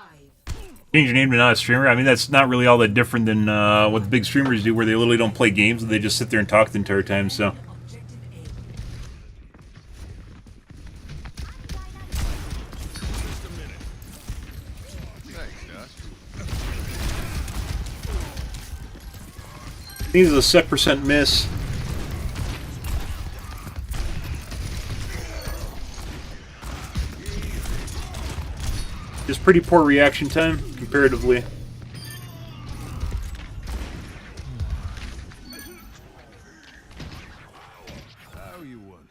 Change your name to not a streamer. I mean, that's not really all that different than what the big streamers do, where they literally don't play games and they just sit there and talk the entire time. So. Objective A. These is a set percent miss. Just pretty poor reaction time, comparatively. How you want?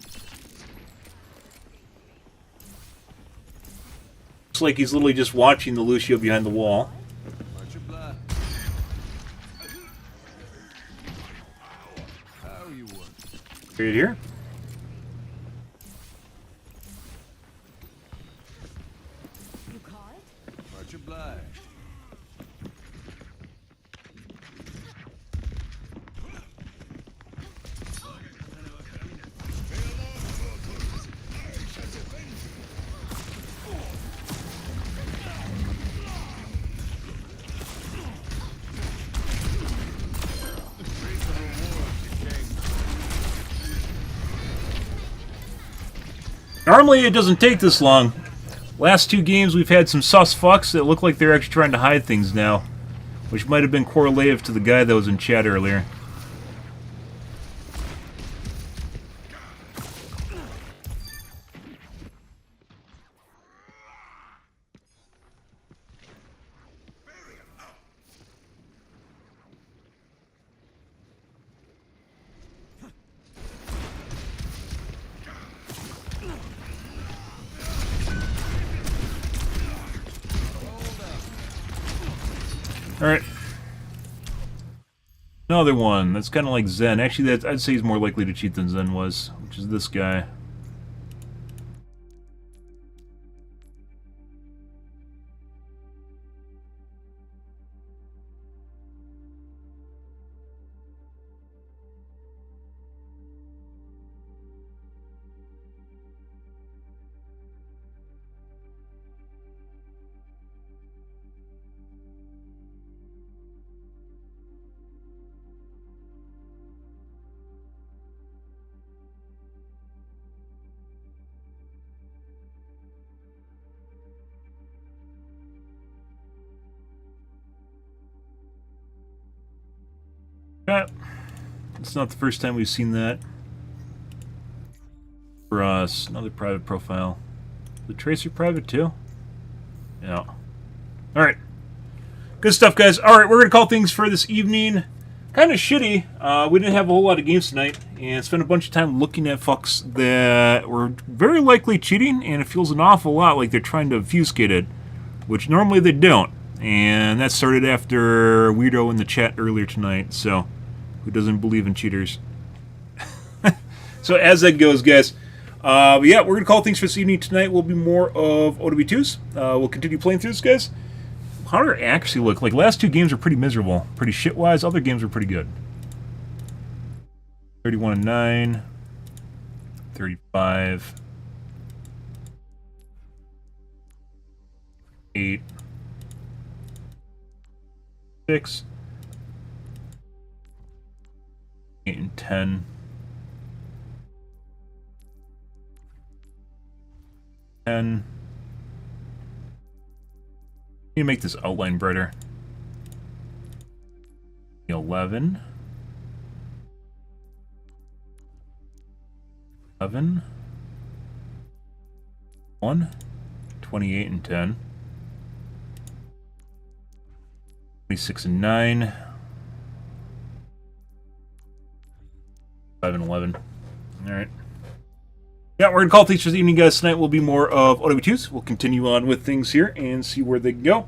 Looks like he's literally just watching the Lucio behind the wall. Much obliged. How you want? Right here. You call it? Much obliged. Normally it doesn't take this long. Last two games we've had some sus fucks that look like they're actually trying to hide things now, which might have been correlative to the guy that was in chat earlier. Alright. Another one. That's kind of like Zen. Actually, I'd say he's more likely to cheat than Zen was, which is this guy. Yeah. It's not the first time we've seen that. For us, another private profile. The Tracer private too? Yeah. Alright. Good stuff, guys. Alright, we're going to call things for this evening. Kind of shitty. We didn't have a whole lot of games tonight, and spent a bunch of time looking at fucks that were very likely cheating, and it feels an awful lot like they're trying to obfuscate it, which normally they don't. And that started after Weirdo in the chat earlier tonight, so who doesn't believe in cheaters? So as that goes, guys, but yeah, we're going to call things for this evening. Tonight will be more of OW2s. We'll continue playing through this, guys. How did it actually look? Like, last two games were pretty miserable. Pretty shit-wise. Other games were pretty good. 31-9. 35. 8. 6. 8 and 10. 10. Let me make this outline brighter. 11. 11. 1. 28 and 10. 26 and 9. 5 and 11. Alright. Yeah, we're going to call things for the evening, guys. Tonight will be more of OW2s. We'll continue on with things here and see where they go.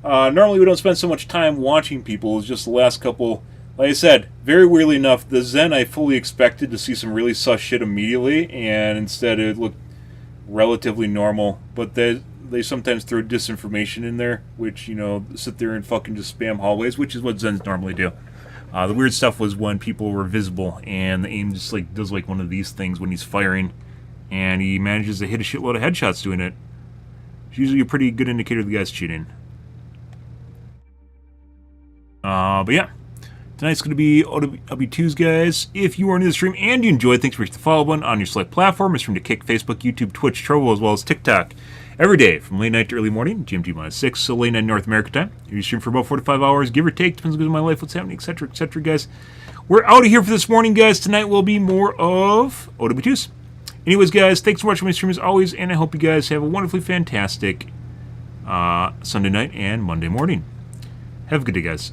Normally we don't spend so much time watching people. It's just the last couple... Like I said, very weirdly enough, the Zen I fully expected to see some really sus shit immediately, and instead it looked relatively normal. But they sometimes throw disinformation in there, which, you know, sit there and fucking just spam hallways, which is what Zens normally do. The weird stuff was when people were visible, and the aim just like does like one of these things when he's firing, and he manages to hit a shitload of headshots doing it. It's usually a pretty good indicator the guy's cheating. But yeah. Tonight's going to be OW2s, guys. If you are new to the stream and you enjoy, thanks for hitting the follow button on your select platform. It's from to Kick, Facebook, YouTube, Twitch, Trovo, as well as TikTok. Every day from late night to early morning, GMT-6, so late night North America time. You stream for about 4 to 5 hours, give or take. Depends on my life, what's happening, etc., etc., guys. We're out of here for this morning, guys. Tonight will be more of OW2s. Anyways, guys, thanks for watching my stream as always, and I hope you guys have a wonderfully fantastic Sunday night and Monday morning. Have a good day, guys.